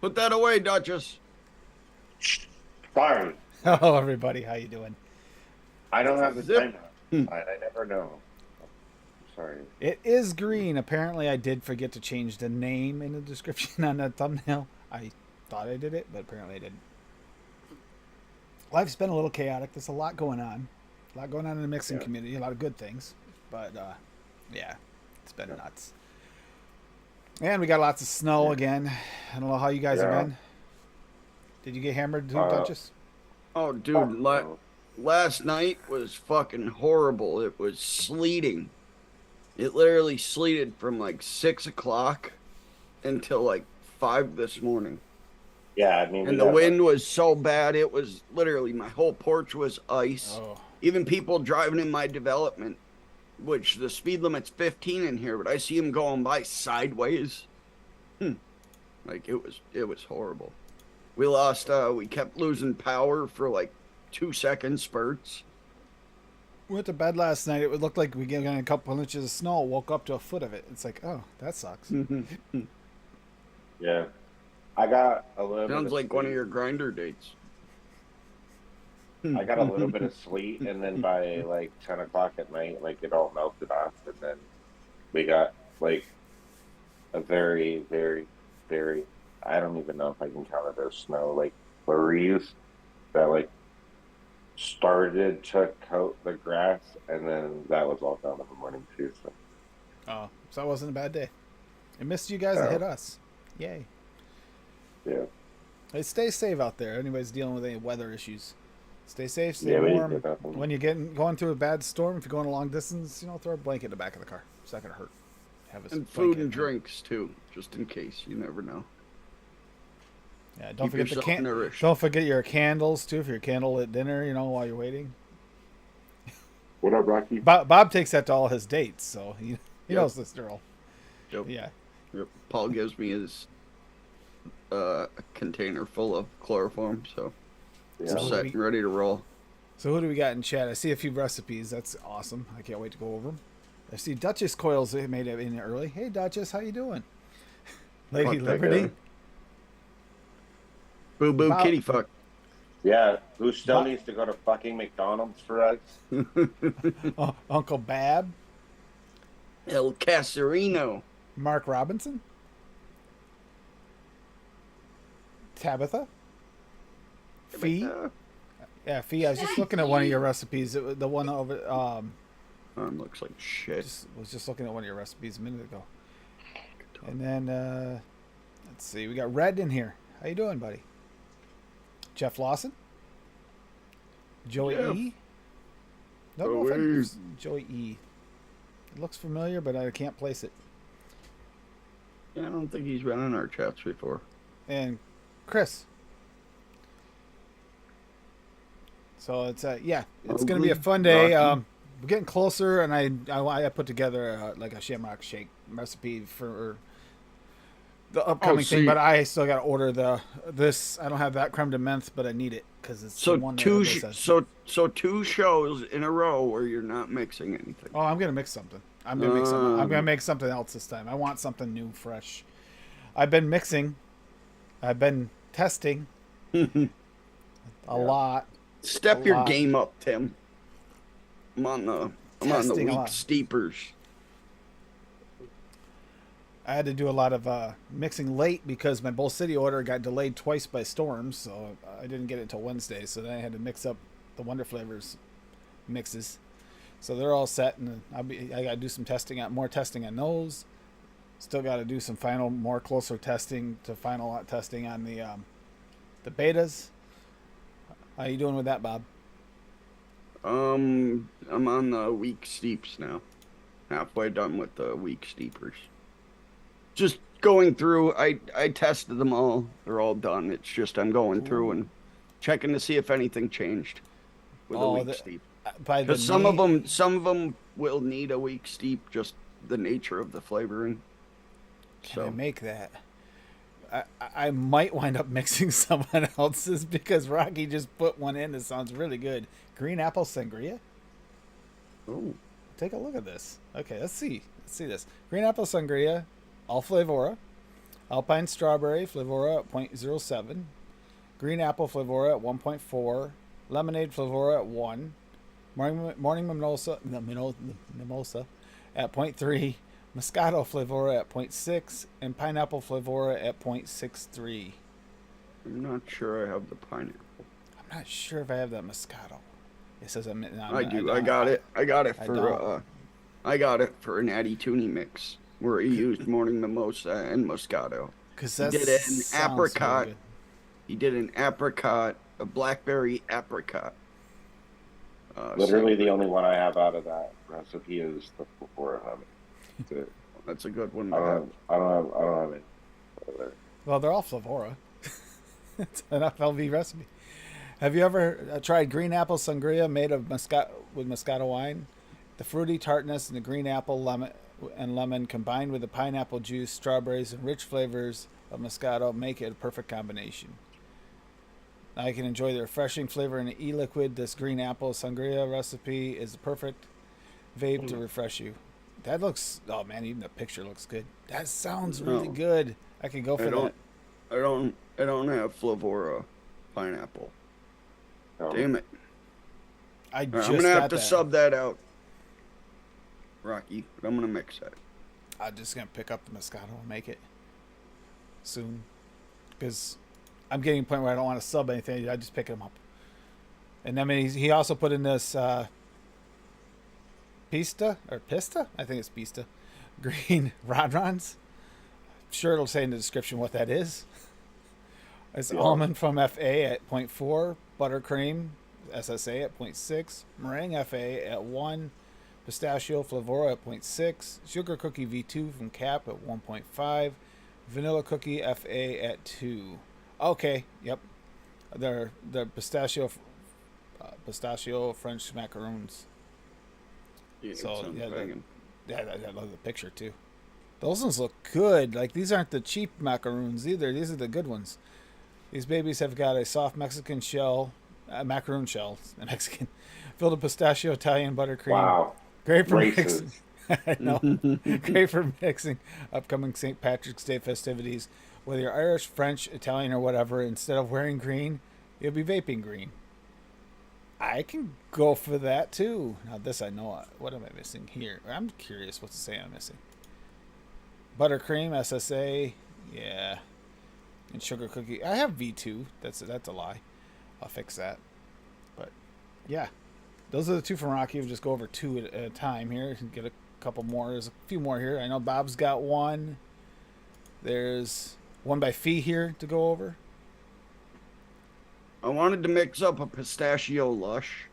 Put that away, Duchess. Sorry, Hello, everybody. How you doing? I don't have the Zip. timeout. Hmm. I never know. Sorry. It is green. Apparently, I did forget to change the name in the description on the thumbnail. I thought I did it, but apparently I didn't. Life's been a little chaotic. There's a lot going on. A lot going on in the mixing Yeah. community. A lot of good things. But, yeah, it's been Yeah. nuts. And we got lots of snow again. I don't know how you guys have Yeah. been. Did you get hammered too, Uh, Duchess? Oh, dude, Fuck no. last night was fucking horrible. It was sleeting. It literally sleeted from like 6 o'clock until like 5 this morning. Yeah, I mean, we And the got, wind was so bad, it was literally my whole porch was ice. Oh. Even people driving in my development, which the speed limit's 15 in here, but I see them going by sideways. Like it was horrible. We kept losing power for like 2 second spurts. We went to bed last night. It looked like we got a couple inches of snow. Woke up to a foot of it. It's like, oh, that sucks. yeah. I got a little bit Sounds of like one of sleet. your grinder dates. I got a little bit of sleet, and then by like 10 o'clock at night, like it all melted off, and then we got like a very, very, very, I don't even know if I can count it as snow, like flurries that like started to coat the grass, and then that was all done in the morning too. So, Oh, so that wasn't a bad day. I missed you guys that Oh. hit us. Yay. yeah. Hey, stay safe out there. Anybody's dealing with any weather issues. Stay safe, stay Yeah, we didn't warm. get nothing. When you're going through a bad storm, if you're going a long distance, throw a blanket in the back of the car. It's not gonna hurt. Have a And food blanket. and drinks too, just in case. You never know. Yeah, don't Keep forget yourself nourished. Don't forget your candles too for your candlelit dinner. While you're waiting. What up, Rocky? Bob takes that to all his dates, so he knows this girl. Yep. Yeah. Yep. Paul gives me his container full of chloroform, so Yeah. I'm set and ready to roll. So who do we got in chat? I see a few recipes. That's awesome. I can't wait to go over them. I see Duchess Coils made it in early. Hey Duchess, how you doing? Lady Fuck that Liberty. guy. Boo boo Bob- kitty fuck. Yeah, who still But- needs to go to fucking McDonald's for us? Uncle Bab. El Caserino. Mark Robinson. Tabitha. Fee. Yeah, Fee. I was just looking at one of your recipes. The one over. Looks like shit. Was just looking at one of your recipes a minute ago. And then let's see. We got Red in here. How you doing, buddy? Jeff Lawson. Joey Jeff. E. Joey E. It looks familiar, but I can't place it. Yeah, I don't think he's been in our chats before. And Chris. So it's it's gonna be a fun day. Rocky. We're getting closer, and I put together like a Shamrock Shake recipe for the upcoming thing, see. but I still got to order this. I don't have that creme de menthe, but I need it because it's So the one that two everybody says. so two shows in a row where you're not mixing anything. Oh, I'm gonna mix something. I'm gonna make something else this time. I want something new, fresh. I've been mixing. I've been testing a lot. Step A your lot. game up, Tim. I'm on the Testing a weak lot. steepers. I had to do a lot of mixing late because my Bull City order got delayed twice by storms, so I didn't get it until Wednesday. So then I had to mix up the Wonder Flavors mixes. So they're all set, and I got to do some more testing on those. Still got to do some more closer testing on the betas. How you doing with that, Bob? I'm on the weak steeps now. Halfway done with the weak steepers. Just going through. I tested them all. They're all done. It's just I'm going through and checking to see if anything changed with a weak steep. By the Because some of them will need a weak steep. Just the nature of the flavoring. Can I make that? I might wind up mixing someone else's because Rocky just put one in that sounds really good. Green apple sangria. Oh, Take a look at this. Okay, let's see. Let's see this. Green apple sangria, all flavora, Alpine Strawberry Flavora at 0.07. Green Apple Flavora at 1.4. Lemonade Flavora at 1. Morning Mimosa, Mimosa at 0.3. Moscato Flavora at 0.6. And Pineapple Flavora at 0.63. I'm not sure I have the pineapple. I'm not sure if I have that Moscato. It says I'm. No, I do. I got it. I got it I for don't. I got it for an Addy Toonie mix where he used morning mimosa and Moscato. Because He that did an sounds really apricot. good. He did an apricot, a blackberry apricot. Literally, the sangria. only one I have out of that recipe is the Flavora lemon. That's it. That's a good one I to don't have. have. I don't have it. Other. Well, they're all Flavora. It's an FLV recipe. Have you ever tried green apple sangria made of with Moscato wine? The fruity tartness and the green apple lemon combined with the pineapple juice, strawberries, and rich flavors of Moscato make it a perfect combination. I can enjoy the refreshing flavor in the e-liquid. This green apple sangria recipe is the perfect vape to refresh you. That looks, oh man, even the picture looks good. That sounds really No. good. I could go for that. I don't have Flavora pineapple. No. Damn it. I All right, just I'm gonna got have to that. sub that out, Rocky. But I'm gonna mix that. I'm just gonna pick up the Moscato and make it soon, because I'm getting to the point where I don't want to sub anything. I just pick them up. And then he also put in this Pista. I think it's Pista, green Rodrons. Sure, it'll say in the description what that is. It's Yeah. almond from FA at 0.4, buttercream SSA at 0.6, meringue FA at 1, pistachio Flavora at 0.6, sugar cookie V2 from Cap at 1.5, vanilla cookie FA at 2. Okay, yep. They're pistachio French macaroons. Yeah, So, it sounds yeah, banging. Yeah, I love the picture too. Those ones look good. Like, these aren't the cheap macaroons either. These are the good ones. These babies have got a soft Mexican shell, macaroon shell, Mexican, filled with pistachio, Italian buttercream. Wow. Great for mixing. Racist. I know. Great for mixing upcoming St. Patrick's Day festivities. Whether you're Irish, French, Italian, or whatever, instead of wearing green, you'll be vaping green. I can go for that too. Now this I know. What am I missing here? I'm curious what to say I'm missing. Buttercream, SSA, yeah, and sugar cookie. I have V2. That's a lie. I'll fix that. But yeah, those are the two from Rocky. We'll just go over two at a time here and get a couple more. There's a few more here. I know Bob's got one. There's one by Fee here to go over. I wanted to mix up a pistachio lush.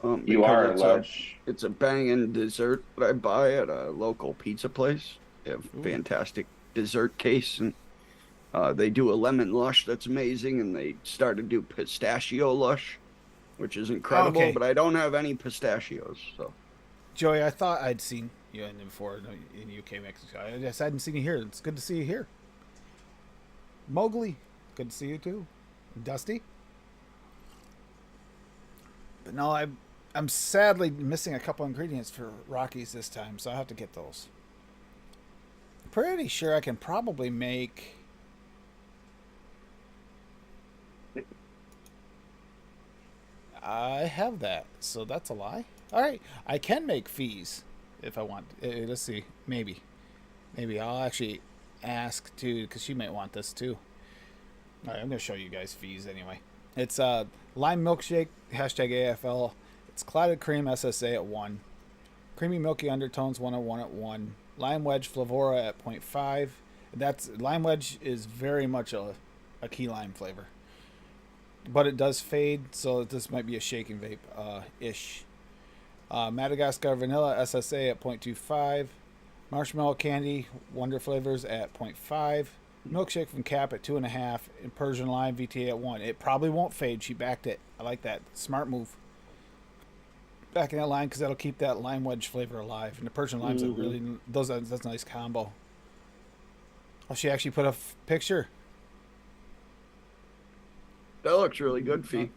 You because are it's lush. It's a banging dessert that I buy at a local pizza place. They have Ooh. fantastic dessert case, and they do a lemon lush that's amazing, and they started to do pistachio lush, which is incredible. Okay. But I don't have any pistachios, so Joey, I thought I'd seen you in before in UK, Mexico. I just hadn't seen you here. It's good to see you here. Mowgli, good to see you too. Dusty. But no, I'm sadly missing a couple ingredients for Rockies this time, so I'll have to get those. Pretty sure I can probably make. I have that, so that's a lie. All right, I can make fees if I want. Let's see, maybe I'll actually ask too, because she might want this too. All right, I'm gonna show you guys fees anyway. It's lime milkshake #AFL. It's clotted cream SSA at 1, creamy milky undertones 101 at 1, lime wedge Flavora at 0.5. That's lime wedge is very much a key lime flavor, but it does fade, so this might be a shake and vape ish. Madagascar vanilla SSA at 0.25, marshmallow candy Wonder Flavors at 0.5, milkshake from Cap at 2.5, and Persian lime VTA at 1. It probably won't fade. She backed it. I like that. Smart move. Backing that line because that'll keep that lime wedge flavor alive. And the Persian limes are really that's a nice combo. Oh, she actually put a picture. that looks really good, Fee.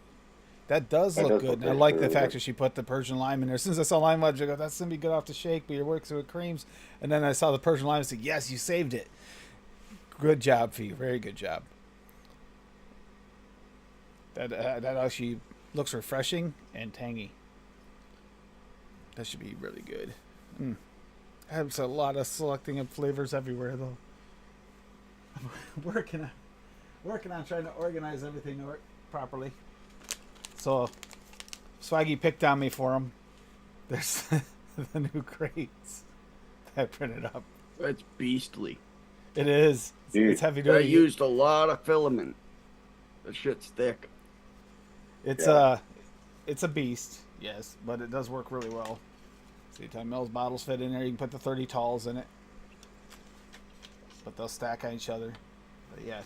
That does That look does good. look And I good, like the really fact good. that she put the Persian lime in there. As soon as I saw lime wedge, I go, that's gonna be good off the shake, but it works with creams. And then I saw the Persian lime and said, yes, you saved it. Good job, Fee. Very good job. That actually looks refreshing and tangy. That should be really good. There's a lot of selecting of flavors everywhere, though. I'm working on trying to organize everything properly. So, Swaggy picked on me for them. There's the new crates that I printed up. That's beastly. It is. Dude, It's heavy I duty. used a lot of filament. The shit's thick. It's Yeah. it's a beast, yes, but it does work really well. See, time Mel's bottles fit in there. You can put the 30 talls in it, but they'll stack on each other. But yeah,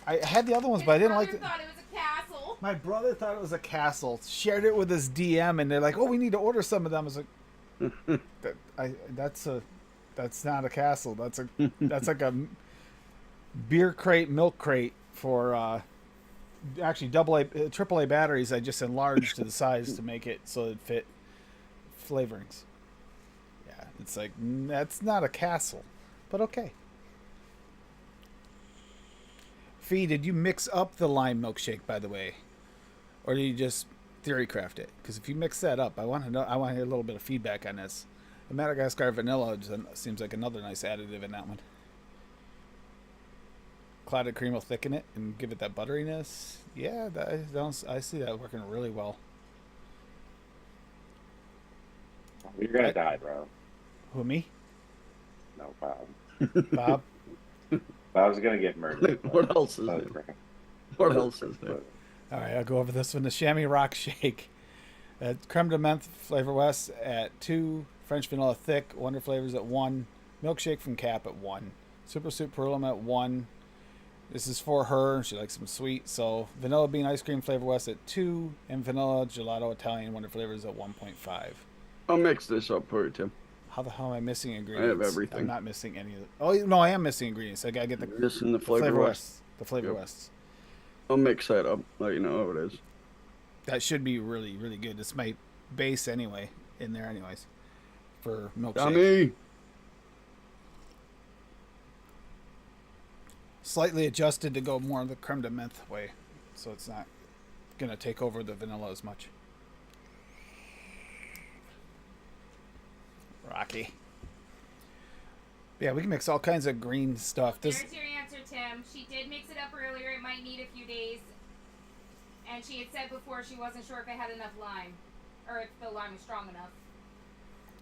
I had the other ones, but I didn't like it. Thought it was a castle. My brother thought it was a castle. Shared it with his DM, and they're like, "Oh, we need to order some of them." I was like, "That's not a castle. That's like a beer crate, milk crate for actually AAA batteries. I just enlarged to the size to make it so it fit flavorings. Yeah, it's like that's not a castle, but okay." Fee, did you mix up the lime milkshake, by the way, or did you just theory craft it? Because if you mix that up, I want to know. I want to hear a little bit of feedback on this. The Madagascar vanilla seems like another nice additive in that one. Clotted cream will thicken it and give it that butteriness. Yeah, I see that working really well. You're gonna die, bro. Who, me? No, Bob. Bob? Bob's gonna get murdered. What else is there? What else is there? All right, I'll go over this one. The Chamois Rock Shake. Creme de menthe Flavor West at 2. French Vanilla Thick. Wonder Flavors at 1. Milkshake from Cap at 1. Super Soup Perulum at 1. This is for her. She likes some sweet. So Vanilla Bean Ice Cream Flavor West at 2. And Vanilla Gelato Italian Wonder Flavors at 1.5. I'll mix this up for you, Tim. How the hell am I missing ingredients? everything. I'm not missing any of the... Oh, no, I am missing ingredients. I gotta get the This and the Flavor West. The Flavor Yep. Wests. I'll mix that up. Let you know how it is. That should be really, really good. It's my base anyway, in there anyways, for milkshake. Tommy! Slightly adjusted to go more the creme de menthe way, so it's not gonna take over the vanilla as much. Rocky. Yeah, we can mix all kinds of green stuff. This There's your answer, Tim. She did mix it up earlier. It might need a few days. And she had said before she wasn't sure if it had enough lime. Or if the lime was strong enough.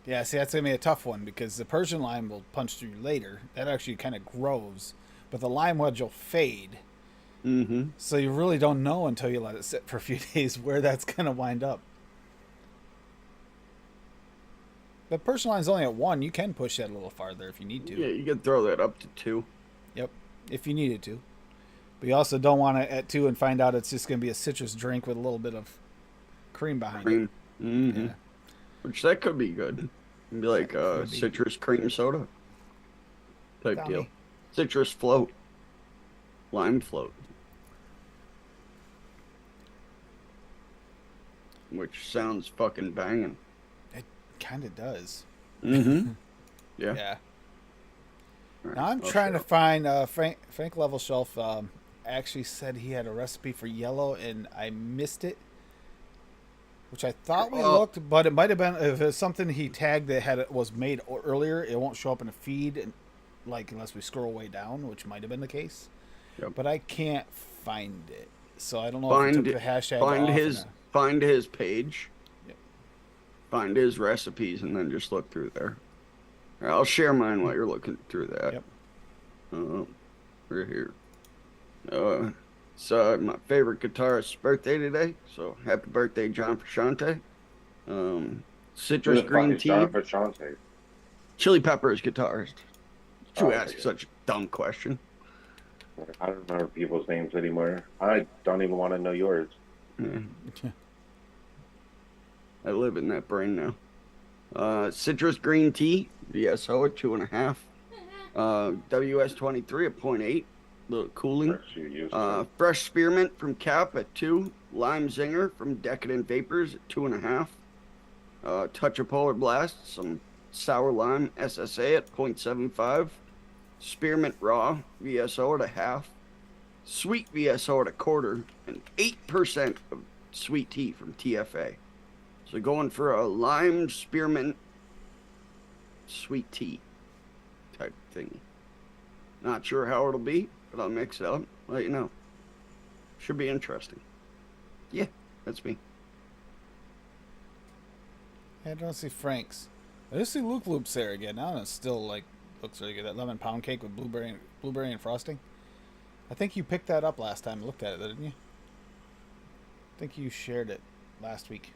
Yeah, see, that's gonna be a tough one because the Persian lime will punch through later. That actually kind of grows, but the lime wedge will fade. Mm-hmm. So you really don't know until you let it sit for a few days where that's gonna wind up. The Persian lime's only at 1. You can push that a little farther if you need to. Yeah, you can throw that up to 2. Yep, if you needed to. But you also don't want it at 2 and find out it's just gonna be a citrus drink with a little bit of cream behind Cream. it. Mm-hmm. Yeah. Which that could be good. It'd be like Could be. citrus cream soda type Tommy. deal. Citrus float. Lime float. Which sounds fucking banging. Kind of does. Mm-hmm. Yeah. Yeah. All right, Now I'm I'll trying to share. find Frank Level Shelf actually said he had a recipe for yellow and I missed it, which I thought we Oh. looked, but it might have been if it's something he tagged that was made earlier. It won't show up in the feed, unless we scroll way down, which might have been the case. Yep. But I can't find it, so I don't know if Find it took it- the hashtag Find off his and, find his page. Yep. Find his recipes and then just look through there. I'll share mine while you're looking through that. Yep. Right here. It's my favorite guitarist's birthday today, so happy birthday, John Frusciante. Citrus green tea. John Frusciante. Chili Peppers guitarist. Did you Oh, ask okay. such a dumb question? I don't remember people's names anymore. I don't even want to know yours. Yeah. I live in that brain now. Citrus green tea, VSO at 2.5. WS23 at 0.8. Little cooling. First you used Fresh spearmint from Cap at 2. Lime Zinger from Decadent Vapors at 2.5. Touch of Polar Blast, some Sour Lime SSA at 0.75. Spearmint Raw VSO at a half. Sweet VSO at a quarter. And 8% of sweet tea from TFA. So going for a lime spearmint sweet tea type thing. Not sure how it'll be, but I'll mix it up. Let you know. Should be interesting. Yeah, that's me. I don't see Frank's. I just see Luke Loops there again. Now it still like looks really good. That lemon pound cake with blueberry and frosting. I think you picked that up last time. I looked at it, didn't you? I think you shared it last week.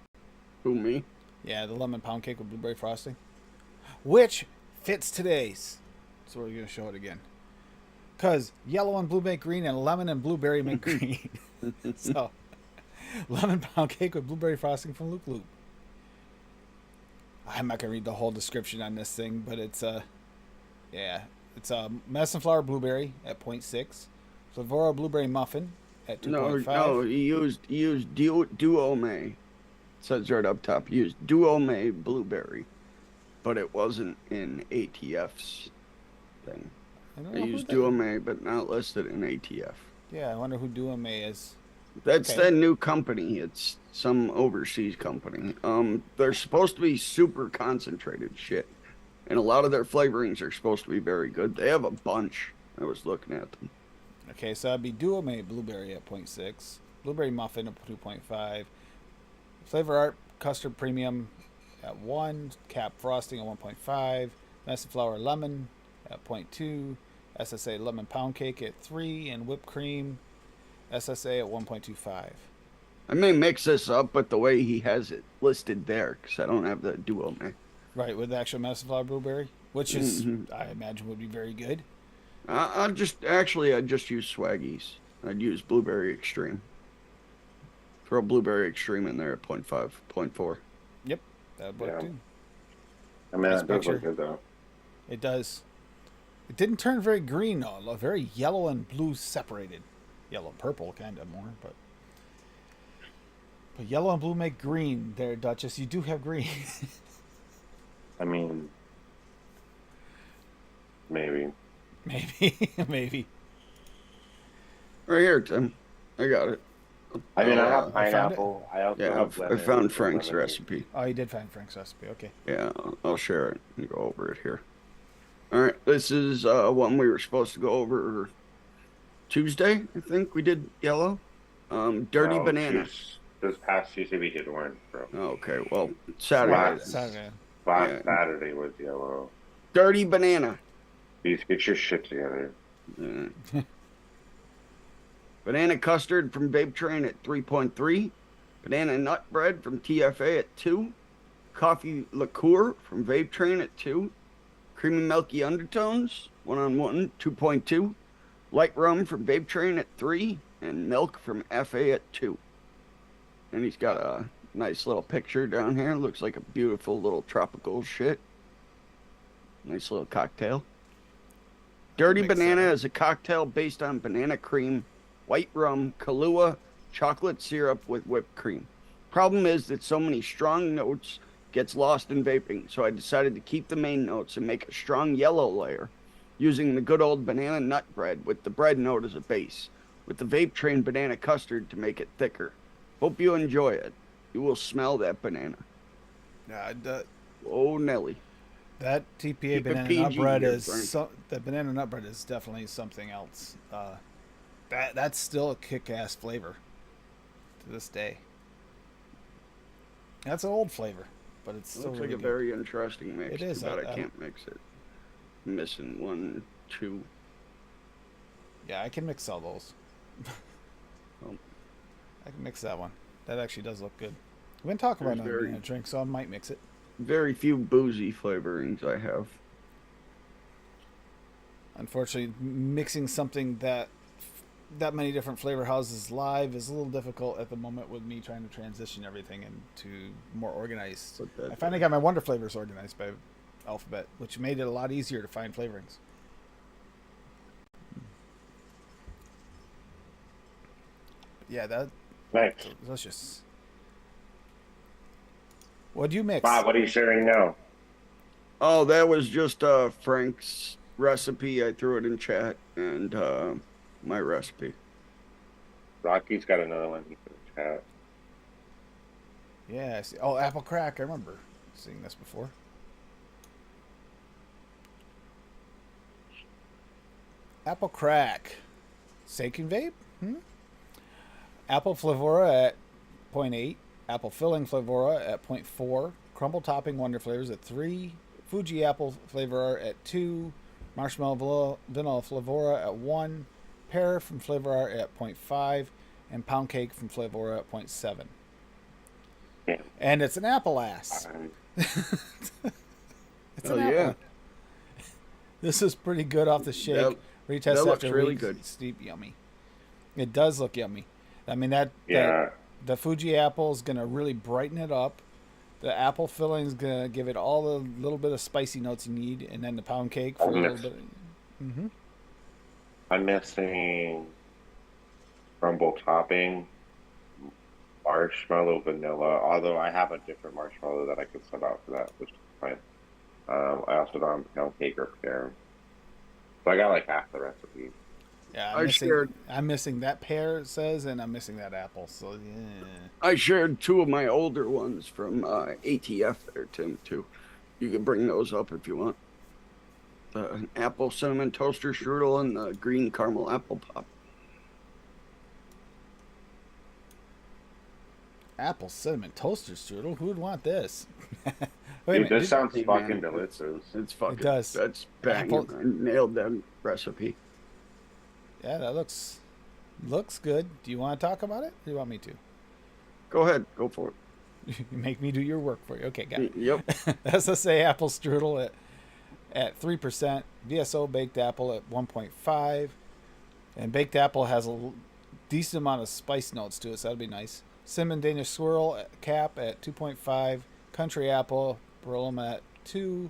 Who, me? Yeah, the lemon pound cake with blueberry frosting, which fits today's. So we're gonna show it again. Cause yellow and blue make green, and lemon and blueberry make green. So, lemon pound cake with blueberry frosting from Luke Loop. I'm not gonna read the whole description on this thing, but it's it's a medicine flower blueberry at 0.6, Flavora blueberry muffin at 2.5. No, he used Duo May. It says right up top. He used Duo May blueberry, but it wasn't in ATF's thing. I don't I know who used that- Duo May, but not listed in ATF. Yeah, I wonder who Duo May is. That's Okay. that new company. It's some overseas company. They're supposed to be super concentrated shit, and a lot of their flavorings are supposed to be very good. They have a bunch. I was looking at them. Okay, so that'd be Duo May blueberry at 0.6, blueberry muffin at 2.5, Flavor Art custard premium at 1, cap frosting at 1.5, medicine flower lemon at 0.2, SSA lemon pound cake at 3, and whipped cream SSA at 1.25. I may mix this up, but the way he has it listed there, because I don't have the Duo May. Right, with the actual medicine flower blueberry, which is I imagine would be very good. I'd just use Swaggies. I'd use Blueberry Extreme. Throw Blueberry Extreme in there at 0.5, 0.4. Yep, that would work Yeah. too. I mean, Nice that does picture. look good though. It does. It didn't turn very green though. Very yellow and blue separated. Yellow and purple kind of more, but yellow and blue make green. There, Duchess, you do have green. I mean, maybe. Maybe. Right here, Tim. I got it. I mean, I I have found it? pineapple. I also Yeah, have I lemon, found Frank's lemonade. recipe. Oh, you did find Frank's recipe. Okay. Yeah, I'll share it and go over it here. All right, this is one we were supposed to go over Tuesday. I think we did yellow. Dirty No, banana. This past Tuesday we did orange, bro. Okay, well, Saturday. Wow. then. Saturday. Last Yeah. Saturday was yellow. Dirty banana. Please get your shit together. Banana custard from Vape Train at 3.3. Banana nut bread from TFA at 2. Coffee liqueur from Vape Train at 2. Creamy milky undertones, 1-on-1, 2.2. Light rum from Vape Train at 3. And milk from FA at 2. And he's got a nice little picture down here. Looks like a beautiful little tropical shit. Nice little cocktail. Dirty mix that Banana up. is a cocktail based on banana cream, white rum, Kahlua, chocolate syrup with whipped cream. Problem is that so many strong notes gets lost in vaping, so I decided to keep the main notes and make a strong yellow layer using the good old banana nut bread with the bread note as a base, with the Vape Train banana custard to make it thicker. Hope you enjoy it. You will smell that banana. Yeah, Oh, Nelly. that TPA Keep it banana PG nut bread here, is Frank. that banana nut bread is definitely something else. That's still a kick-ass flavor to this day. That's an old flavor, but it's still Looks really like a good. very interesting mix. It is, Too bad I- I can't mix it. Missing 1, 2. Yeah, I can mix all those. Oh. I can mix that one. That actually does look good. We've been talking about There's it very- being a drink, so I might mix it. Very few boozy flavorings I have. Unfortunately, mixing something that many different flavor houses live is a little difficult at the moment with me trying to transition everything into more organized. Put that I finally got my Wonder flavors organized by Alphabet, which made it a lot easier to find flavorings. Yeah, Nice. Delicious. What'd you mix? Bob, what are you sharing now? Oh, that was just Frank's recipe. I threw it in chat, and my recipe. Rocky's got another one he put in chat. Yeah. I see. Oh, apple crack. I remember seeing this before. Apple crack. Seiken vape? Apple flavora at 0.8. Apple filling flavora at 0.4. Crumble topping wonder flavors at 3. Fuji apple flavor at 2. Marshmallow vanilla flavora at 1. Pear from flavor at 0.5. And pound cake from flavora at 0.7. Yeah. And it's an apple ass. It's Oh, an apple. yeah. This is pretty good off the shake. That- Retest that looks after really weeks. good. Steep yummy. It does look yummy. I mean Yeah. the Fuji apple is gonna really brighten it up. The apple filling is gonna give it all the little bit of spicy notes you need, and then the pound cake for a little bit. Mm-hmm. I'm missing crumble topping, marshmallow vanilla, although I have a different marshmallow that I could send out for that, which is fine. I also don't have pound cake or pear. So I got like half the recipe. Yeah, I'm missing that pear, it says, and I'm missing that apple. So yeah. I shared 2 of my older ones from ATF there, Tim, too. You can bring those up if you want. The apple cinnamon toaster strudel and the green caramel apple pop. Apple cinnamon toaster strudel. Who would want this? Dude, this sounds Hey, fucking man, delicious. It's fucking. does. That's bang. Apple- I nailed that recipe. Yeah, that looks good. Do you want to talk about it? Or do you want me to? Go ahead. Go for it. You make me do your work for you. Okay, got it. Yep. SSA apple strudel at 3%. VSO baked apple at 1.5. And baked apple has a decent amount of spice notes to it, so that'd be nice. Cinnamon Danish swirl cap at 2.5. Country apple beryllium at 2.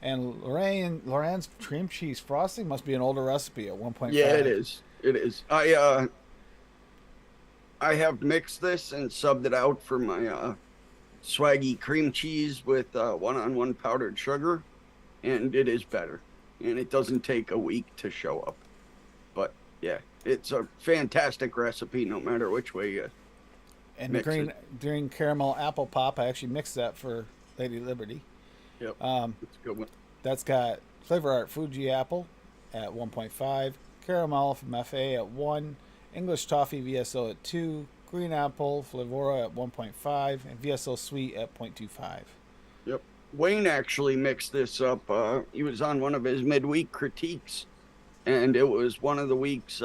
And Lorraine's cream cheese frosting must be an older recipe at 1.5. Yeah, it is. It is. I have mixed this and subbed it out for my swaggy cream cheese with 1-on-1 powdered sugar, and it is better. And it doesn't take a week to show up. But yeah, it's a fantastic recipe no matter which way you. And the mix green caramel apple pop, I actually mixed that for Lady Liberty. Yep. It's a good one. That's got Flavor Art Fuji apple at 1.5, caramel from FA at 1, English toffee VSO at 2, green apple Flavora at 1.5, and VSO sweet at 0.25. Yep. Wayne actually mixed this up. He was on one of his midweek critiques, and it was one of the weeks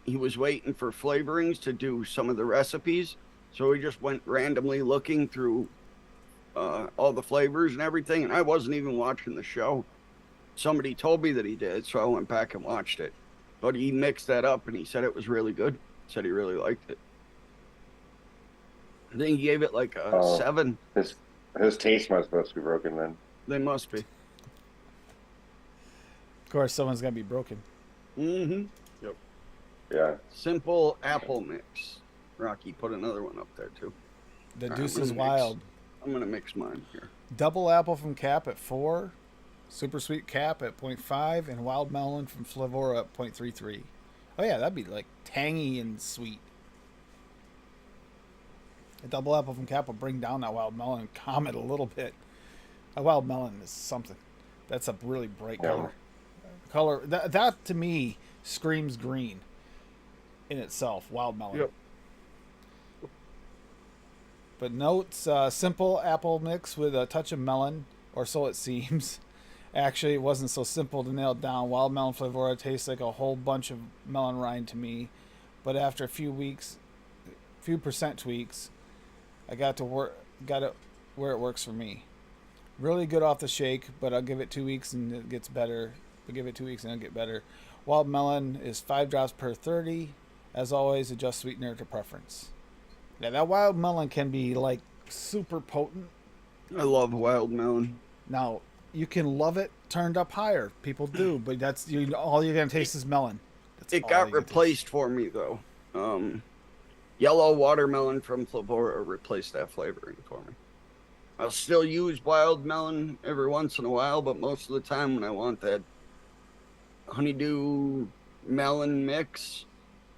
he was waiting for flavorings to do some of the recipes. So he just went randomly looking through all the flavors and everything, and I wasn't even watching the show. Somebody told me that he did, so I went back and watched it. But he mixed that up, and he said it was really good. Said he really liked it. I think he gave it like a 7. His taste must be broken then. They must be. Of course, someone's going to be broken. Mm-hmm. Yep. Yeah. Simple apple mix. Rocky put another one up there too. The All right, Deuce I'm is gonna Wild. I'm gonna mix mine here. Double apple from Cap at 4, super sweet Cap at 0.5, and wild melon from Flavora at 0.33. Oh yeah, that'd be like tangy and sweet. A double apple from Cap will bring down that wild melon and calm it a little bit. A wild melon is something. That's a really bright Yeah. color. That to me screams green in itself. Wild melon. Yep. But notes, simple apple mix with a touch of melon, or so it seems. Actually, it wasn't so simple to nail down. Wild melon flavor tastes like a whole bunch of melon rind to me. But after a few percent tweaks, I got it where it works for me. Really good off the shake, but I'll give it 2 weeks and it gets better. I'll give it 2 weeks and it'll get better. Wild melon is 5 drops per 30. As always, adjust sweetener to preference. Yeah, that wild melon can be like super potent. I love wild melon. Now, you can love it turned up higher. People do, but that's all you're gonna taste is melon. That's It all got you can taste. replaced for me though. Yellow watermelon from Flavora replaced that flavoring for me. I'll still use wild melon every once in a while, but most of the time when I want that honeydew melon mix,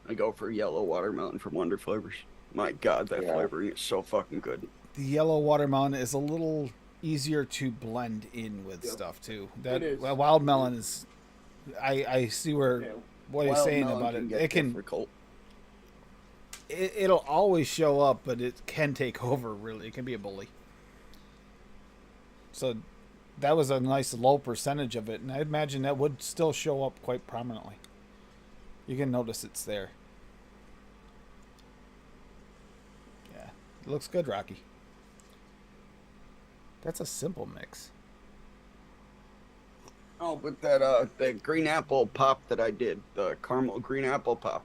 I go for yellow watermelon from Wonder Flavors. My God, that Yeah. flavoring is so fucking good. The yellow watermelon is a little easier to blend in with Yep. stuff too. That It is. wild melon is. I see where Yeah. what he's Wild saying melon about can it. get It can. difficult. It'll always show up, but it can take over. Really, it can be a bully. So that was a nice low percentage of it, and I imagine that would still show up quite prominently. You can notice it's there. Yeah, it looks good, Rocky. That's a simple mix. Oh, but that green apple pop that I did, the caramel green apple pop,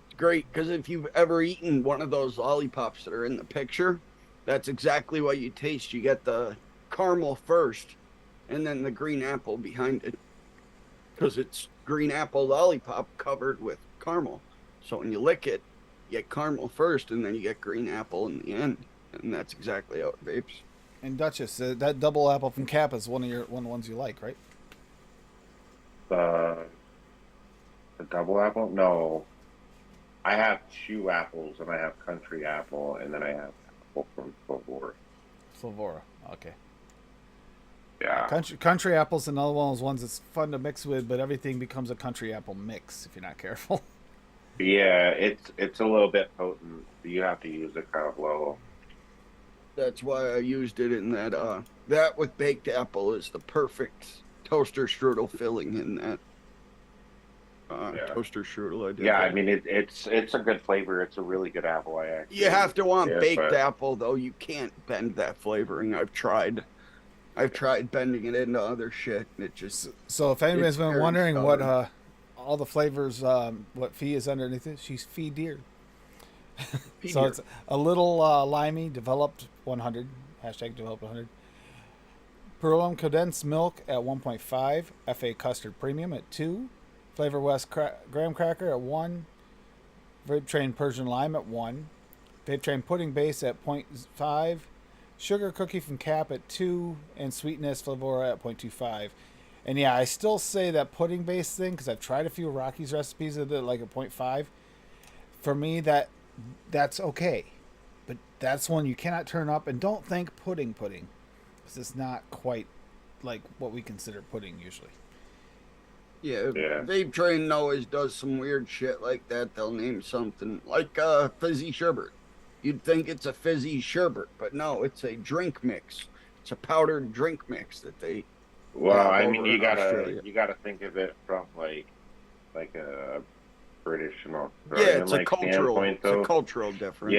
it's great because if you've ever eaten one of those lollipops that are in the picture, that's exactly what you taste. You get the caramel first, and then the green apple behind it, because it's green apple lollipop covered with caramel. So when you lick it, you get caramel first, and then you get green apple in the end, and that's exactly how it vapes. And Duchess, that double apple from Kappa is one of the ones you like, right? The double apple? No. I have two apples, and I have country apple, and then I have apple from Flavor. Flavora. Okay. Yeah. Country apple's another one of those ones that's fun to mix with, but everything becomes a country apple mix if you're not careful. Yeah, it's a little bit potent. You have to use it kind of low. That's why I used it in that. That with baked apple is the perfect toaster strudel filling in that. Yeah. Toaster strudel I did. Yeah, that. I mean it's a good flavor. It's a really good apple. I actually. You have to want Yeah, baked but- apple though. You can't bend that flavoring. I've tried bending it into other shit. And it just So if anybody's It's been very wondering what stubborn. all the flavors, what fee is underneath it, she's fee deer. So Deer. it's a little limey, developed 100, hashtag developed 100. Perolum condensed milk at 1.5, FA custard premium at 2, Flavor West graham cracker at 1, Vape Train Persian lime at 1, Vape Train pudding base at 0.5, sugar cookie from Cap at 2, and sweetness Flavora at 0.25. And yeah, I still say that pudding base thing because I've tried a few Rockies recipes that did like a 0.5. For me, that's okay, but that's one you cannot turn up. And don't think pudding because it's not quite like what we consider pudding usually. Yeah, Yeah. Vape Train always does some weird shit like that. They'll name something like fizzy sherbet. You'd think it's a fizzy sherbet, but no, it's a drink mix. It's a powdered drink mix that they. Well, Yeah, I over mean, in you Australia. gotta think of it from like a British and Yeah, Australian it's a like cultural. standpoint, It's a though. cultural difference.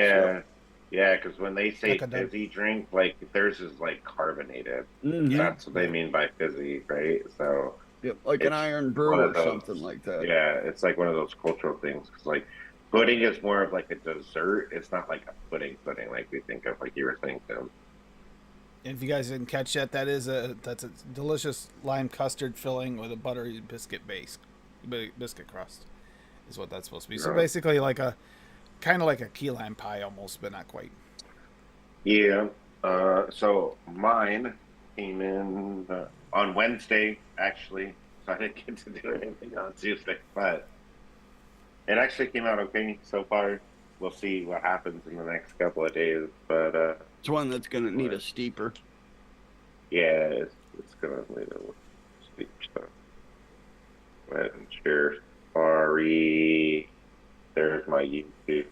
Yeah, because when they say Like a dub. fizzy drink, like theirs is like carbonated. Mhm. That's what they mean by fizzy, right? So Yep, like an It's iron brew one or of those. something like that. yeah, it's like one of those cultural things. Because like pudding is more of like a dessert. It's not like a pudding like we think of, like you were saying, Tim. And if you guys didn't catch that, that's a delicious lime custard filling with a buttery biscuit biscuit crust, is what that's supposed to be. So Right. basically, like a kind of like a key lime pie almost, but not quite. Yeah. So mine came in on Wednesday, actually. So I didn't get to do anything on Tuesday, but it actually came out okay so far. We'll see what happens in the next couple of days, but It's one that's gonna need a steeper. yeah, it's gonna need a steep stuff. But sure, sorry. There's my YouTube.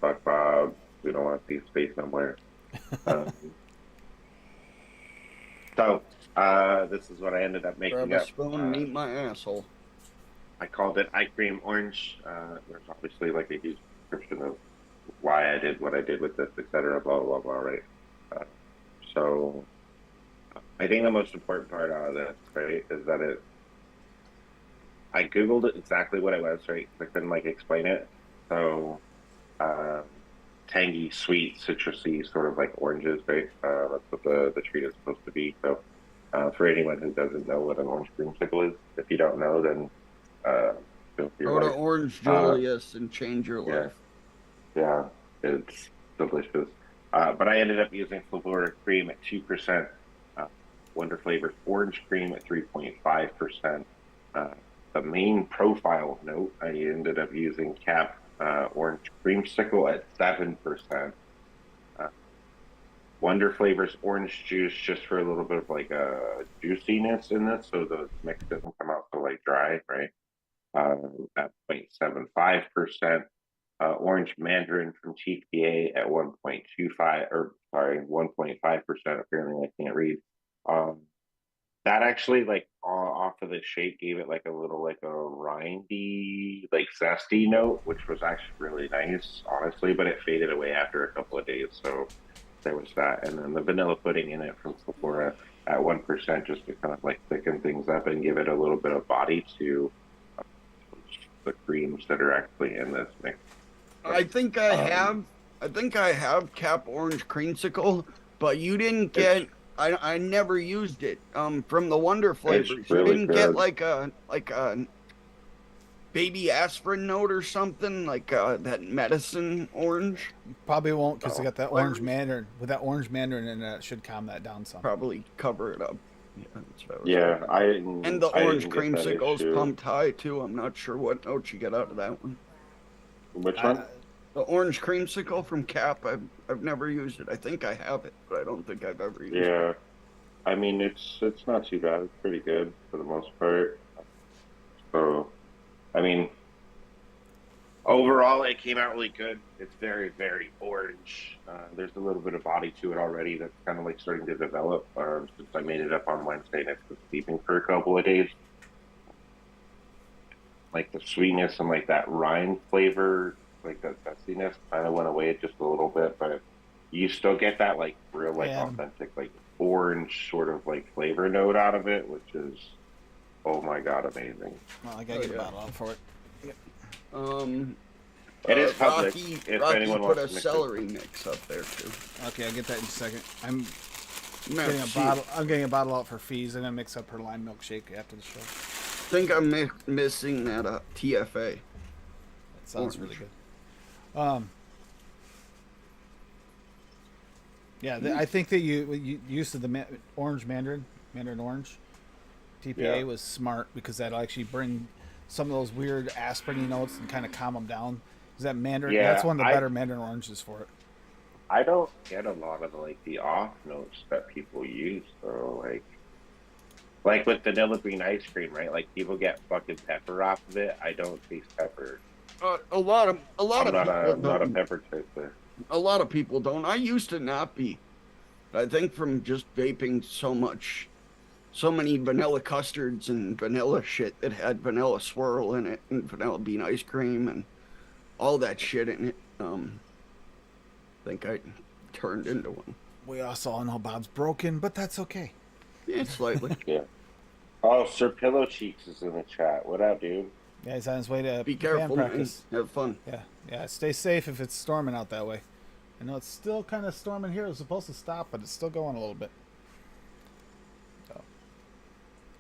Fuck Bob. We don't want to see his face somewhere. Um, so, this is what I ended up making Grab a up. spoon and eat my asshole. I called it Eye Cream Orange. There's obviously like a huge description of why I did what I did with this, etc. Blah blah blah. Right. So, I think the most important part out of this, right, is that I googled it exactly what it was, right? I couldn't like explain it. So, tangy, sweet, citrusy, sort of like oranges, right? That's what the treat is supposed to be. So, for anyone who doesn't know what an orange creamsicle is, if you don't know, then feel free Go to to Orange Julius and change your yeah. life. Yeah, it's delicious. But I ended up using Flavora Cream at 2%, Wonder Flavors Orange Cream at 3.5%. The main profile note, I ended up using Cap Orange Creamsicle at 7%. Uh, Wonder Flavors Orange Juice just for a little bit of like a juiciness in this, so the mix doesn't come out so like dry, right? At 0.75%. Orange Mandarin from TPA at 1.25, or sorry, 1.5%. Apparently, I can't read. That actually, like, off of the shake, gave it like a little, like a rindy, like zesty note, which was actually really nice, honestly, but it faded away after a couple of days. So there was that. And then the vanilla pudding in it from Sephora at 1% just to kind of like thicken things up and give it a little bit of body to the creams that are actually in this mix. I think I think I have Cap Orange Creamsicle, but you didn't get. I never used it. From the Wonder Flavors, really you didn't get good. like a baby aspirin note or something like that medicine orange. Probably won't because Oh, I got that flavors. orange mandarin. With that orange mandarin in it, it should calm that down some. Probably cover it up. Yeah, that's what I was Yeah, thinking. I didn't. And the I orange didn't get that creamsicle's issue. pumped high too. I'm not sure what notes you get out of that one. Which one? The orange creamsicle from Cap, I've never used it. I think I have it, but I don't think I've ever used it. Yeah, I mean it's not too bad. It's pretty good for the most part. So, I mean, overall it came out really good. It's very very orange. There's a little bit of body to it already that's kind of like starting to develop. Since I made it up on Wednesday and it's been sleeping for a couple of days. Like the sweetness and like that rind flavor, like that zestiness, kind of went away just a little bit, but you still get that like real, like Yeah. authentic, like orange sort of like flavor note out of it, which is, oh my god, amazing. Well, I gotta Oh, get a yeah. bottle out for it. It is public, Rocky, if Rocky anyone put wants a to mix it. celery mix up there too. Okay, I'll get that in a second. I'm Merci. getting a bottle. I'm getting a bottle out for fees. I'm gonna mix up her lime milkshake after the show. I think I'm missing that TFA. That sounds Orange. really good. Yeah, I think that you use of the orange mandarin orange TPA Yeah. was smart because that'll actually bring some of those weird aspirin notes and kind of calm them down. Is that mandarin? Yeah, That's one of the I- better mandarin oranges for it. I don't get a lot of like the off notes that people use though, like with vanilla bean ice cream, right? Like people get fucking pepper off of it. I don't taste pepper. A lot of I'm not people a not a don't. pepper taster. A lot of people don't. I used to not be. I think from just vaping so many vanilla custards and vanilla shit that had vanilla swirl in it and vanilla bean ice cream and all that shit in it. I think I turned into one. We also all know Bob's broken, but that's okay. Yeah, slightly. Yeah. Oh, Sir Pillow Cheeks is in the chat. What up, dude? Yeah, he's on his way to Be band careful, man. practice. Have fun. Yeah. Stay safe if it's storming out that way. I know it's still kind of storming here. It's supposed to stop, but it's still going a little bit. So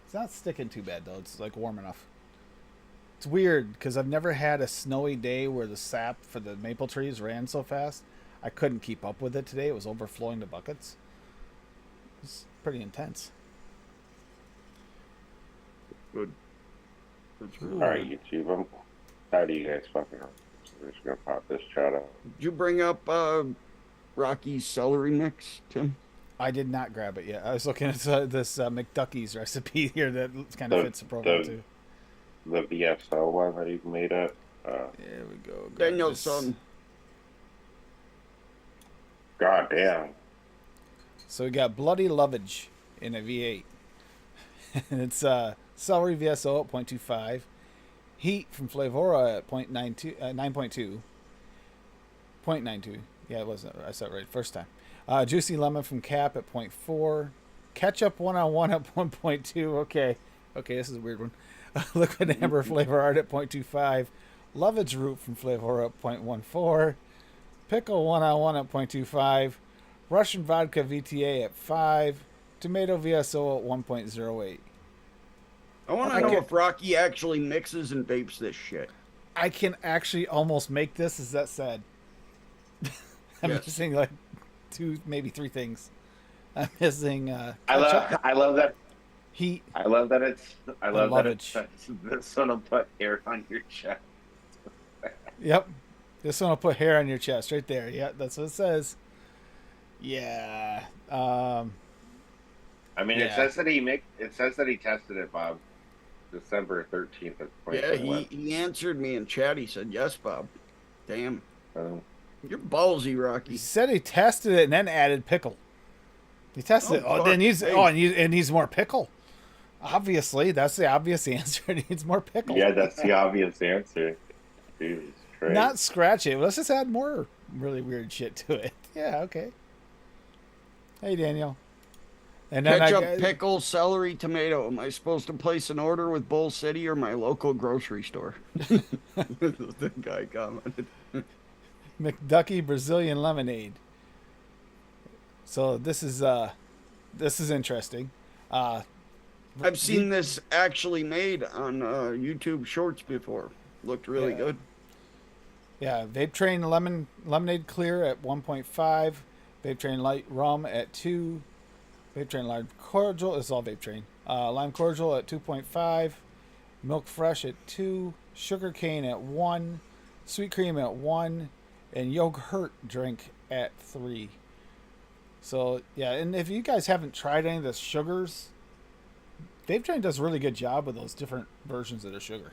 it's not sticking too bad though. It's like warm enough. It's weird because I've never had a snowy day where the sap for the maple trees ran so fast. I couldn't keep up with it today. It was overflowing the buckets. It's pretty intense. Good. That's really All right, YouTube. I'm tired of you guys fucking around. So we're just gonna pop this chat out. Did you bring up Rocky's celery mix, Tim? I did not grab it yet. I was looking at this McDucky's recipe here that kind of The- fits the profile the- too. The VSL one that he made up. There we go. Grab Daniel's this. son. God damn. So we got Bloody Lovage in a V8. And it's Celery VSO at 0.25. Heat from Flavora at 0.92, 9.2. 0.92. Yeah, it wasn't. I said it right first time. Juicy Lemon from Cap at 0.4. Ketchup 1-on-1 at 1.2. Okay, this is a weird one. Liquid Amber Flavor Art at 0.25. Lovage Root from Flavora at 0.14. Pickle 1-on-1 at 0.25. Russian Vodka VTA at 5. Tomato VSO at 1.08. I want I to know can- if Rocky actually mixes and vapes this shit. I can actually almost make this, as that said. I'm Yes. missing like 2, maybe 3 things. I'm missing I love that. heat, I love that it's. I and love that it lovage. says this one will put hair on your chest. Yep. This one will put hair on your chest right there. Yeah, that's what it says. Yeah. I mean, it Yeah. says that It says that he tested it, Bob, December 13th of Yeah, 2021. he answered me in chat. He said, yes, Bob. Damn. Um, You're ballsy, He Rocky. said he tested it and then added pickle. He tested it. Oh, fuck. then he's Hey. it needs more pickle. Obviously, that's the obvious answer. It needs more pickle. yeah, that's the obvious answer. Jesus Christ. Not scratch it. Let's just add more really weird shit to it. Yeah, okay. Hey, Daniel. And then Ketchup, pickle, celery, tomato. Am I supposed to place an order with Bull City or my local grocery store? The guy commented. McDucky Brazilian lemonade. So this is interesting. I've seen this actually made on YouTube Shorts before. Looked really Yeah. good. Yeah, Vape Train Lemonade Clear at 1.5. Vape Train Light Rum at 2. Vape Train Lime Cordial. This is all Vape Train. Lime Cordial at 2.5. Milk Fresh at 2. Sugar Cane at 1. Sweet Cream at 1. And Yogurt Drink at 3. So, yeah, and if you guys haven't tried any of the sugars, Vape Train does a really good job with those different versions of the sugar.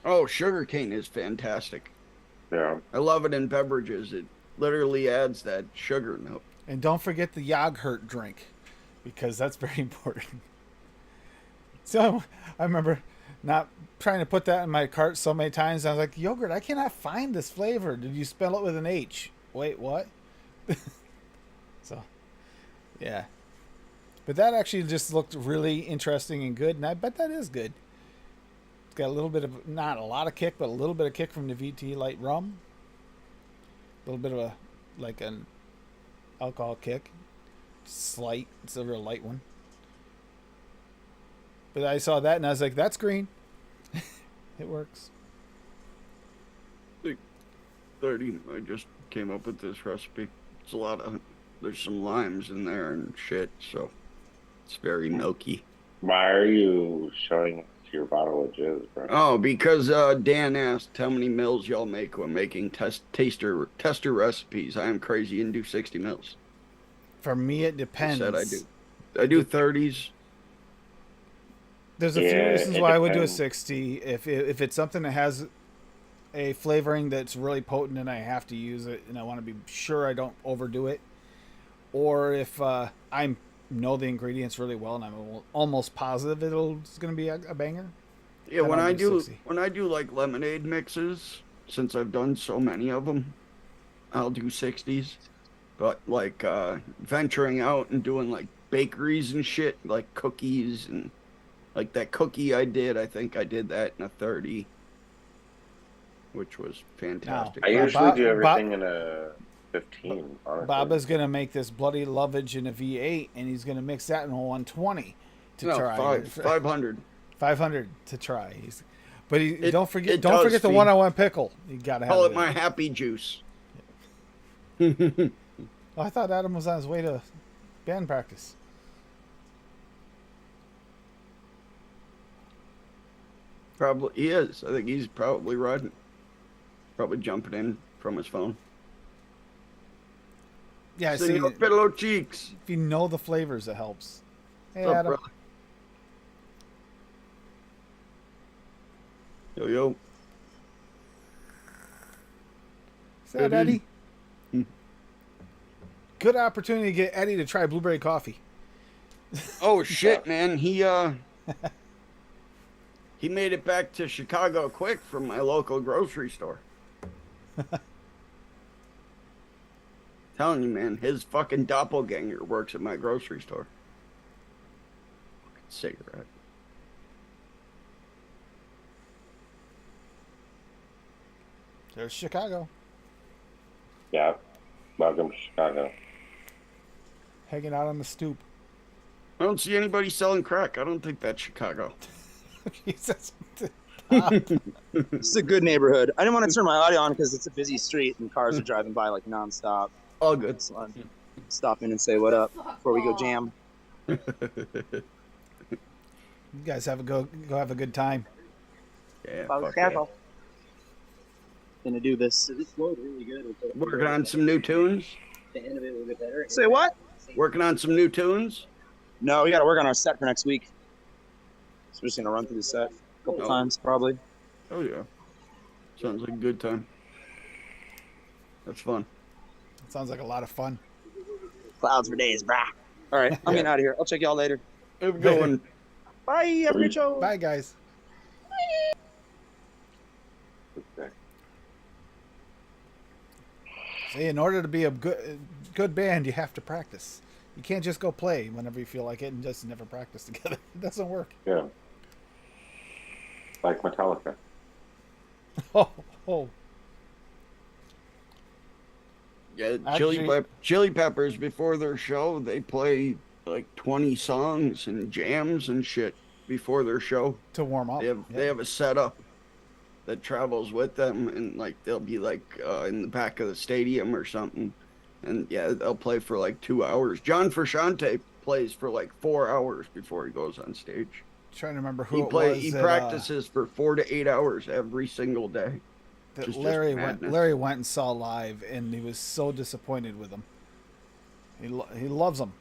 Oh, sugarcane is fantastic. Yeah. I love it in beverages. It literally adds that sugar note. And don't forget the yogurt drink, because that's very important. So I remember not trying to put that in my cart so many times. I was like, yogurt, I cannot find this flavor. Did you spell it with an H? Wait, what? So, yeah. But that actually just looked really interesting and good, and I bet that is good. It's got a little bit of, not a lot of kick, but a little bit of kick from the VT Light Rum. A little bit of a, like an alcohol kick. Slight. It's a real light one. But I saw that and I was like, that's green. It works. 30. I just came up with this recipe. It's a lot of, there's some limes in there and shit, so it's very milky. Why are you showing us your bottle of jizz, bro? Oh, because Dan asked how many mils y'all make when making tester recipes. I am crazy and do 60 mils. For me, it I depends. said I do. I do 30s. There's a few Yeah, reasons it why I would do a depends. 60. If it's something that has a flavoring that's really potent and I have to use it and I want to be sure I don't overdo it, or if I know the ingredients really well and I'm almost positive it's going to be a banger. Yeah, I when don't I do do 60. when I do like lemonade mixes, since I've done so many of them, I'll do 60s. But like venturing out and doing like bakeries and shit, like cookies and like that cookie I did, I think I did that in a 30, which was fantastic. I usually Bob- do everything in a 15, honestly. Baba's going to make this bloody lovage in a V8 and he's going to mix that in a 120 to No, try. 500. 500 to try. But It- don't forget it does the feed- 101 pickle. You got to have Call it. it my happy juice. Oh, I thought Adam was on his way to band practice. Probably he is. I think he's probably riding. Probably jumping in from his phone. Yeah, see, Senor Pillow Cheeks. if you know the flavors, it helps. Hey, What's up, Adam. brother? Yo, yo. Is that Eddie. Eddie? Good opportunity to get Eddie to try blueberry coffee. Oh shit, man. He made it back to Chicago quick from my local grocery store. Telling you, man, his fucking doppelganger works at my grocery store. Fucking cigarette. There's Chicago. Yeah. Welcome to Chicago. Hanging out on the stoop. I don't see anybody selling crack. I don't think that's Chicago. Jesus. It's a good neighborhood. I didn't want to turn my audio on because it's a busy street and cars are driving by like nonstop. All good. So I'm stop in and say what up before we go jam. You guys have a go have a good time. Yeah, Follow fuck schedule. Gonna do this. This flowed really good. yeah. Working on some new tunes. The end of it will get better. Say what? Working on some new tunes. No, we got to work on our set for next week. So we're just gonna run through the set a couple Oh. times probably. Oh yeah. Sounds like a good time. That's fun. It sounds like a lot of fun. Clouds for days, brah. All right, I'm getting out of here. I'll check y'all later. Have a good one. Bye. Have a great show. Bye, guys. Okay. See, in order to be a good band, you have to practice. You can't just go play whenever you feel like it and just never practice together. It doesn't work. Yeah. Like Metallica. Oh. Yeah, Actually- Chili Peppers before their show, they play like 20 songs and jams and shit before their show. To warm up. They have a setup that travels with them, and like they'll be like in the back of the stadium or something, and yeah, they'll play for like 2 hours. John Frusciante plays for like 4 hours before he goes on stage. Trying to remember who He it was. he that, practices for 4 to 8 hours every single day. that just Larry madness. went and saw live, and he was so disappointed with them. He loves them,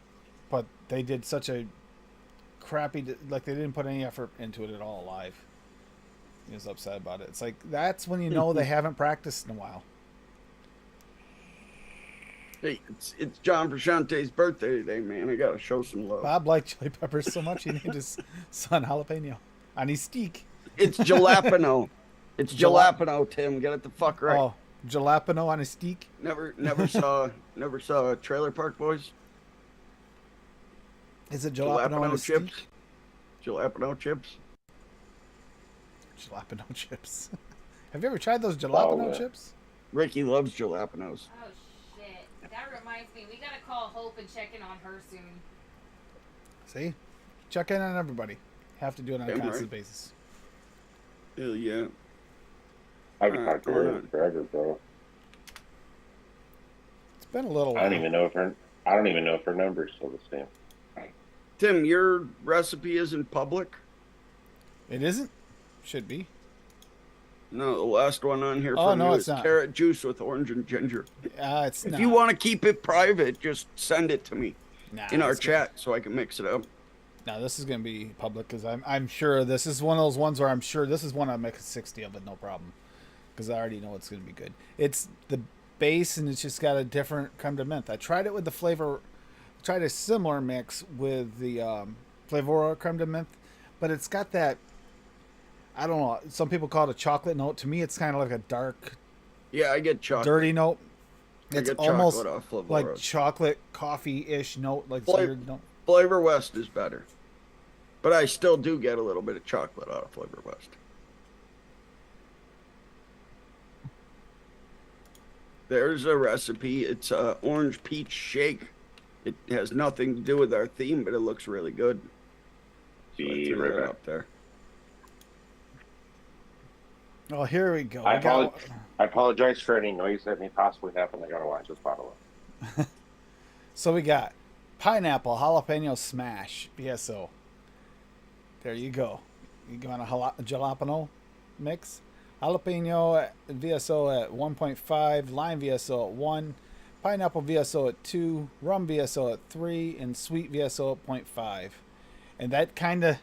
but they did such a crappy, like they didn't put any effort into it at all live. He was upset about it. It's like that's when you know they haven't practiced in a while. Hey, it's John Frusciante's birthday today, man. I gotta show some love. Bob liked Chili Peppers so much he named his son Jalapeno on his steak. It's jalapeno. It's jalapeno, Tim. Get it the fuck right. Oh, jalapeno on his steak. Never saw Trailer Park Boys. Is it jalapeno, on Jalapeno his chips. steak? Jalapeno chips. Jalapeno chips. Have you ever tried those jalapeno yeah. chips? Ricky loves jalapenos. Oh shit! That reminds me, we gotta call Hope and check in on her soon. See, check in on everybody. Have to do it on a Damn constant right. basis. Hell yeah. I could talk to Alright, her go on. forever, bro. It's been a little I while. don't even know if her number's still the same. Tim, your recipe isn't public? It isn't. Should be. No, the last one on here Oh, from no, you it's is not. carrot juice with orange and ginger. It's If not. you want to keep it private, just send it to me Nah, in our it's chat so I can mix it up. No, this is gonna be public because I'm sure this is one of those ones where I'm sure this is one I make a 60 of it, no problem, because I already know it's gonna be good. It's the base and it's just got a different creme de menthe. I tried it with the flavor, tried a similar mix with the Flavora creme de menthe, but it's got that. I don't know. Some people call it a chocolate note. To me, it's kind of like a dark, Yeah, I get chocolate. dirty note. I It's get almost chocolate off Flavora. like chocolate coffee-ish note, like Fla- weird note. Flavor West is better. But I still do get a little bit of chocolate out of Flavor West. There's a recipe. It's a orange peach shake. It has nothing to do with our theme, but it looks really good. So I Be threw right that back. up there. Oh, here we go. I We got- I apologize for any noise that may possibly happen. I gotta watch this bottle up. So we got pineapple jalapeno smash BSO. There you go. You want a jalapeno mix? Jalapeno VSO at 1.5, lime VSO at 1, pineapple VSO at 2, rum VSO at 3, and sweet VSO at 0.5. And that kind of,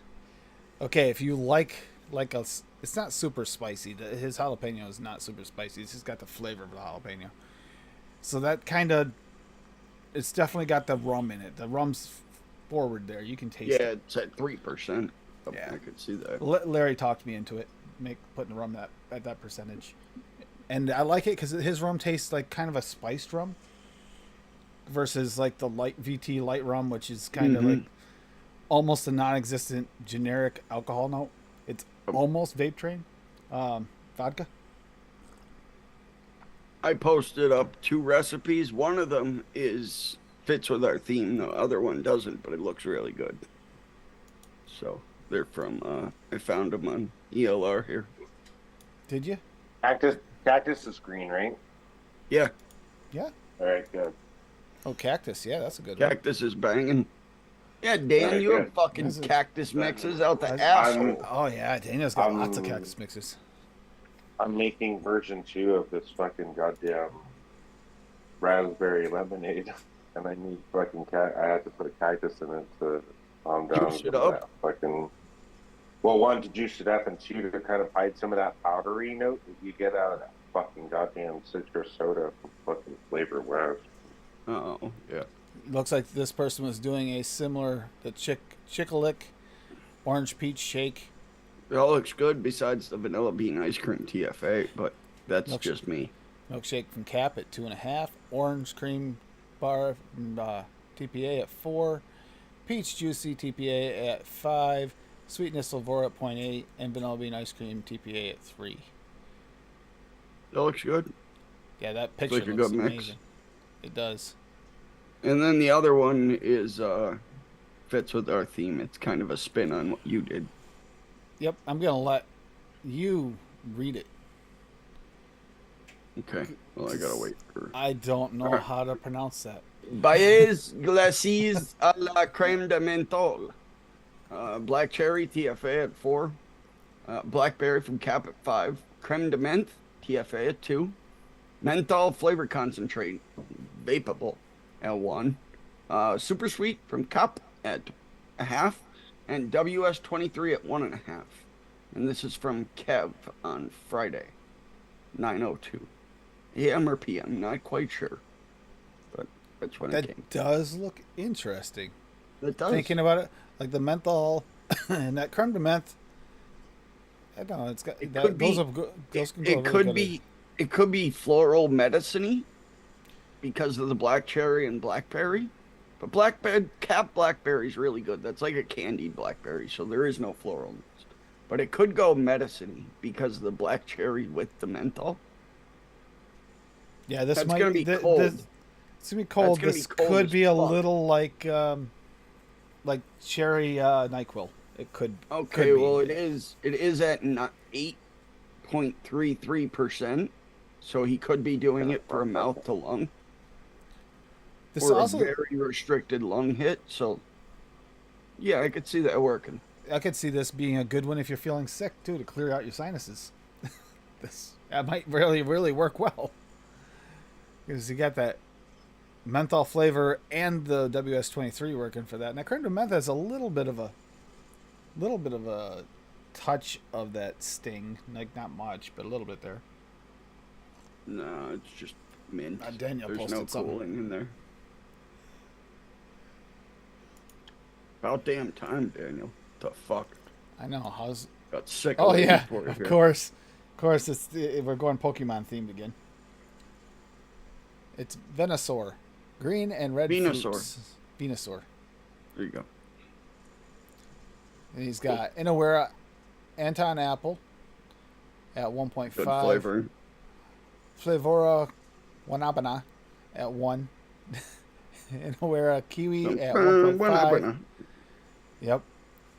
okay, if you like a, it's not super spicy. His jalapeno is not super spicy. It's just got the flavor of the jalapeno. So that kind of, it's definitely got the rum in it. The rum's forward there. You can taste Yeah, it. it's at 3%. Yeah. I could see that. Larry talked me into it, putting rum at that percentage, and I like it because his rum tastes like kind of a spiced rum, versus like the light VT light rum, which is kind of Mhm. like almost a non-existent generic alcohol note. It's almost vape train vodka. I posted up 2 recipes. One of them fits with our theme. The other one doesn't, but it looks really good. So they're from I found them on ELR here. Did you? Cactus is green, right? Yeah, Yeah. All right, good. Oh, cactus. Yeah, that's a good one. cactus is banging. Yeah, Dan, Alright, you have good. fucking This is- cactus mixes out the I'm- asshole. Oh yeah, Daniel's got lots of cactus mixes. I'm making version 2 of this fucking goddamn raspberry lemonade, and I need fucking I had to put a cactus in it to calm down Juice it some of up? that fucking. Well, one, to juice it up, and two, to kind of hide some of that powdery note that you get out of that fucking goddamn citrus soda from fucking Flavor West. Oh, yeah. Looks like this person was doing a similar the Chick-a-Lick orange peach shake. It all looks good besides the vanilla bean ice cream TFA, but that's Looks- just me. Milkshake from Cap at 2.5. Orange cream bar from TPA at 4. Peach juicy TPA at 5. Sweetness Silvora at 0.8. And vanilla bean ice cream TPA at 3. That looks good. Yeah, that picture like a looks good mix. amazing. It does. And then the other one is fits with our theme. It's kind of a spin on what you did. Yep, I'm going to let you read it. Okay. Well, I gotta wait for. I don't know how to pronounce that. Baez glacis a la crème de menthol. Black cherry TFA at 4. Blackberry from Cap at 5. Crème de menthe TFA at 2. Menthol flavor concentrate vapable at 1. Super sweet from Cap at 0.5. And WS23 at 1.5. And this is from Kev on Friday, 9:02. AM or PM, not quite sure. But that's when it came. That does look interesting. It does. Thinking about it, like the menthol and that creme de menthe. I don't know. It's got It that, could those be- are good. Those can go It really could good. be. It could be floral medicine-y because of the black cherry and blackberry. But Cap blackberry is really good. That's like a candied blackberry, so there is no floral notes. But it could go medicine-y because of the black cherry with the menthol. Yeah, this That's might gonna be thi- cold. it's gonna be cold. gonna This be cold could as be a fuck. little like cherry Nyquil. It could. Okay, could be. well it is at 8.33%, so he could be doing it for a mouth to lung This or also, a very restricted lung hit. So yeah, I could see that working. I could see this being a good one if you're feeling sick too, to clear out your sinuses. That might really work well because you got that menthol flavor and the WS23 working for that. Now, creme de menthe has a little bit of a touch of that sting, like not much, but a little bit there. No, it's just mint. Daniel There's posted no something. cooling in there. About damn time, Daniel. The fuck? I know. How's? Got sick. Oh of waiting yeah, for you of here. course. It's we're going Pokemon themed again. It's Venusaur, green and red. Venusaur. fruits. Venusaur. There you go. And he's got Inawera Anton Apple at 1.5. Good flavor. Flavora Wanabana at 1. Inawera Kiwi at Wanna- 1.5. wanna- Yep.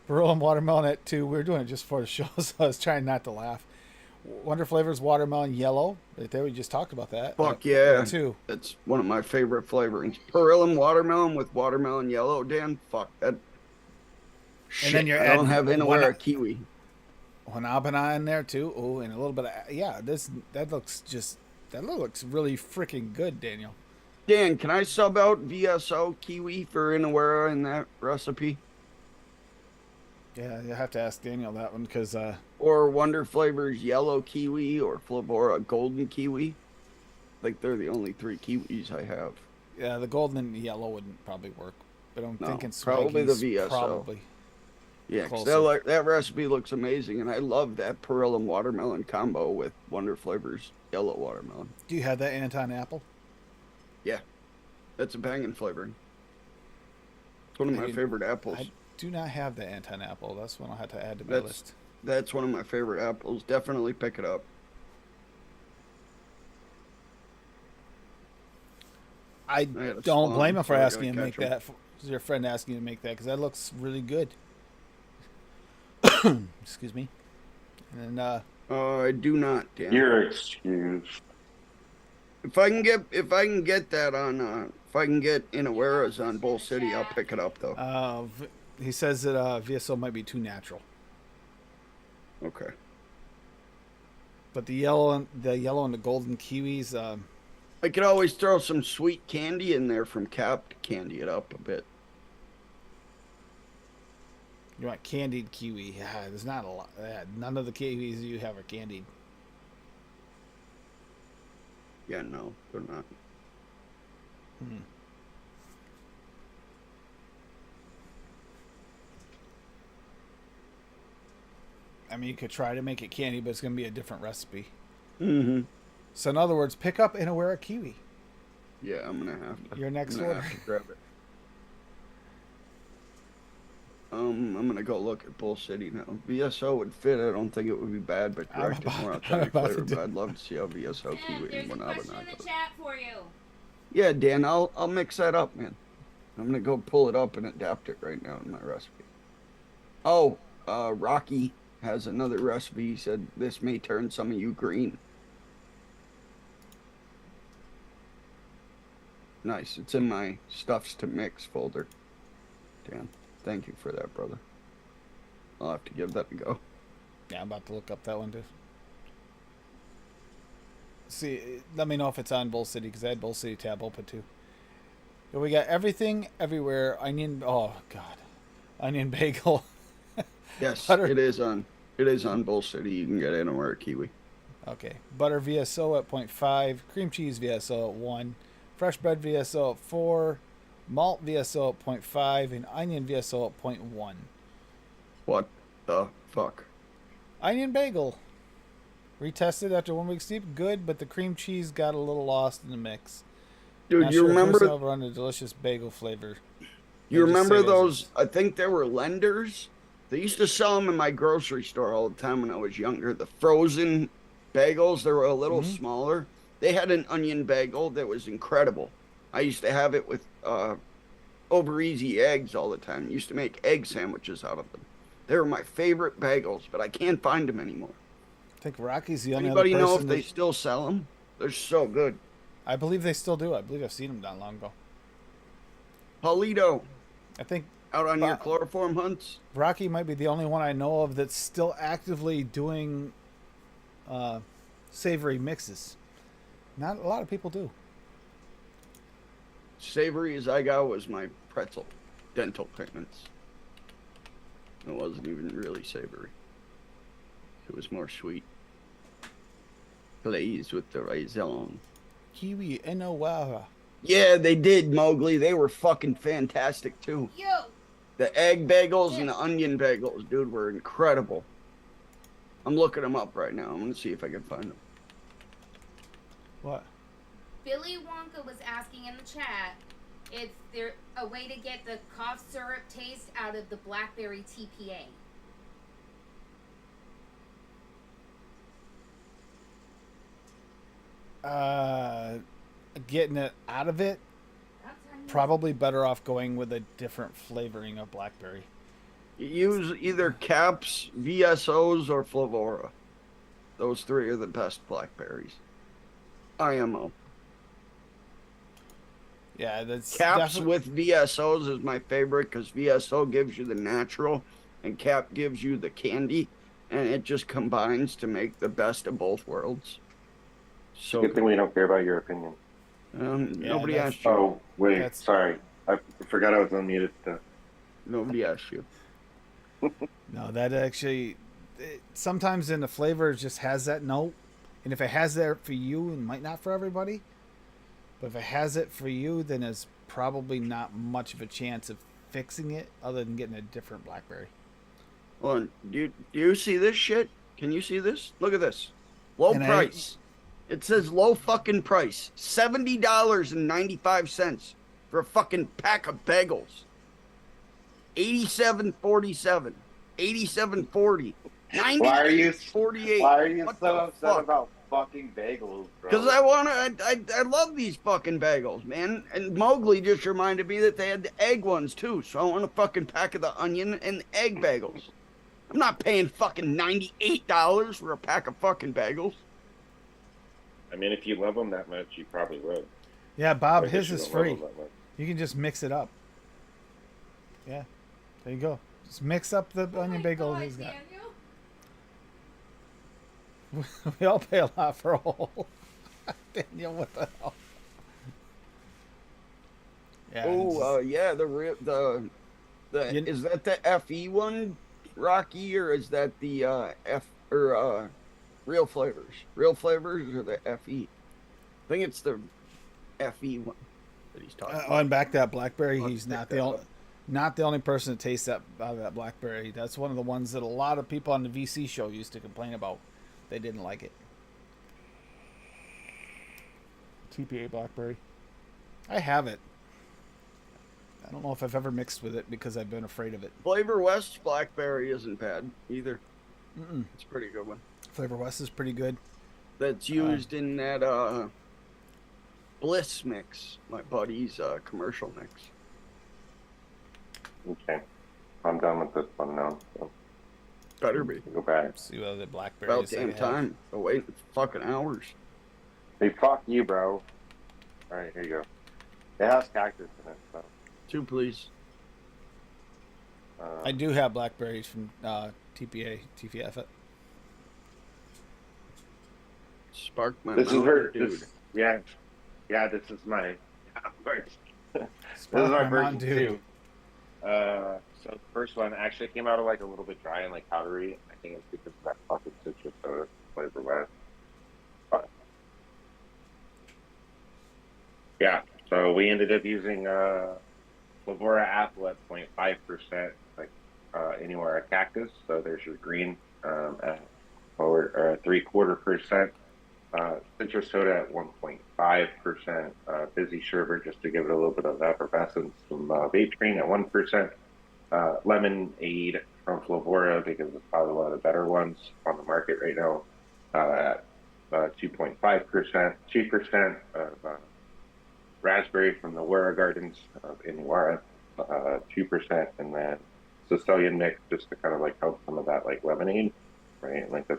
Beryllium Watermelon at 2. We were doing it just for the show, so I was trying not to laugh. Wonder Flavors Watermelon Yellow. Right there, we just talked about that. Fuck At yeah. 2. That's one of my favorite flavorings. Perillum watermelon with watermelon yellow, Dan. Fuck that. Shit, then you're I don't adding have one Inawera up- kiwi. Wanabana in there too. Oh, and a little bit of that looks really freaking good, Daniel. Dan, can I sub out VSO kiwi for Inawera in that recipe? Yeah, you have to ask Daniel that one because Or Wonder Flavors yellow kiwi or Flavora golden kiwi? Like they're the only 3 kiwis I have. yeah, the golden and yellow wouldn't probably work. But I'm No, thinking probably the Swaggy's VSO. Probably. Yeah, 'cause Closer. that recipe looks amazing, and I love that Perillum watermelon combo with Wonder Flavors yellow watermelon. Do you have that Anton Apple? That's a banging flavor. It's one of I my didn't- favorite apples. I do not have the Anton Apple. That's one I'll have to add to my list. That's one of my favorite apples. Definitely pick it up. I had a don't spawn, blame him for so I asking you to gotta make catch 'em. that. Your friend asking you to make that because that looks really good. Excuse me. And I do not, Dan. You're excused. If I can get that on if I can get Inaweras on Bull City, I'll pick it up though. He says that VSO might be too natural, Okay. but the yellow and the golden kiwis. I could always throw some sweet candy in there from Cap to candy it up a bit. You want candied kiwi? Yeah, there's not a lot. None of the kiwis you have are candied. Yeah, no, they're not. I mean, you could try to make it candy, but it's going to be a different recipe. Mm-hmm. So in other words, pick up Inawera kiwi. Yeah, I'm gonna have to. Your next I'm gonna order. have to grab it. I'm gonna go look at Bull City now. VSO would fit. I don't think it would be bad, but I'm correct it about- more I'm authentic about to flavor. do- But I'd love to see how VSO And kiwi there's and a Wanaba question in the goes. chat for you. Yeah, Dan, I'll mix that up, man. I'm gonna go pull it up and adapt it right now in my recipe. Oh, Rocky has another recipe. He said this may turn some of you green. Nice. It's in my stuffs to mix folder. Dan, thank you for that, brother. I'll have to give that a go. Yeah, I'm about to look up that one too. See, let me know if it's on Bull City because I had Bull City tab open too. But we got everything everywhere. Onion. Oh God, onion bagel. Yes, Butter. it is on. It is on Bull City. You can get anywhere at Kiwi. Okay, butter VSO at 0.5, cream cheese VSO at 1, fresh bread VSO at 4, malt VSO at 0.5, and onion VSO at 0.1. What the fuck? Onion bagel. Retested after 1 week steep, good, but the cream cheese got a little lost in the mix. Dude, Not you sure if remember? Who's over on the delicious bagel flavor. You They just remember say there's those? I think they were Lenders. They used to sell them in my grocery store all the time when I was younger. The frozen bagels, they were a little smaller. They had an onion bagel that was incredible. I used to have it with over easy eggs all the time. Used to make egg sandwiches out of them. They were my favorite bagels, but I can't find them anymore. I think Rocky's the only Anybody other know if person they that- still sell them? They're so good. I believe they still do. I believe I've seen them not long ago. Paulito, I think out on your Wow. chloroform hunts? Rocky might be the only one I know of that's still actively doing savory mixes. Not a lot of people do. Savory as I got was my pretzel dental treatments. It wasn't even really savory. It was more sweet. Glazed with the raisin. Kiwi Inawera. Yeah, they did, Mowgli. They were fucking fantastic too. Yo, The egg bagels and the onion bagels, dude, were incredible. I'm looking them up right now. I'm gonna see if I can find them. What? Billy Wonka was asking in the chat if there a way to get the cough syrup taste out of the blackberry TPA. Getting it out of it, That's how you- probably better off going with a different flavoring of blackberry. Use either Caps, VSOs, or Flavora. Those three are the best blackberries. IMO. Yeah, that's Caps defi- with VSOs is my favorite because VSO gives you the natural and Cap gives you the candy, and it just combines to make the best of both worlds. So Good thing we don't care about your opinion. Yeah, nobody that's- asked you. Oh, wait, That's- sorry. I forgot I was unmuted. Nobody asked you. No, that actually sometimes in the flavor it just has that note, and if it has that for you, it might not for everybody. But if it has it for you, then there's probably not much of a chance of fixing it other than getting a different blackberry. Well, do you see this shit? Can you see this? Look at this. Low And I- price. It says low fucking price. $70.95 for a fucking pack of bagels. 87.47. 87.40. Why are you 48. Why are you What so the upset fuck? about fucking bagels, bro? Because I love these fucking bagels, man. And Mowgli just reminded me that they had the egg ones too. So I want a fucking pack of the onion and egg bagels. I'm not paying fucking $98 for a pack of fucking bagels. I mean, if you love them that much, you probably would. Yeah, Bob, I guess his you is don't love free. 'em that much. You can just mix it up. Yeah, there you go. Just mix up the Oh onion my bagel God, he's got. Daniel. We all pay a lot for a whole. Daniel, what the hell? Yeah. Oh, yeah, the You- is that the FE one, Rocky, or is that the Real Flavors? Real Flavors or the FE? I think it's the FE one that he's talking about. on back that blackberry, I'll he's pick not that the only, up. not the only person to taste that out of that blackberry. That's one of the ones that a lot of people on the VC show used to complain about. They didn't like it. TPA blackberry. I have it. I don't know if I've ever mixed with it because I've been afraid of it. Flavor West Blackberry isn't bad either. Mm-mm. It's a pretty good one. Flavor West is pretty good. That's used in that Bliss mix, my buddy's commercial mix. Okay. I'm done with this one now. So Better be. go back. See what other blackberries. About I damn have. time. Been waiting fucking hours. Hey, fuck you, bro. All right, here you go. It has cactus in it, so. 2, please. I do have blackberries from TPA, TPF. Spark my This is mouth, her, dude. this, yeah, this is my first. This Spark is my my version mouth, dude. too. So the first one actually came out of like a little bit dry and like powdery. I think it's because of that fucking citrus soda flavor west. But yeah, so we ended up using Flavora apple at 0.5%, like anywhere a cactus. So there's your green at 3/4%. Citrus soda at 1.5%, Busy Sherbet just to give it a little bit of effervescence, some vape green at 1%, lemonade from Flavora because it's probably one of the better ones on the market right now at 2.5%, 2% of raspberry from the Wara Gardens in Wara, 2%, and then Sicilian mix just to kind of like help some of that like lemonade, right? Like the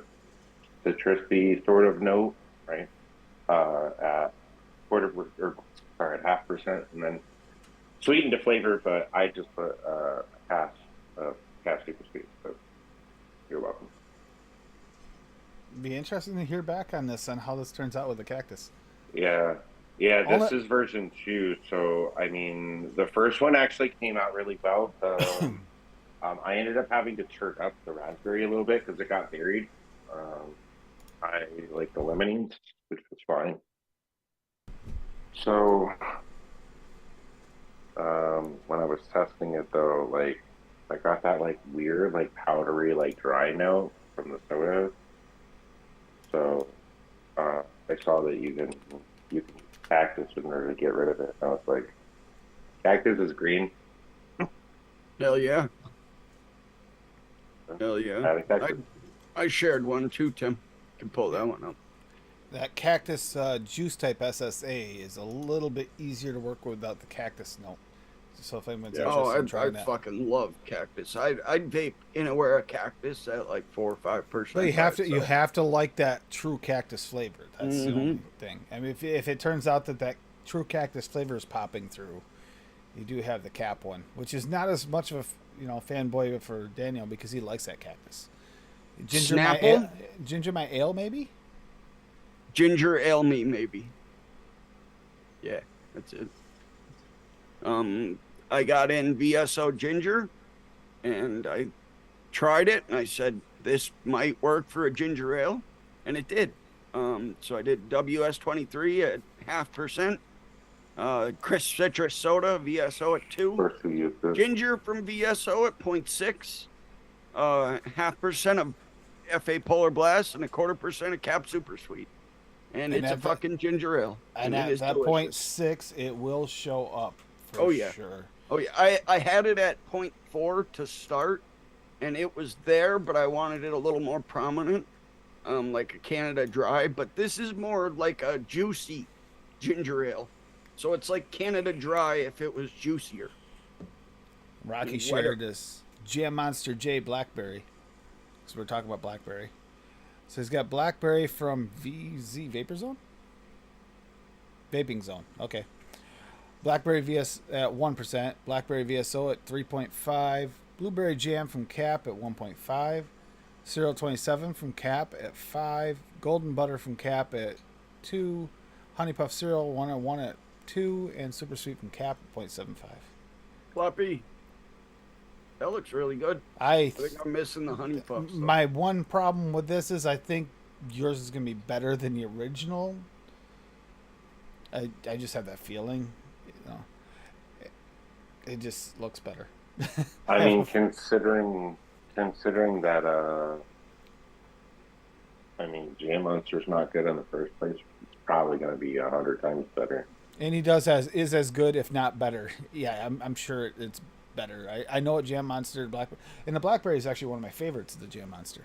citrusy sort of note, right? At at 0.5%, and then sweetened to flavor, but I just put a half super sweet. So you're welcome. Be interesting to hear back on this, on how this turns out with the cactus. Yeah, All this that- is version 2. So I mean, the first one actually came out really well. I ended up having to turn up the raspberry a little bit because it got buried. I like the lemonades, which was fine. So, when I was testing it though, like I got that like weird, like powdery, like dry note from the soda. So, I saw that you can use cactus in order to get rid of it. I was like, cactus is green. Hell yeah. Hell I yeah. think cactus. I shared one too, Tim. You can pull that one up. That cactus juice type SSA is a little bit easier to work with without the cactus note. So if anyone's interested in I trying that. fucking love cactus. I'd vape anywhere a cactus at like 4 or 5%. But you so- have to like that true cactus flavor. That's the Mhm. only thing. I mean, if it turns out that true cactus flavor is popping through, you do have the cap one, which is not as much of a fanboy for Daniel because he likes that cactus. Snapple? Ginger my ale maybe. Ginger ale me, maybe. Yeah, that's it. I got in VSO ginger, and I tried it, and I said this might work for a ginger ale, and it did. So I did WS23 at 0.5%, crisp citrus soda VSO at 2, First we used this. ginger from VSO at 0.6, 0.5% of FA Polar Blast, and 1/4% of Cap Super Sweet. And it's a at fucking ginger ale. And it at is that delicious. 0.6, it will show up. For Oh, yeah. sure. Oh yeah, I had it at 0.4 to start, and it was there, but I wanted it a little more prominent, like a Canada Dry. But this is more like a juicy ginger ale, so it's like Canada Dry if it was juicier. Rocky Wetter. shared this Jam Monster J Blackberry. because we're talking about blackberry. So he's got blackberry from VZ Vapor Zone? Vaping Zone. Okay. Blackberry VS at 1%. Blackberry VSO at 3.5. Blueberry Jam from Cap at 1.5. Cereal 27 from Cap at 5. Golden Butter from Cap at 2. Honey Puff Cereal 101 at 2. And Super Sweet from Cap at 0.75. Floppy. That looks really good. I I think I'm missing the honey puffs. though. My one problem with this is I think yours is going to be better than the original. I just have that feeling, you know. It just looks better. I mean, considering that, I mean, Jam Monster's not good in the first place. It's probably going to be 100 times better. And he is as good, if not better. Yeah, I'm sure it's better. I know what Jam Monster Blackberry, and the Blackberry is actually one of my favorites of the Jam Monster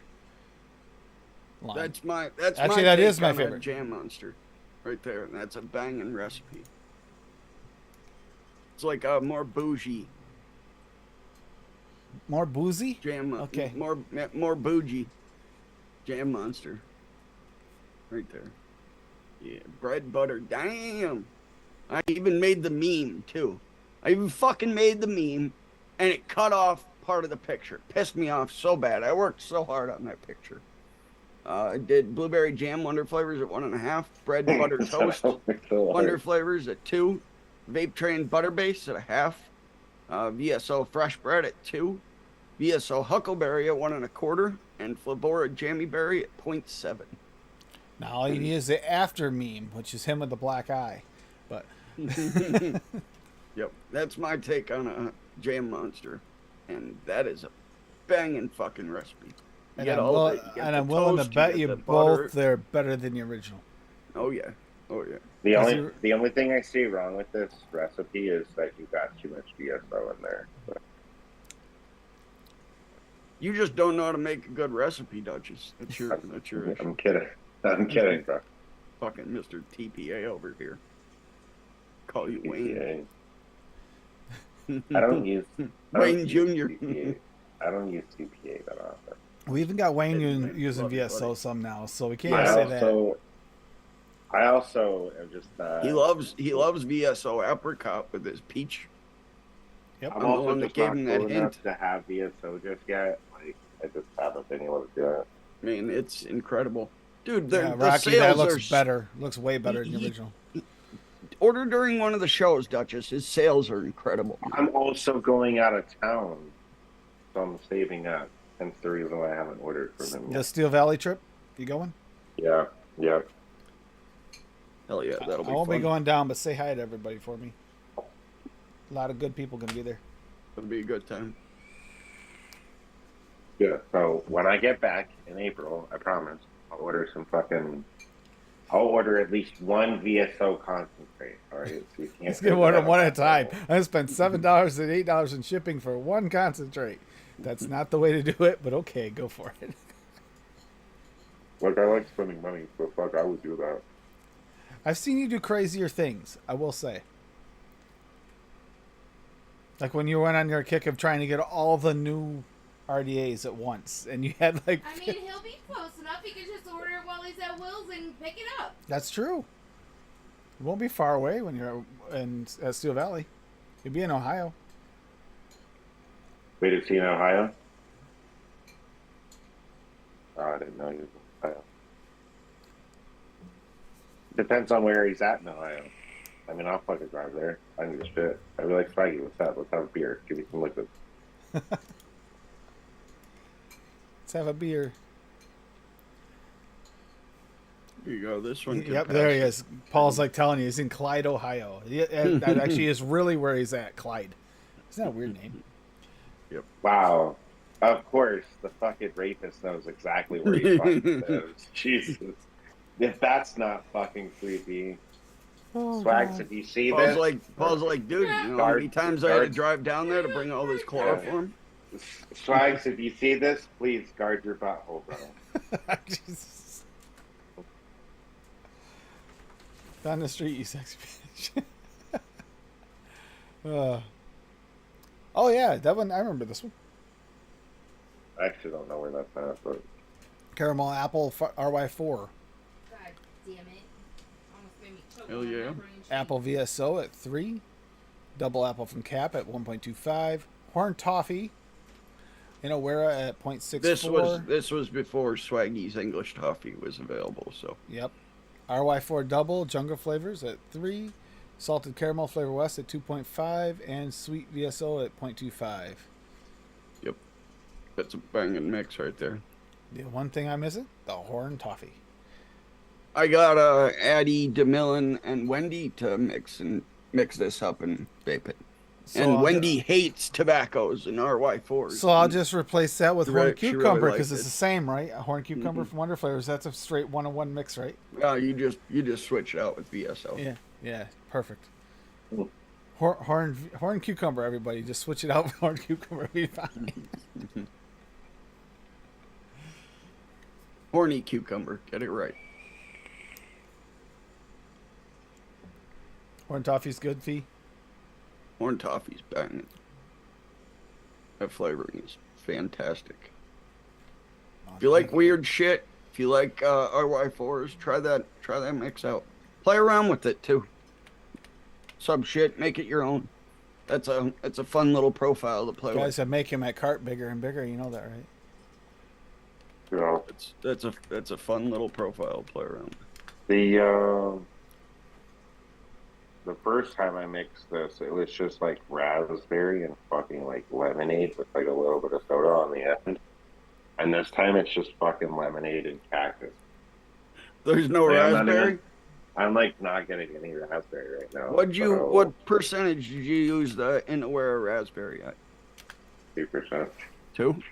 line. That's Actually, my that take is my on favorite. Jam Monster, right there, and that's a banging recipe. It's like a more bougie More boozy. jam. Okay. More bougie Jam Monster. Right there. Yeah, bread butter. Damn. I even made the meme too. I even fucking made the meme, and it cut off part of the picture. Pissed me off so bad. I worked so hard on that picture. I did blueberry jam wonder flavors at 1.5, bread butter toast wonder flavors at 2, vape train butter base at 0.5, VSO fresh bread at 2, VSO huckleberry at 1.25, and Flabora jammy berry at 0.7. Now all you need is the after meme, which is him with the black eye. But Yep, that's my take on a Jam Monster, and that is a banging fucking recipe. You and get I'm, all will- of it. You get and the I'm willing toast, to you bet get you the butter. both they're better than the original. Oh yeah, oh yeah. The only thing I see wrong with this recipe is that you got too much VSO in there. But You just don't know how to make a good recipe, Duchess. That's your issue. I'm kidding. I'm kidding, bro. Fucking Mr. TPA over here. Call you Wayne. CPA. I don't use Wayne Jr. CPA. I don't use CPA that often. We even got Wayne using Love it, VSO buddy. some now, so we can't even say that. I also am just. He loves VSO apricot with his peach. Yep. I'm I'm the also one that just gave not him that cool enough hint. to have VSO just yet. Like I just haven't been able to do it. I mean, it's incredible. Dude, Yeah, the Rocky, sales that are looks better. Looks way better than the original. Order during one of the shows, Duchess. His sales are incredible. I'm also going out of town, so I'm saving up. Hence the reason why I haven't ordered from him The yet. Steel Valley trip, you going? Yeah, yeah. Hell yeah, that'll be I won't fun. be going down, but say hi to everybody for me. A lot of good people gonna be there. It'll be a good time. Yeah. So when I get back in April, I promise I'll order some fucking. I'll order at least one VSO concentrate. All right. So you can't Let's get one at a time. I spent $7 and $8 in shipping for one concentrate. That's not the way to do it, but okay, go for it. Like I like spending money, so fuck, I would do that. I've seen you do crazier things, I will say. Like when you went on your kick of trying to get all the new RDAs at once, and you had like. I mean, he'll be close enough. He can just order it while he's at Will's and pick it up. That's true. It won't be far away when you're at Steel Valley. You'll be in Ohio. Wait, is he in Ohio? Oh, I didn't know he was in Ohio. Depends on where he's at in Ohio. I mean, I'll fucking drive there. I need a shit. I'd be like, Swaggy, what's up? Let's have a beer. Give me some liquid. Let's have a beer. Here you go. This one. can Yep, pass. there he is. Paul's like telling you he's in Clyde, Ohio. That actually is really where he's at, Clyde. Isn't that a weird name? Wow. Of course, the fucking rapist knows exactly where he fucking lives. Jesus. If that's not fucking creepy. Swags, if you see this, Paul's like, dude, you know how many times I had to drive down there to bring all this chloroform? Swags, if you see this, please guard your butthole, bro. Jesus. Down the street, you sexy bitch. Oh yeah, that one I remember this one. I actually don't know where that's at, but Caramel apple RY4. God damn it. Almost made me choke Hell on yeah. macaroni and cheese. Apple VSO at 3. Double apple from Cap at 1.25. Horn toffee in Awera at 0.64. This was before Swaggy's English toffee was available. So Yep. RY4 double jungle flavors at 3. Salted caramel flavor west at 2.5 and sweet VSO at 0.25. yep, that's a banging mix right there. The one thing I'm missing, the horn toffee. I got Addie, DeMillan, and Wendy to mix this up and vape it. So and I'll Wendy hates tobaccos and RY4s. So I'll just replace that with She horn really cucumber liked because it's it. the same, right? A horn cucumber from Wonder Flavors. That's a straight 1-on-1 mix, right? you just switch it out with VSO. Yeah, yeah, perfect. Horn cucumber, everybody. Just switch it out with horn cucumber. Be fine. Horny cucumber, get it right. Horn toffee's good, Fee. Horn toffee's banging. That flavoring is fantastic. If you like weird shit, if you like RY4s, try that mix out. Play around with it too. Sub shit, make it your own. That's a fun little profile to play Guys, with. that make my cart bigger and bigger. You know that, right? you know, That's a fun little profile to play around with. the first time I mixed this, it was just like raspberry and fucking like lemonade with like a little bit of soda on the end. And this time it's just fucking lemonade and cactus. There's no Like, raspberry. I'm like not getting any raspberry right now. What percentage did you use the Inaware raspberry at? 2%? 2?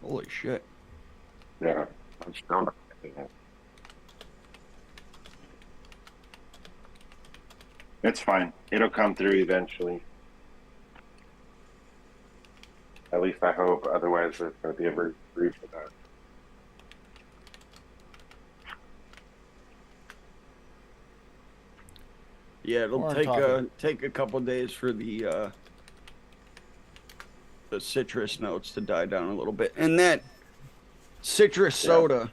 Holy shit. Yeah. I'm still not getting it. It's fine. It'll come through eventually. At least I hope. Otherwise, there's going to be a very brief for that. Yeah, it'll Corn take toffee. take a couple days for the citrus notes to die down a little bit. And that citrus soda,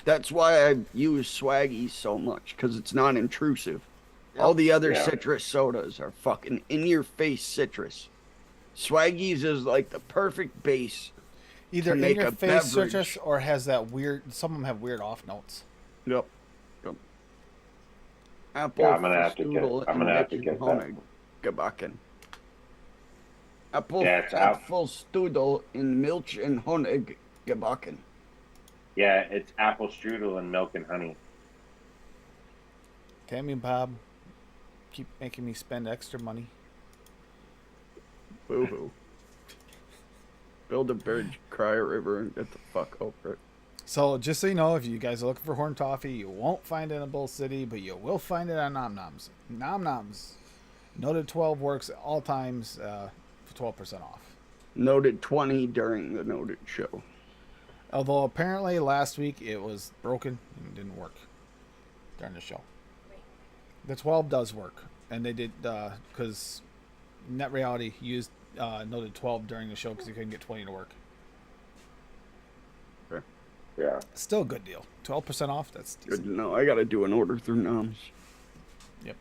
that's why I use Swaggy so much, because it's not intrusive. All the other Yeah. citrus sodas are fucking in your face citrus. Swaggy's is like the perfect base. Either in make your a face beverage. citrus or has that weird. Some of them have weird off notes. Yep. Apple, Yeah, I'm gonna have to get- Festoodle, I'm gonna and have to Mitch get Honig Gebacken. Apple, Yeah, it's apple strudel in Milch and Honig Gebacken. Yeah, it's apple strudel and milk and honey. Tammy and Bob keep making me spend extra money. Boo hoo. Build a bridge, cry a river, and get the fuck over it. So just so you know, if you guys are looking for horn toffee, you won't find it in Bull City, but you will find it on Nom Noms. Nom Noms. Noted 12 works at all times for 12% off. Noted 20 during the noted show. Although apparently last week it was broken and didn't work during the show. The 12 does work, and they did because Net Reality used noted 12 during the show because he couldn't get 20 to work. Yeah. Still a good deal. 12% off. That's Good decent. to know. I gotta do an order through Noms. Yep.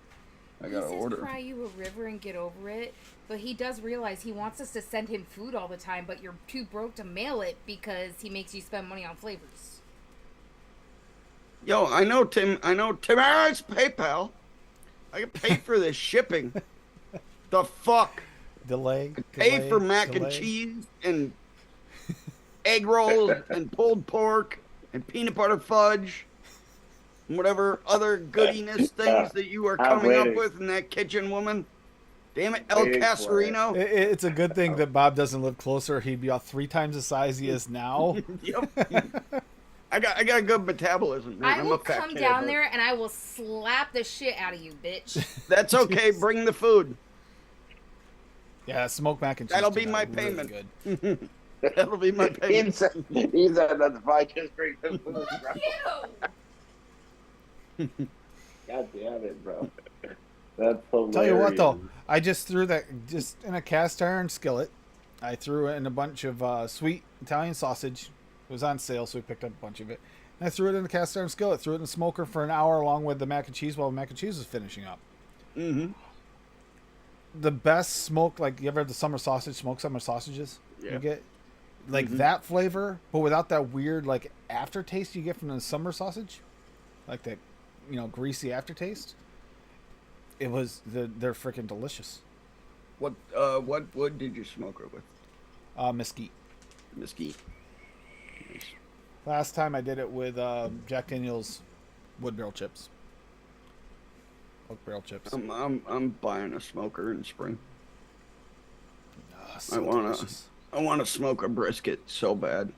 I He gotta says order. cry you a river and get over it, but he does realize he wants us to send him food all the time, but you're too broke to mail it because he makes you spend money on flavors. Yo, I know Tim has PayPal. I can pay for this shipping. The fuck? Delay. Pay for delay, mac and delay. cheese and egg rolls and pulled pork and peanut butter fudge and whatever other goodiness things that you are I'm coming up waiting. with in that kitchen, woman. Damn it, El Waiting for it. Casarino. It's a good thing that Bob doesn't live closer. He'd be about 3 times the size he is now. Yep. I got a good metabolism, man. I I'm will a fat come kid, down but there and I will slap the shit out of you, bitch. That's okay. Bring the food. Yeah, smoked mac and cheese. That'll turned be out my really payment. good. That'll be my payment. He said that's fine. Just bring the food, bro. Ew! God damn it, bro. That's hilarious. Tell you what though, I just threw that just in a cast iron skillet, I threw in a bunch of sweet Italian sausage. It was on sale, so we picked up a bunch of it. And I threw it in the cast iron skillet. Threw it in the smoker for an hour along with the mac and cheese while the mac and cheese was finishing up. Mm-hmm. The best smoke, like you ever had the summer sausage, smoked summer sausages? Yeah. You get like that flavor, but without that weird like aftertaste you get from the summer sausage, like that, greasy aftertaste. It was they're freaking delicious. What wood did you smoke it with? Mesquite. Mesquite. Nice. Last time I did it with Jack Daniel's wood barrel chips. Oak barrel chips. I'm buying a smoker in spring. So I wanna delicious. I want to smoke a brisket so bad.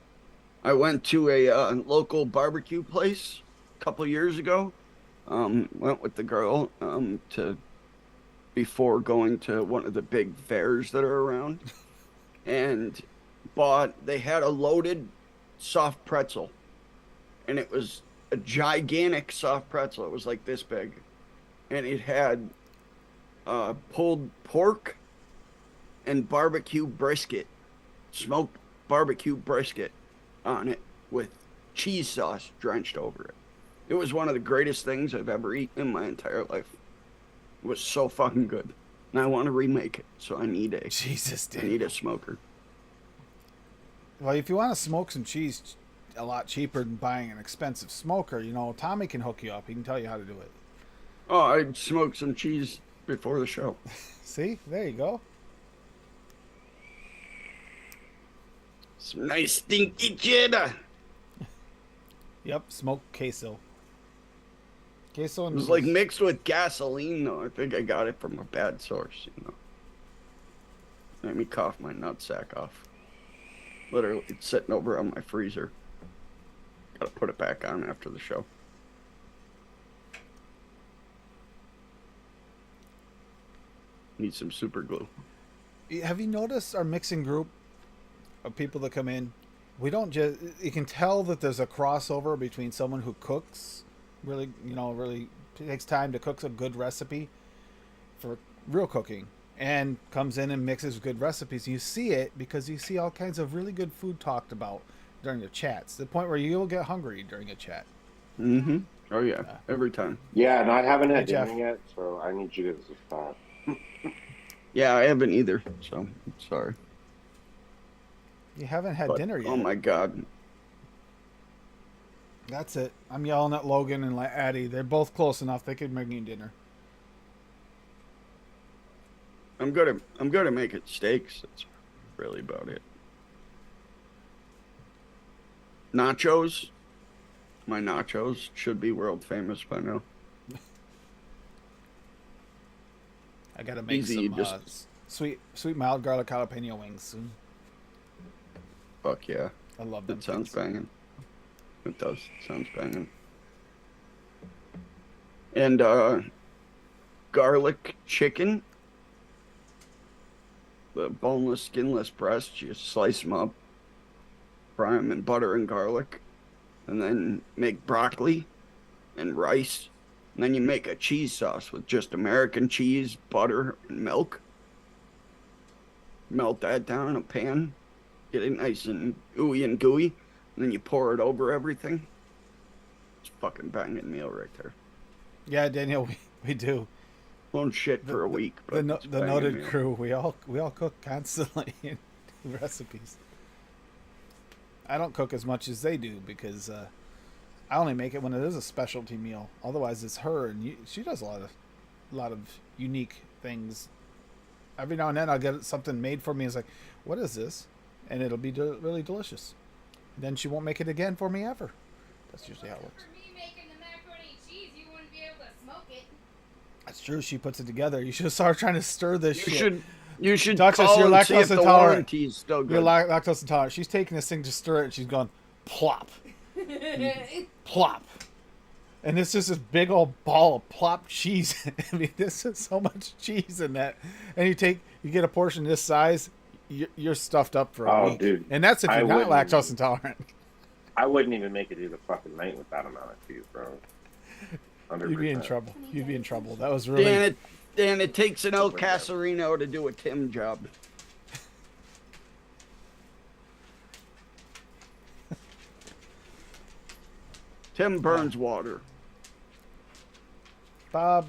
I went to a local barbecue place a couple years ago. Went with the girl before going to one of the big fairs that are around, and they had a loaded soft pretzel, and it was a gigantic soft pretzel. It was like this big, and it had pulled pork and barbecue brisket, smoked barbecue brisket on it with cheese sauce drenched over it. It was one of the greatest things I've ever eaten in my entire life. It was so fucking good. And I want to remake it, so I need Jesus, I dude. need a smoker. Well, if you want to smoke some cheese a lot cheaper than buying an expensive smoker, Tommy can hook you up. He can tell you how to do it. Oh, I smoked some cheese before the show. See? There you go. Some nice stinky cheddar. Yep, smoked queso. Queso It and was like mixed with gasoline, though. I think I got it from a bad source, Made me cough my nutsack off. Literally, it's sitting over on my freezer. Gotta put it back on after the show. Need some super glue. Have you noticed our mixing group of people that come in? We don't just. You can tell that there's a crossover between someone who cooks, really takes time to cook a good recipe for real cooking, and comes in and mixes good recipes. You see it because you see all kinds of really good food talked about during the chats. To the point where you'll get hungry during a chat. Mm-hmm. Oh, yeah. Every time. Yeah, no, I haven't had Hey, Jeff. dinner yet, so I need you guys to stop. Yeah, I haven't either, so I'm sorry. You haven't had But, dinner yet. oh, my God. That's it. I'm yelling at Logan and Addie. They're both close enough. They could make me dinner. I'm good at making steaks. That's really about it. Nachos. My nachos should be world famous by now. I gotta make Easy, some just- sweet mild garlic jalapeno wings soon. Fuck yeah. I love them. That sounds things. banging. It does. Sounds banging. And garlic chicken. The boneless, skinless breast. You slice them up, fry them in butter and garlic, and then make broccoli and rice. And then you make a cheese sauce with just American cheese, butter, and milk. Melt that down in a pan. Get it nice and ooey and gooey. And then you pour it over everything. It's a fucking banging meal right there. Yeah, Daniel, we do. Won't shit for a week. But it's a The banging noted meal. crew. We all cook constantly in recipes. I don't cook as much as they do because I only make it when it is a specialty meal. Otherwise, it's her, and she does a lot of unique things. Every now and then, I'll get something made for me. It's like, what is this? And it'll be really delicious. Then she won't make it again for me ever. That's usually how it works. For me making the macaroni and cheese, you wouldn't be able to smoke it. That's true. She puts it together. You should have saw her trying to stir this shit. You should Duchess, call you're and see lactose if the intolerant. warranty is still good. You're lactose intolerant. She's taking this thing to stir it, and she's going, plop. Plop. And it's just this big old ball of plop cheese. I mean, this is so much cheese in that. And you get a portion this size, you're stuffed up for a week. Dude, and that's if I you're not wouldn't- lactose intolerant. I wouldn't even make it through the fucking night with that amount of cheese, bro. 100%. You'd be in trouble. You'd be in trouble. That was really. Dan, it takes an El Casarino to do a Tim job. Tim burns water. Bob.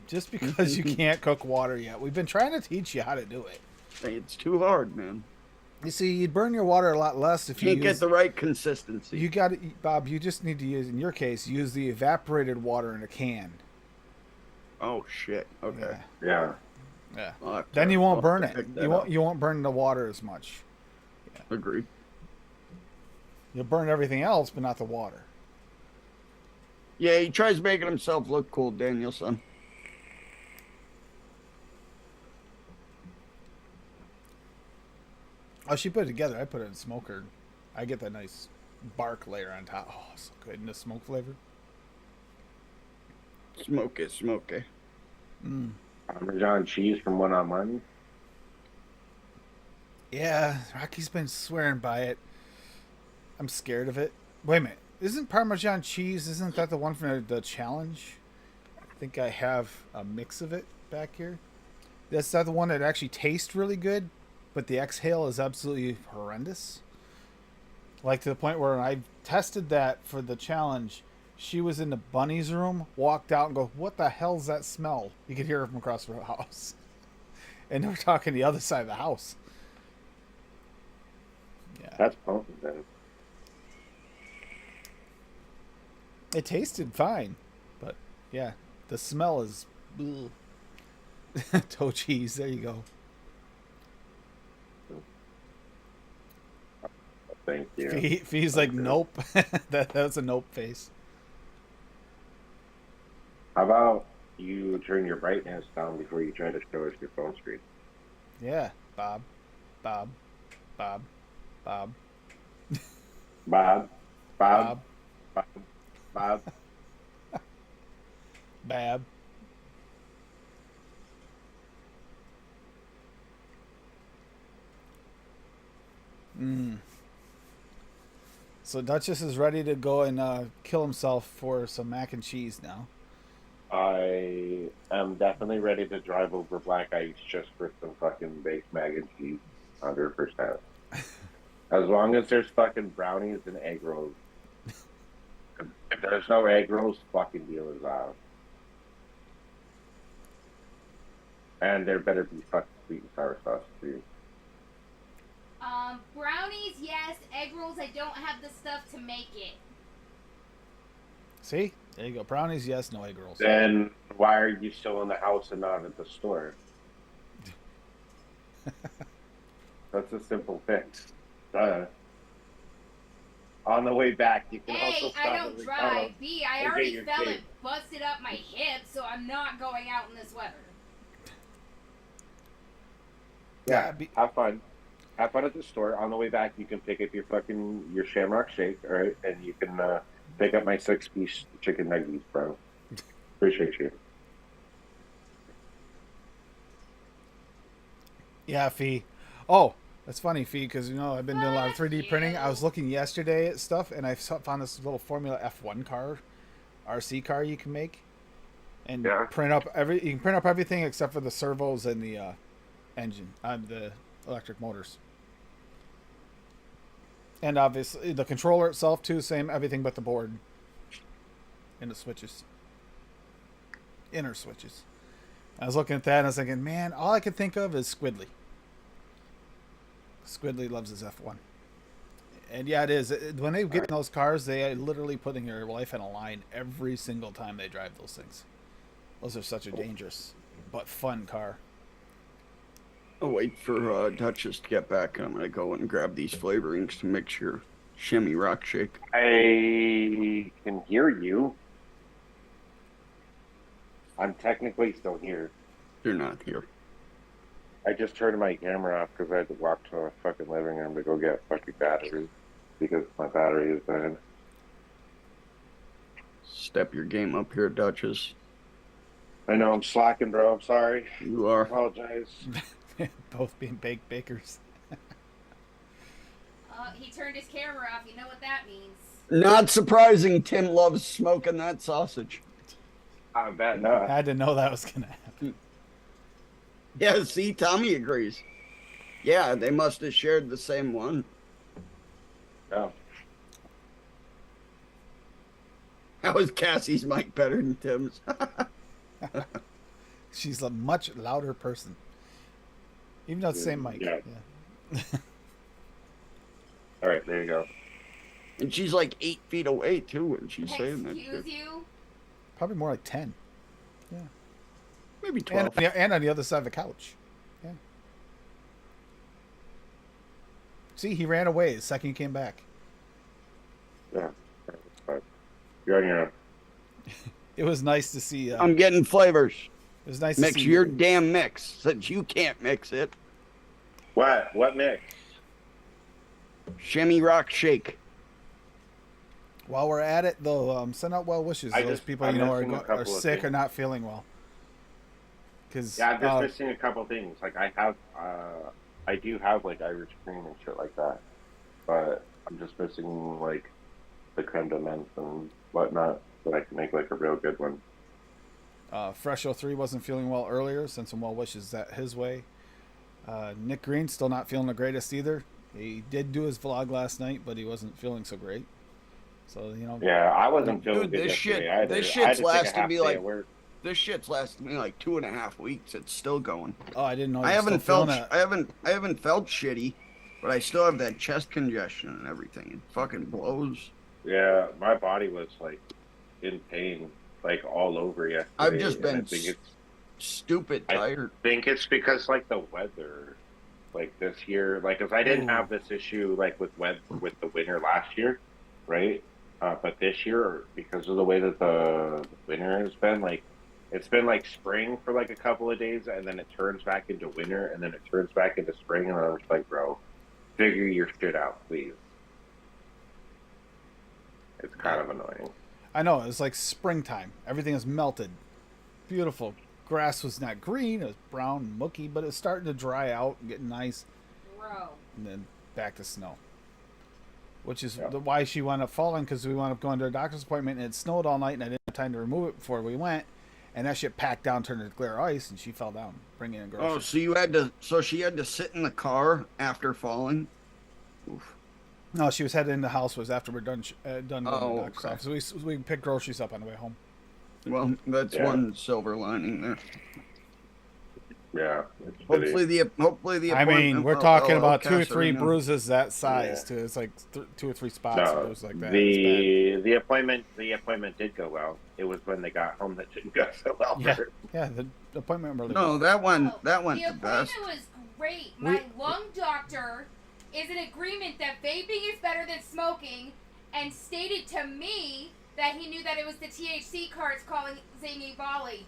Just because you can't cook water yet, we've been trying to teach you how to do it. Hey, it's too hard, man. You see, you'd burn your water a lot less if you Can't use, get the right consistency. You got it, Bob. You just need to use, in your case, use the evaporated water in a can. Oh shit. Okay. Yeah. Yeah. Yeah. I'll have to- Then you I'll won't have burn to it. pick that You won't. up. You won't burn the water as much. Agreed. You'll burn everything else, but not the water. Yeah, he tries making himself look cool, Danielson. Oh, she put it together. I put it in smoker. I get that nice bark layer on top. Oh, so good in the smoke flavor. Smoke it, smoke it. Mm. Parmesan cheese from One on One. Yeah, Rocky's been swearing by it. I'm scared of it. Wait a minute. Isn't Parmesan cheese, isn't that the one from the challenge? I think I have a mix of it back here. That's not the one that actually tastes really good, but the exhale is absolutely horrendous. Like to the point where I tested that for the challenge. She was in the bunny's room, walked out and go, "What the hell's that smell?" You could hear her from across the house. And they were talking the other side of the house. Yeah. That's potent then. It tasted fine, but yeah, the smell is toe cheese. There you go. Thank you. Fee's like, Okay. nope. That's a nope face. How about you turn your brightness down before you try to show us your phone screen? Yeah, Bob. Bob. Bob. Bob. Bab. So Duchess is ready to go and kill himself for some mac and cheese now. I am definitely ready to drive over Black Ice just for some fucking baked mac and cheese. 100%. As long as there's fucking brownies and egg rolls. If there's no egg rolls, fucking deal is out. And there better be fucking sweet and sour sauce too. Brownies, yes. Egg rolls, I don't have the stuff to make it. See? There you go. Brownies, yes. No egg rolls. Then why are you still in the house and not at the store? That's a simple fix. On the way back, you can also A, stop I at don't McDonald's. drive. B, I and get already your fell cake. and busted up my hip, so I'm not going out in this weather. Yeah, be- have fun. Have fun at the store. On the way back, you can pick up your Shamrock Shake, all right? And you can pick up my 6-piece chicken nuggets, bro. Appreciate you. Yeah, Fee. Oh, that's funny, Fee, because, I've been doing a lot of Fuck 3D printing. I you. was looking yesterday at stuff, and I found this little Formula F1 car, RC car you can make. And Yeah. you can print up everything except for the servos and the engine, the electric motors. And obviously, the controller itself, too, same, everything but the board. And the switches. Inner switches. I was looking at that and I was thinking, man, all I could think of is Squidly. Squidly loves his F1. And yeah, it is. When they get in those cars, they are literally putting their life on a line every single time they drive those things. Those are such a dangerous but fun car. I'll wait for Duchess to get back, and I'm gonna go and grab these flavorings to mix your shimmy rock shake. I can hear you. I'm technically still here. They're not here. I just turned my camera off because I had to walk to a fucking living room to go get fucking batteries because my battery is dead. Step your game up here, Duchess. I know I'm slacking, bro. I'm sorry. You I are. apologize. Both being baked bakers. He turned his camera off. You know what that means. Not surprising. Tim loves smoking that sausage. I bet I not. had to know that was going to happen. Yeah, see, Tommy agrees. Yeah, they must have shared the same one. No. How is Cassie's mic better than Tim's? She's a much louder person. Even though it's the same mic. Yeah. Yeah. All right, there you go. And she's like 8 feet away too when she's saying that Excuse shit. you? Probably more like 10. Maybe And, 12. and on the other side of the couch. Yeah. See, he ran away the second he came back. Yeah, that's fine. You're on your own. It was nice to see. I'm getting flavors. It was nice Mix to see your damn mix, since you can't mix it. What? What mix? Shimmy Rock Shake. While we're at it, though, send out well wishes. I Those just- people I'm you know missing a are couple of sick or things. not feeling well. Because Yeah, I'm just missing a couple things. Like I do have like Irish cream and shit like that, but I'm just missing like the creme de menthe and whatnot, so I can make like a real good one. Fresh 03 wasn't feeling well earlier. Send some well wishes that his way. Nick Green still not feeling the greatest either. He did do his vlog last night, but he wasn't feeling so great. So Yeah, I wasn't feeling Dude, good this shit- yesterday either. this I had shit's to take a lasted half me day like- at work. This shit's lasted me like 2.5 weeks. It's still going. Oh, I didn't know. I you were haven't still felt. feeling it. I haven't felt shitty, but I still have that chest congestion and everything. It fucking blows. Yeah, my body was like in pain, like all over yesterday. I've just and been I think it's Stupid tired. think it's because like the weather, like this year, like if I didn't have this issue like with the winter last year, right? But this year, because of the way that the winter has been, like it's been like spring for like a couple of days, and then it turns back into winter, and then it turns back into spring, and I was like, bro, figure your shit out, please. It's kind of annoying. I know, it was like springtime. Everything is melted. Beautiful. Grass was not green, it was brown and mucky, but it's starting to dry out and get nice, Bro. and then back to snow. Which is Yeah. why she wound up falling, because we wound up going to a doctor's appointment, and it snowed all night, and I didn't have time to remove it before we went, and that shit packed down, turned into clear ice, and she fell down, bringing in groceries. Oh, so you had to. So she had to sit in the car after falling. Oof. No, she was headed in the house, was after we're done going to Oh, the doctor's okay. office. We picked groceries up on the way home. Well, that's Yeah. one silver lining there. Yeah. It's Hopefully the I appointment mean, we're will- talking will about 2 or cast 3 everything out. bruises that size, Yeah. too. It's like 2 or 3 spots, No, bruises like that. It's the appointment did go well. It was when they got home that didn't go so well. bad. Yeah, the appointment really. No, was. that went Oh, the the best. appointment was great. My lung doctor is in agreement that vaping is better than smoking, and stated to me that he knew that it was the THC cards causing Ebola.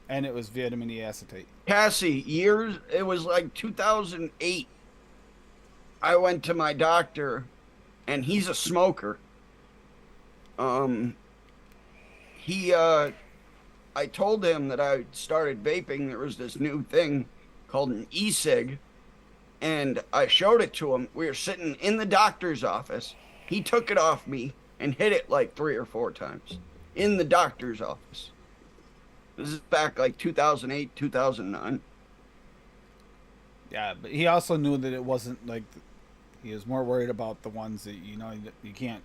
And it was vitamin E acetate. Cassie, it was like 2008. I went to my doctor, and he's a smoker. I told him that I started vaping. There was this new thing called an e-cig, and I showed it to him. We were sitting in the doctor's office. He took it off me and hit it like 3 or 4 times in the doctor's office. This is back like 2008, 2009. Yeah, but he also knew that it wasn't like. He was more worried about the ones that you can't.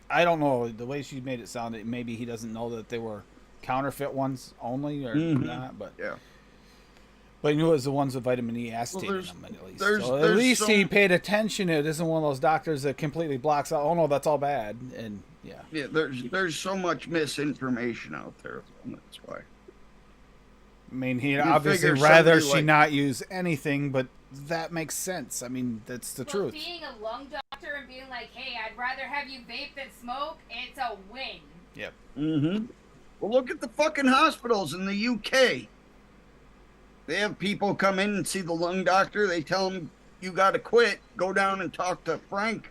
I don't know the way she made it sound. Maybe he doesn't know that they were counterfeit ones only or Mhm. not, but. Yeah. But he knew it was the ones with vitamin E acetate in there's- them, at least. there's- So at there's least he some- paid attention. It isn't one of those doctors that completely blocks out. Oh no, that's all bad. And yeah, Yeah, there's so much misinformation out there. That's why. I mean, he'd You obviously figure rather somebody she like- not use anything, but that makes sense. I mean, that's the Well, truth. being a lung doctor and being like, hey, I'd rather have you vape than smoke, it's a win. Yep. Mm-hmm. Well, look at the fucking hospitals in the UK. They have people come in and see the lung doctor. They tell them, you got to quit. Go down and talk to Frank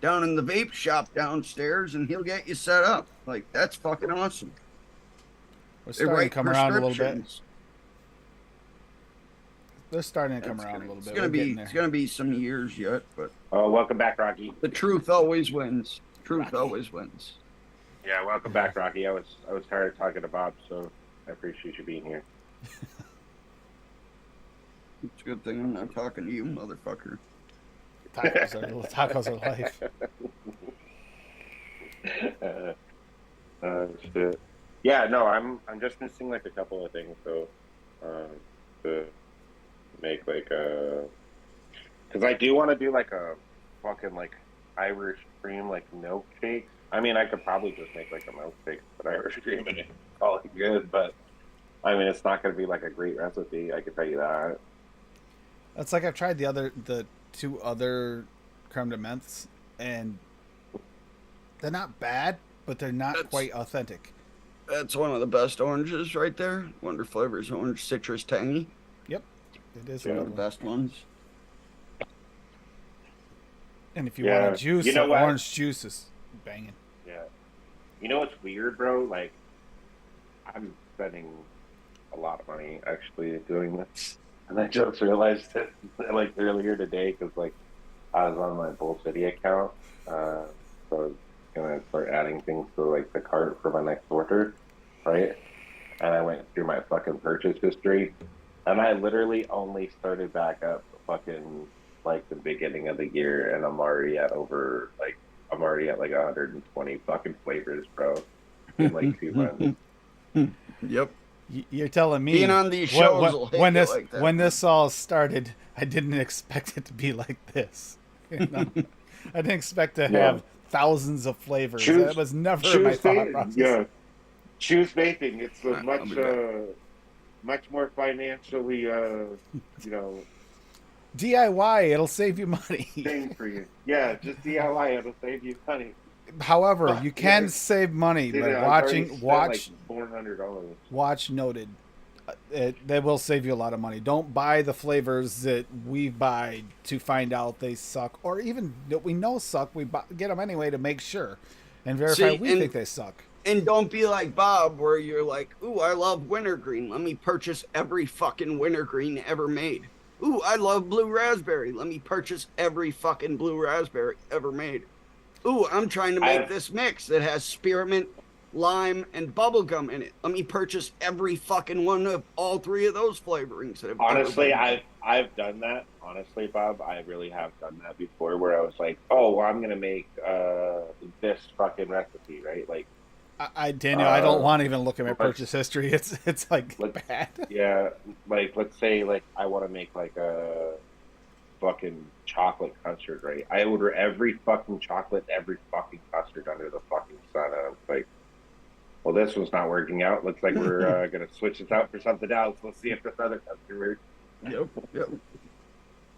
down in the vape shop downstairs, and he'll get you set up. Like, that's fucking awesome. We're They starting to write come around a little bit. prescriptions. They're starting to come It's around gonna- a little bit. It's gonna We're be getting it's there. gonna be some years yet, but Oh, welcome back, Rocky. the truth always wins. Truth Rocky. always wins. Yeah, welcome back, Rocky. I was tired of talking to Bob, so I appreciate you being here. It's a good thing I'm not talking to you, motherfucker. Tacos are life. Shit. Yeah, no, I'm just missing like a couple of things though, to make like a, because I do want to do like a fucking like Irish cream like milkshake. I mean, I could probably just make like a milkshake with Irish cream and call it good, but I mean, it's not going to be like a great recipe. I can tell you that. It's like I've tried the two other creme de menthes, and they're not bad, but they're not That's- quite authentic. That's one of the best oranges right there. Wonder Flavors orange citrus tangy. Yep, it is Yeah. a One good of the one. best ones. And if you Yeah. want a juice, You know the what? orange juice is banging. Yeah. You know what's weird, bro? Like, I'm spending a lot of money actually doing this, and I just realized it like earlier today because like I was on my Bull City account, so I was gonna start adding things to like the cart for my next order, right? And I went through my fucking purchase history, and I literally only started back up fucking like the beginning of the year, and I'm already at like 120 fucking flavors, bro, in like 2 months. Yep. You're telling me Being on these shows when, will hit when you this like that, when man. this all started, I didn't expect it to be like this. You know? I didn't expect to Yeah. have thousands of flavors. Choose- That was never in my Choose thought vaping, process. yeah. Choose vaping. It's a I'll be back. much more financially, you know, DIY, it'll save you money. thing for you. Yeah, just DIY. It'll save you money. However, Fuck, you can yeah. save money Dude, by I've already watch spent, watch like $400. watch noted. They will save you a lot of money. Don't buy the flavors that we buy to find out they suck, or even that we know suck. We get them anyway to make sure and verify See, we and- think they suck. And don't be like Bob, where you're like, ooh, I love wintergreen. Let me purchase every fucking wintergreen ever made. Ooh, I love blue raspberry. Let me purchase every fucking blue raspberry ever made. Ooh, I'm trying to make this mix that has spearmint, lime, and bubblegum in it. Let me purchase every fucking one of all three of those flavorings that have ever Honestly, been made. I've done that. Honestly, Bob, I really have done that before. Where I was like, oh, well, I'm gonna make this fucking recipe, right? Like, Daniel, I don't Uh, want to even look at my let's- purchase history. It's like let's- bad. yeah, like let's say like I want to make like a fucking chocolate custard, right? I order every fucking chocolate, every fucking custard under the fucking sun. And I'm like, well, this one's not working out. Looks like we're gonna switch this out for something else. Let's see if this other custard works. Yep. Yep.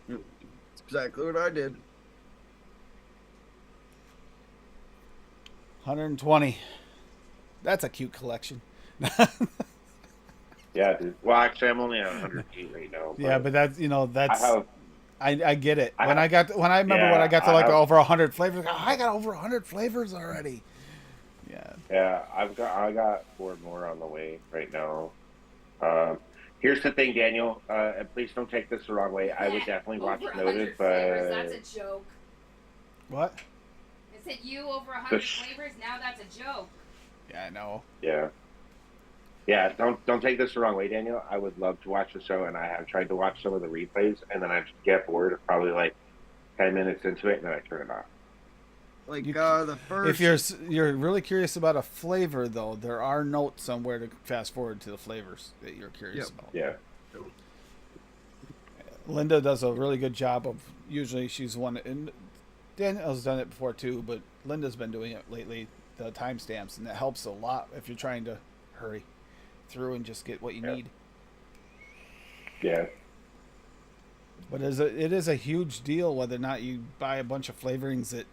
That's exactly what I did. 120. That's a cute collection. Yeah, dude. Well, actually, I'm only at 108 right now. Yeah, but that's I that's have I get it. I When have- I remember when yeah, I got to I like have- over 100 flavors, I got over 100 flavors already. Yeah. Yeah, I got 4 more on the way right now. Here's the thing, Daniel. And please don't take this the wrong way. I would definitely watch Over Noted, 100 flavors, but that's a joke. What? I said you over 100 This- flavors, now that's a joke. Yeah, I know. yeah. Don't take this the wrong way, Daniel. I would love to watch the show, and I have tried to watch some of the replays, and then I just get bored of probably like 10 minutes into it, and then I turn it off. Like You- the first. If you're really curious about a flavor, though, there are notes somewhere to fast forward to the flavors that you're curious Yep. about. Yeah. Linda does a really good job of. Usually, she's one, and Daniel's done it before too, but Linda's been doing it lately. The timestamps, and that helps a lot if you're trying to hurry through and just get what you Yeah. need. Yeah. But it is a huge deal whether or not you buy a bunch of flavorings that,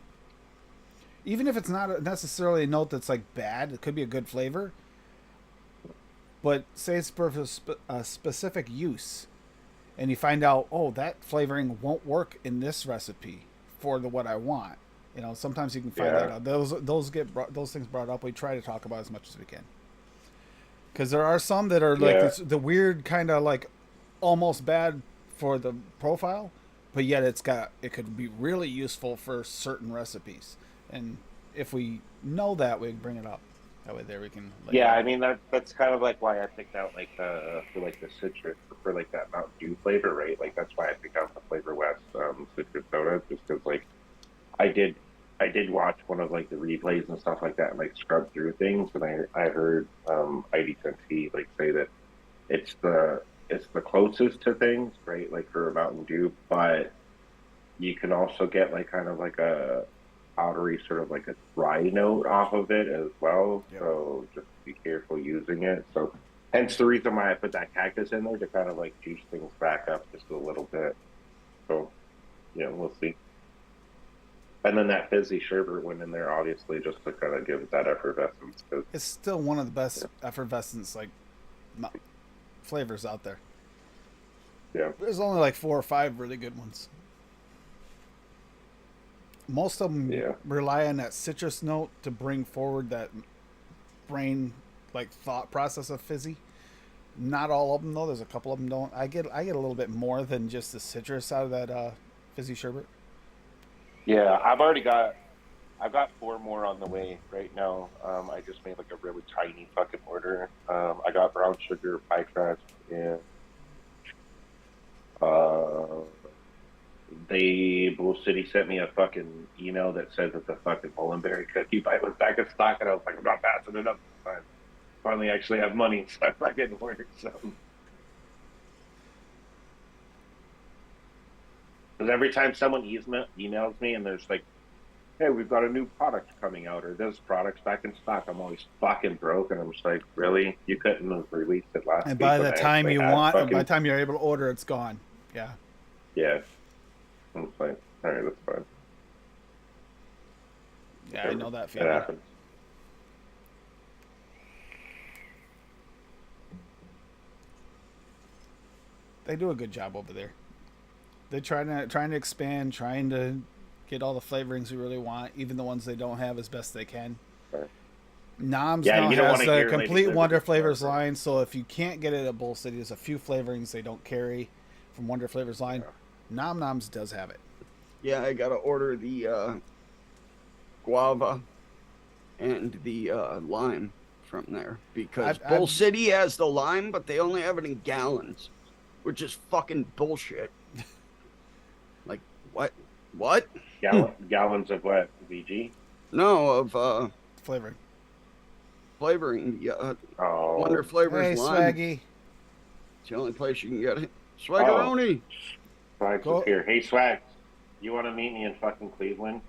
even if it's not necessarily a note that's like bad, it could be a good flavor. But say it's for a specific use, and you find out, oh, that flavoring won't work in this recipe for what I want. You know, sometimes you can find Yeah. that out. Those things brought up. We try to talk about as much as we can. Because there are some that are like Yeah. the weird kind of like almost bad for the profile, but yet it could be really useful for certain recipes. And if we know that, we can bring it up. That way, there we can. Yeah, I mean that's kind of like why I picked out like for like the citrus for like that Mountain Dew flavor, right? Like that's why I picked out the Flavor West citrus soda, just because like I did I did watch one of like the replays and stuff like that, and like scrub through things, and I heard ID10T like say that it's the closest to things, right? Like for a Mountain Dew, but you can also get like kind of like a powdery sort of like a dry note off of it as well. Yep. So just be careful using it. So hence the reason why I put that cactus in there to kind of like juice things back up just a little bit. So yeah, we'll see. And then that fizzy sherbet went in there, obviously, just to kind of give it that effervescence. Cause, It's still one of the best effervescence like flavors out there. yeah. There's only like 4 or 5 really good ones. Most of them Yeah. rely on that citrus note to bring forward that brain like thought process of fizzy. Not all of them though. There's a couple of them don't. I get a little bit more than just the citrus out of that fizzy sherbet. Yeah, I've got 4 more on the way right now. I just made like a really tiny fucking order. I got brown sugar, pie crust, and Bull City sent me a fucking email that says that the fucking Mullenberry cookie pie was back in stock, and I was like, I'm not passing it up this time. Finally, actually have money, so I fucking ordered some. Because every time someone emails me and there's like, hey, we've got a new product coming out, or this product's back in stock, I'm always fucking broke, and I'm just like, really? You couldn't have released it last week? And by when the I time actually you had want, fucking... by the time you're able to order, it's gone. Yeah. Yeah. I'm like, all right, that's fine. Yeah, I know that It feeling. happens. They do a good job over there. They're trying to expand, trying to get all the flavorings we really want, even the ones they don't have as best they can. Right. Noms Yeah, now you don't has wanna the hear Lady complete Liberty Wonder Flavors stuff, right? line, so if you can't get it at Bull City, there's a few flavorings they don't carry from Wonder Flavors line. Nom Noms does have it. Yeah, I gotta order the guava and the lime from there because I've- Bull City has the lime, but they only have it in gallons, which is fucking bullshit. Like what? What? Gallons of what? VG? No, of Flavoring. flavoring. Yeah, Oh. Wonder Flavors Hey, lime. Swaggy. It's the only place you can get it. Swaggeroni. Swags Go- is here. Hey, Swags, you want to meet me in fucking Cleveland?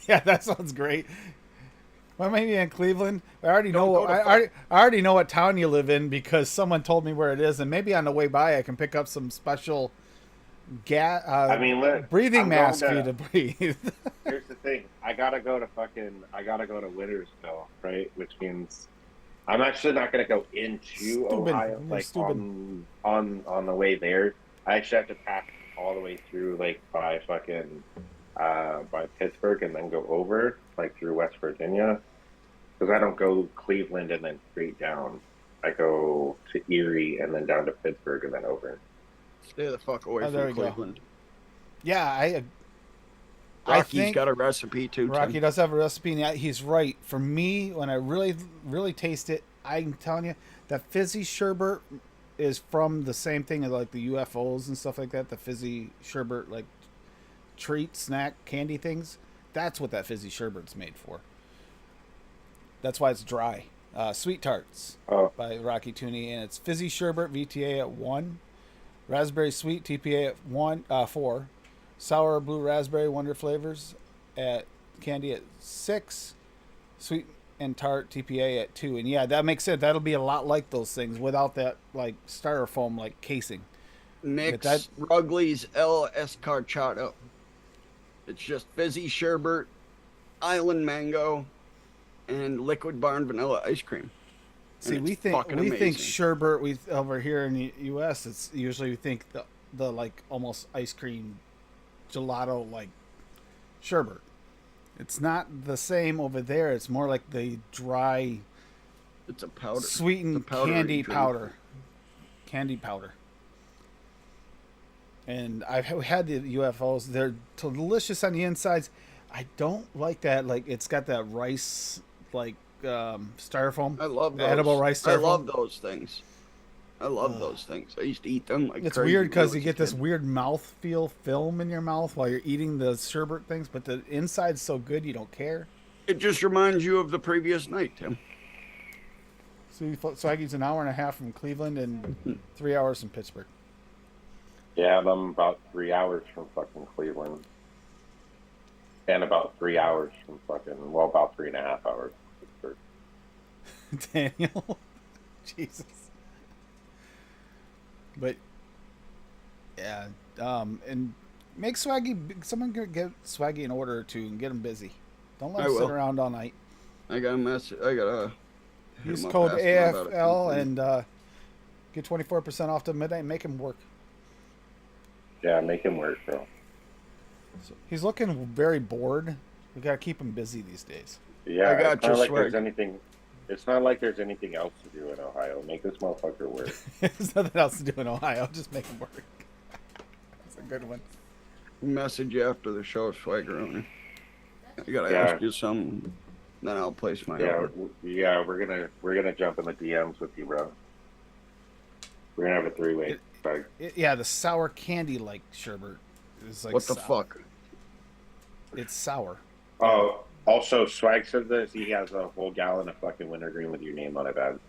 Yeah, that sounds great. Well, maybe in Cleveland. I already know. Don't go to I already know what town you live in because someone told me where it is, and maybe on the way by I can pick up some special I mean, look, breathing I'm mask for going you to breathe. Here's the thing. I gotta go to Wintersville, right? Which means I'm actually not gonna go into Stupid. Ohio, You're like stupid. on the way there. I actually have to pass all the way through, like by fucking by Pittsburgh, and then go over like through West Virginia. Because I don't go Cleveland and then straight down. I go to Erie and then down to Pittsburgh and then over. Stay the fuck away Oh, there from we go. Cleveland. Yeah, I Rocky's think got a recipe too. Rocky Tim. does have a recipe, and yeah, he's right. For me, when I really taste it, I'm telling you that fizzy sherbet is from the same thing as like the UFOs and stuff like that. The fizzy sherbet, like treat, snack, candy things. That's what that fizzy sherbet's made for. That's why it's dry. Sweet Tarts Oh, by Rocky Tooney, and it's fizzy sherbet VTA at 1, raspberry sweet TPA at 4, sour blue raspberry Wonder Flavors at candy at 6, sweet and tart TPA at 2. And yeah, that makes sense. That'll be a lot like those things without that like styrofoam like casing. Mix But Rugley's El Escarchado. It's just fizzy sherbet, island mango, and liquid barn vanilla ice cream. See, And we it's think fucking we think amazing. sherbet. We over here in the U.S. It's usually we think the like almost ice cream gelato like sherbet. It's not the same over there. It's more like the dry, It's a powder. The sweetened powdery candy drink. powder. Candy powder. And I've had the UFOs. They're delicious on the insides. I don't like that. Like it's got that rice like styrofoam. I love those. Edible rice I styrofoam. love those things. I love those things. I used to eat them like It's crazy weird when I because was you a get this kid. weird mouth feel film in your mouth while you're eating the sherbet things, but the inside's so good you don't care. It just reminds you of the previous night, Tim. Swaggy's an hour and a half from Cleveland and 3 hours from Pittsburgh. Yeah, I'm about 3 hours from fucking Cleveland. And about 3 hours from fucking, well, about 3.5 hours from Pittsburgh. Daniel. Jesus. But yeah, and make Swaggy. Someone get Swaggy an order or two and get him busy. Don't let I him sit will. around all night. I got a message. I got a Use code AFL and get 24% off to midnight. And make him work. Yeah, make him work, bro. So he's looking very bored. We gotta keep him busy these days. Yeah, I got it's not your like swag. there's anything. It's not like there's anything else to do in Ohio. Make this motherfucker work. There's nothing else to do in Ohio. Just make him work. That's a good one. message you after the show, Swaggeroni. I gotta Yeah. ask you something. Then I'll place my Yeah, order. yeah, we're gonna jump in the DMs with you, bro. We're gonna have a three-way. Like, Yeah, the sour candy like sherbet is like What the sour. fuck? It's sour. oh, also, Swag said this. He has a whole gallon of fucking wintergreen with your name on it, man.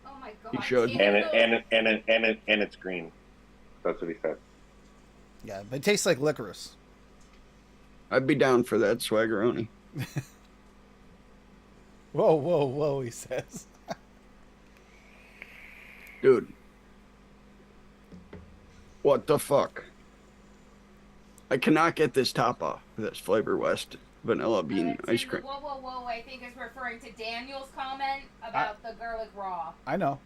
Oh my god. You should. And it's green. That's what he said. Yeah, but it tastes like licorice. I'd be down for that, Swaggeroni. Whoa, whoa, whoa, he says. Dude. What the fuck? I cannot get this top off. This Flavor West vanilla bean ice cream. Whoa, whoa, whoa! I think is referring to Daniel's comment about the garlic raw. I know.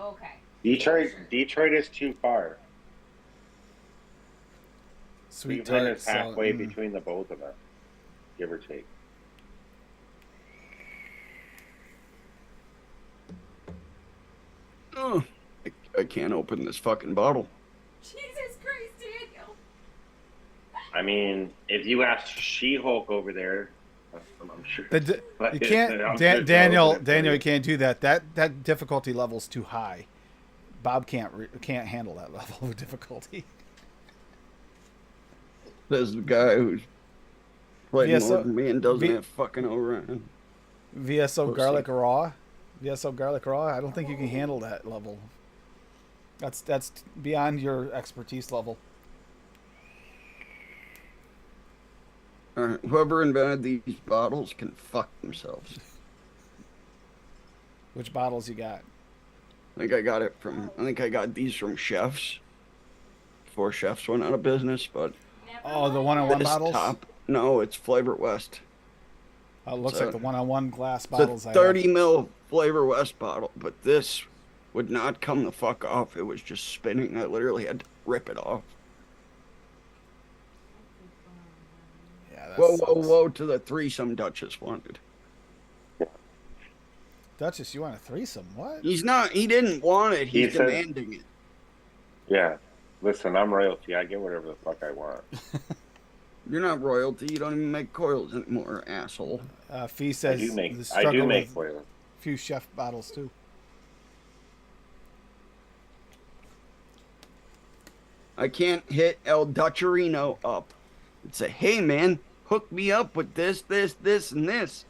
Okay. Detroit is too far. Sweet Cleveland tart. is halfway so, between the both of us, give or take. Oh, I can't open this fucking bottle. Jesus Christ, Daniel. I mean, if you ask She-Hulk over there, I'm sure. You can't, I'm sure Daniel. they'll open it for Daniel, you. you can't do that. That difficulty level's too high. Bob can't handle that level of difficulty. There's the guy who's played Yeah, more so- than me and doesn't V- have fucking Orion. VSO Mostly. garlic raw. VSO garlic raw. I don't think you can handle that level. That's beyond your expertise level. Alright, whoever invented these bottles can fuck themselves. Which bottles you got? I think I got these from Chefs. Before Chefs went out of business, but Never Oh, the mind. one-on-one this bottles. top, no, it's Flavor West. It looks So- like the one-on-one glass It's a bottles. 30 mil Flavor West bottle, but this would not come the fuck off. It was just spinning. I literally had to rip it off. Yeah, that Whoa, sucks. whoa, whoa to the threesome Duchess wanted. Duchess, you want a threesome? What? He didn't want it. He's He said- demanding it. Yeah. Listen, I'm royalty. I get whatever the fuck I want. You're not royalty. You don't even make coils anymore, asshole. Fee I says do make. the I do struggle make with foil. a few chef bottles too. I can't hit El Dutcherino up and say, hey, man, hook me up with this, and this.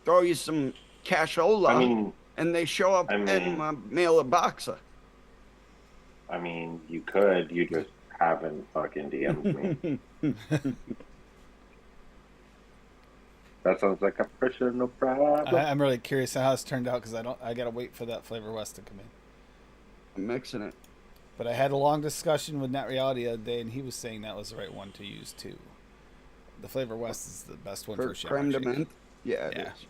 Throw you some cashola, I mean, and they show up I mean- in my mailboxa. you could. You just haven't fucking DM'd me. That sounds like a personal problem. I'm really curious how this turned out because I gotta wait for that Flavor West to come in. I'm mixing it. But I had a long discussion with Net Reality the other day, and he was saying that was the right one to use too. The Flavor West is the best one For for creme de shake. menthe? Yeah, it Yeah. is.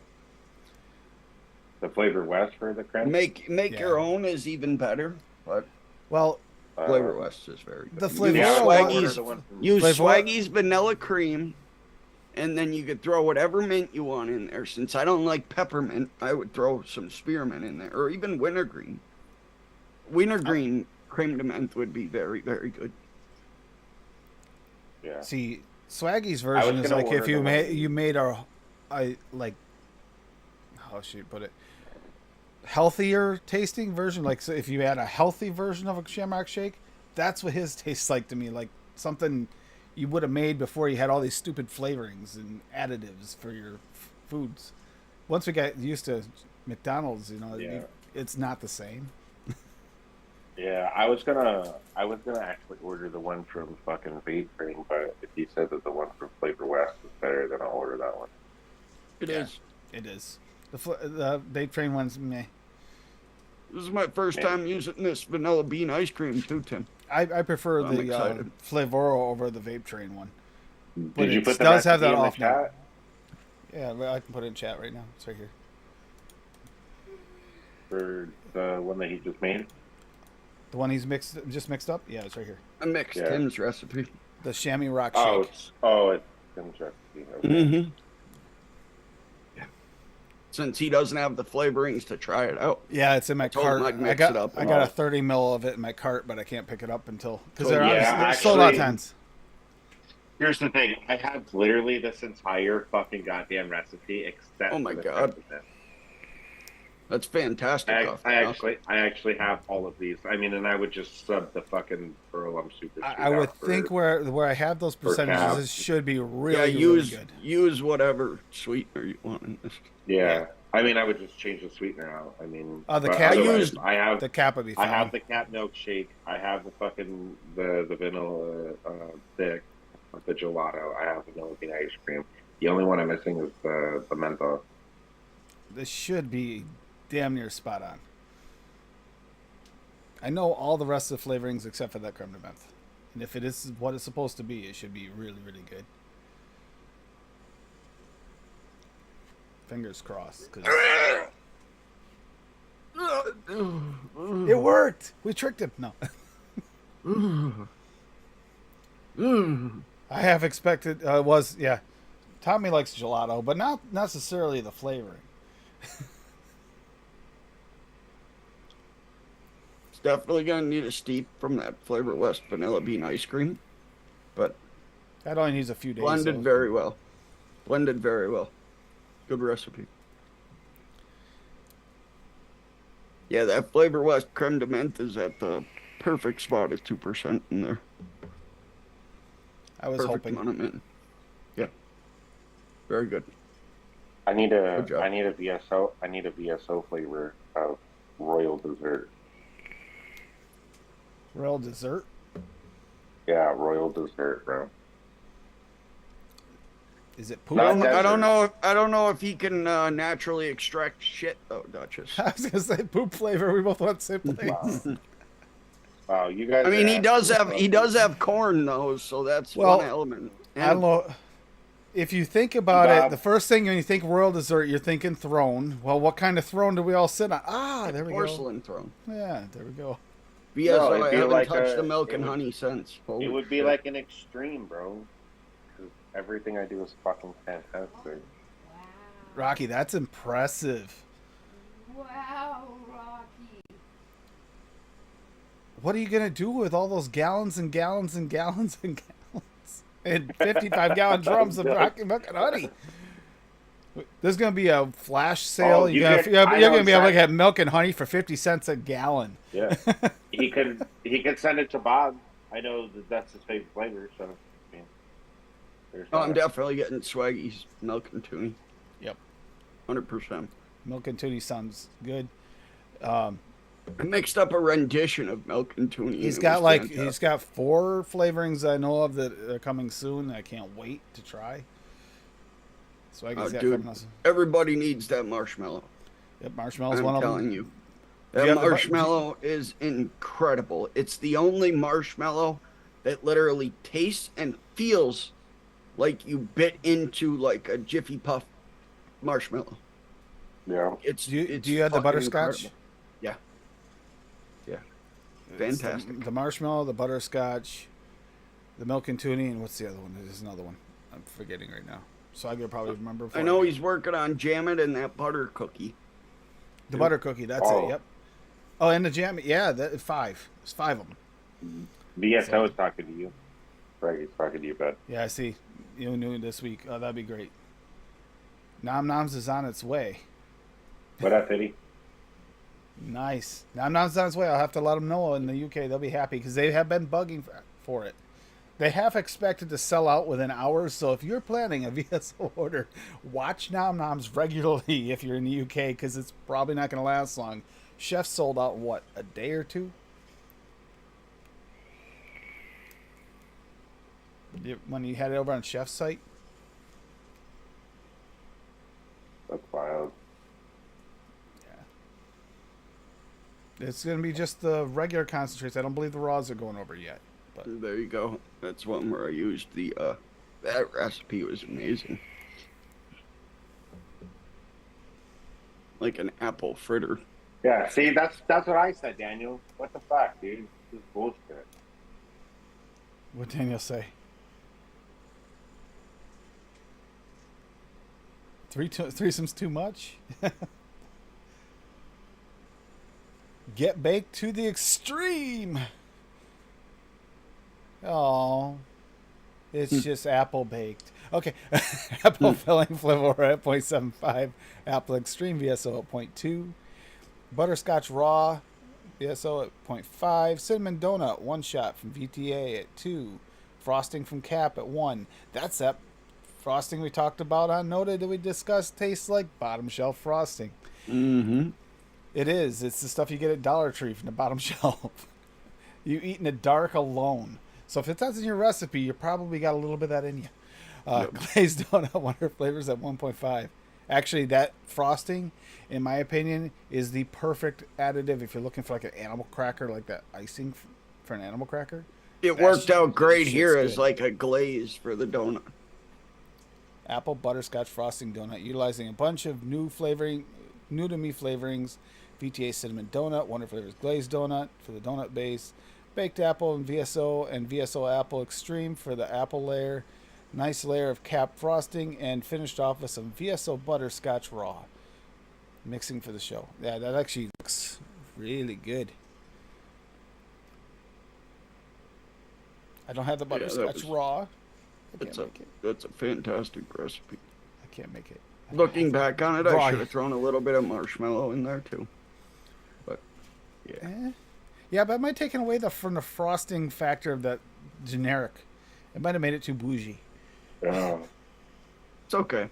The Flavor West for the creme. Make Yeah. your own is even better, but Well, Flavor West is very good. the You Flavor use West- Swaggy's, use Flavor- Swaggy's vanilla cream, and then you could throw whatever mint you want in there. Since I don't like peppermint, I would throw some spearmint in there, or even wintergreen. Wintergreen creme de menthe would be very, very good. Yeah. see, Swaggy's version is gonna like if order you the made one- you made a like how should you put it? healthier tasting version, like so if you had a healthy version of a Shamrock Shake, that's what his tastes like to me. Like something you would have made before you had all these stupid flavorings and additives for your foods. Once we got used to McDonald's, Yeah. it's not the same. Yeah, I was gonna actually order the one from fucking Vape Train, but if you said that the one from Flavor West was better, then I'll order that one. It is. It is. The Vape Train one's meh. This is my first time using this vanilla bean ice cream too, Tim. I prefer I'm the excited. Flavoro over the Vape Train one. But Did you it put the does have recipe that in the off now. chat? Yeah, well, I can put it in chat right now. It's right here. For the one that he just made? The one he's just mixed up? Yeah, it's right here. I mixed Yeah. Tim's recipe. The Chamois Rock Oh, Shake. it's interesting. Okay. Mm-hmm. Since he doesn't have the flavorings to try it out. Yeah, it's in my told him cart. I'd mix got it up I and got all. a 30 mil of it in my cart, but I can't pick it up until because Told they're you. Yeah, they're sold out actually- times. Here's the thing. I have literally this entire fucking goddamn recipe except Oh my for the God. 10%. That's fantastic. I off the cuff. actually have all of these. I mean, and I would just sub the fucking Pearl Super Sweet I would out for- think where I have those per percentages, cap. it should be Yeah, really use good. use whatever sweetener you want in this. Yeah. I mean, I would just change the sweetener out. I mean, The but cap- otherwise, used I have The cap would be I fine. have the cat milkshake. I have the fucking the vanilla thick, the gelato. I have the vanilla bean ice cream. The only one I'm missing is the menthol. This should be damn near spot on. I know all the rest of the flavorings except for that creme de menthe. And if it is what it's supposed to be, it should be really, really good. Fingers crossed. 'Cause it worked! We tricked him. No. I have expected, yeah. Tommy likes gelato, but not necessarily the flavoring. It's definitely gonna need a steep from that Flavor West vanilla bean ice cream, but That only needs a few days. blended so- very well. Blended very well. Good recipe. Yeah, that Flavor West creme de menthe is at the perfect spot at 2% in there. I was Perfect hoping. amount of mint. Yeah. Very good. I need a Good job. I need a VSO flavor of royal dessert. Royal dessert. Yeah, royal dessert, bro. Is it poop? Not I don't desert. know. I don't know if he can naturally extract shit though, Duchess. I was gonna say poop flavor. We both went the same place. Wow. Wow, you guys. I mean, are he does absolutely have corn though, so that's Well, one element. I don't know. If you think about it, Bob. the first thing when you think royal dessert, you're thinking throne. Well, what kind of throne do we all sit on? Ah, there we Porcelain throne. go. Yeah, there we go. VSO, No, it'd I be haven't like touched the a- milk it and would- honey since. Holy It would be shit. like an extreme, bro. 'Cause everything I do is fucking fantastic. Wow. Rocky, that's impressive. Wow, Rocky. What are you gonna do with all those gallons and gallons and gallons and gallons and 55-gallon drums of Rocky milk and honey? There's gonna be a flash sale. Oh, you're I gonna know be able to exactly. get milk and honey for 50 cents a gallon. Yeah, he could send it to Bob. I know that's his favorite flavor, so. I mean, there's Oh, I'm that. definitely getting Swaggy's milk and toonie. Yep. 100%. Milk and toonie sounds good. I mixed up a rendition of milk and toonie. He's and it got was he's fantastic. got 4 flavorings I know of that are coming soon. I can't wait to try. So I Oh, guess dude, everybody needs that marshmallow. Yep, marshmallows I'm one of telling them. you. you That have the bu- marshmallow is incredible. It's the only marshmallow that literally tastes and feels like you bit into like a Jiffy Puff marshmallow. Yeah. It's Do you, it's do you have the fucking butterscotch? incredible. Yeah. Yeah. It's Fantastic. The marshmallow, the butterscotch, the milk and toonie, and what's the other one? There's another one. I'm forgetting right now. So I could probably remember. I before know do. he's working on jam it and that butter cookie. The butter cookie. That's Oh. it. Yep. Oh, and the jam. Yeah, 5. There's 5 of them. VSO is talking to you. Greggy's talking to you, bud. Yeah, I see. You knew this week. Oh, that'd be great. Nom Noms is on its way. What up, Eddie? Nice. Now I'm not on its way. I'll have to let them know in the UK. They'll be happy because they have been bugging for it. They have expected to sell out within hours. So if you're planning a VSO order, watch Nom Noms regularly if you're in the UK because it's probably not going to last long. Chef sold out in what, a day or two? When you had it over on Chef's site? That's wild. It's going to be just the regular concentrates. I don't believe the raws are going over yet. But There you go. That's one where I used the that recipe was amazing. Like an apple fritter. Yeah, see, that's what I said, Daniel. What the fuck, dude? This is bullshit. what Daniel say? Threesomes too much? Get baked to the extreme. Oh, it's just apple baked. Okay, apple filling Flavora at 0.75, apple extreme VSO at 0.2, butterscotch raw VSO at 0.5, cinnamon donut one shot from VTA at 2, frosting from Cap at 1. That's that frosting we talked about on Noted that we discussed tastes like bottom shelf frosting. Mm-hmm. It is. It's the stuff you get at Dollar Tree from the bottom shelf. You eat in the dark alone. So if that's in your recipe, you probably got a little bit of that in you. Glazed donut wonder flavors at 1.5. Actually, that frosting, in my opinion, is the perfect additive if you're looking for like an animal cracker, like that icing for an animal cracker. It That worked out great shit's here as good. like a glaze for the donut. Apple butterscotch frosting donut, utilizing a bunch of new to me flavorings. VTA cinnamon donut, Wonder Flavors glazed donut for the donut base, baked apple and VSO apple extreme for the apple layer, nice layer of Cap frosting, and finished off with some VSO butterscotch raw. Mixing for the show. Yeah, that actually looks really good. I don't have the Yeah, that butterscotch was- raw. I That's can't make it. that's a fantastic recipe. I can't make it. Looking back on it, I Raw. should have thrown a little bit of marshmallow in there too. But yeah, Eh. Yeah, but it might have taken away from the frosting factor of that generic. It might have made it too bougie. Oh, it's okay.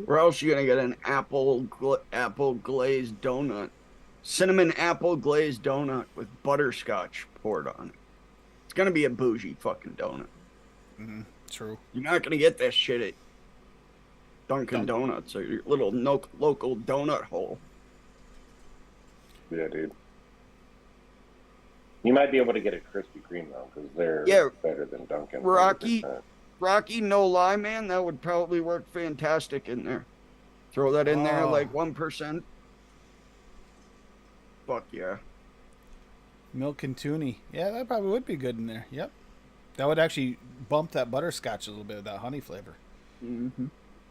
Where else you gonna get an apple glazed donut, cinnamon apple glazed donut with butterscotch poured on it? It's gonna be a bougie fucking donut. True. You're not gonna get that shit at Dunkin' Donuts or your little local donut hole. yeah, dude. You might be able to get a Krispy Kreme though, because they're Yeah. better than Dunkin'. Rocky. 100%. Rocky, no lie, man, that would probably work fantastic in there. Throw that in there Oh. like 1%. Fuck yeah. Milk and toonie. Yeah, that probably would be good in there. Yep. That would actually bump that butterscotch a little bit of that honey flavor. Mm-hmm.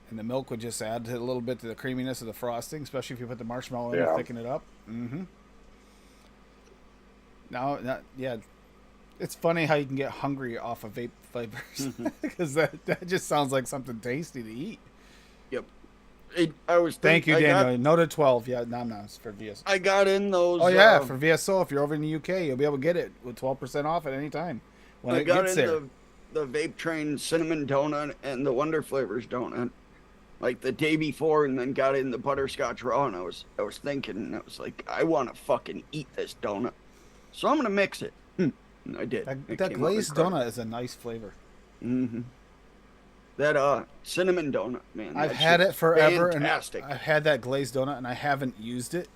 And the milk would just add a little bit to the creaminess of the frosting, especially if you put the marshmallow in Yeah. to thicken it up. Mm-hmm. Now, yeah, it's funny how you can get hungry off of vape flavors because that just sounds like something tasty to eat. Yep. I was Thank you, I Daniel. Noted 12. Yeah, Nom Noms for VSO. I got in those. Oh, yeah, for VSO. If you're over in the UK, you'll be able to get it with 12% off at any time when I it got gets in there. the Vape Train cinnamon donut and the Wonder Flavors donut like the day before, and then got in the butterscotch raw, and I was thinking, and I was like, I want to fucking eat this donut, so I'm gonna mix it. And I did. That glazed donut is a nice flavor. Mm-hmm. That cinnamon donut, man. I've that had shit's it forever, Fantastic. and I've had that glazed donut, and I haven't used it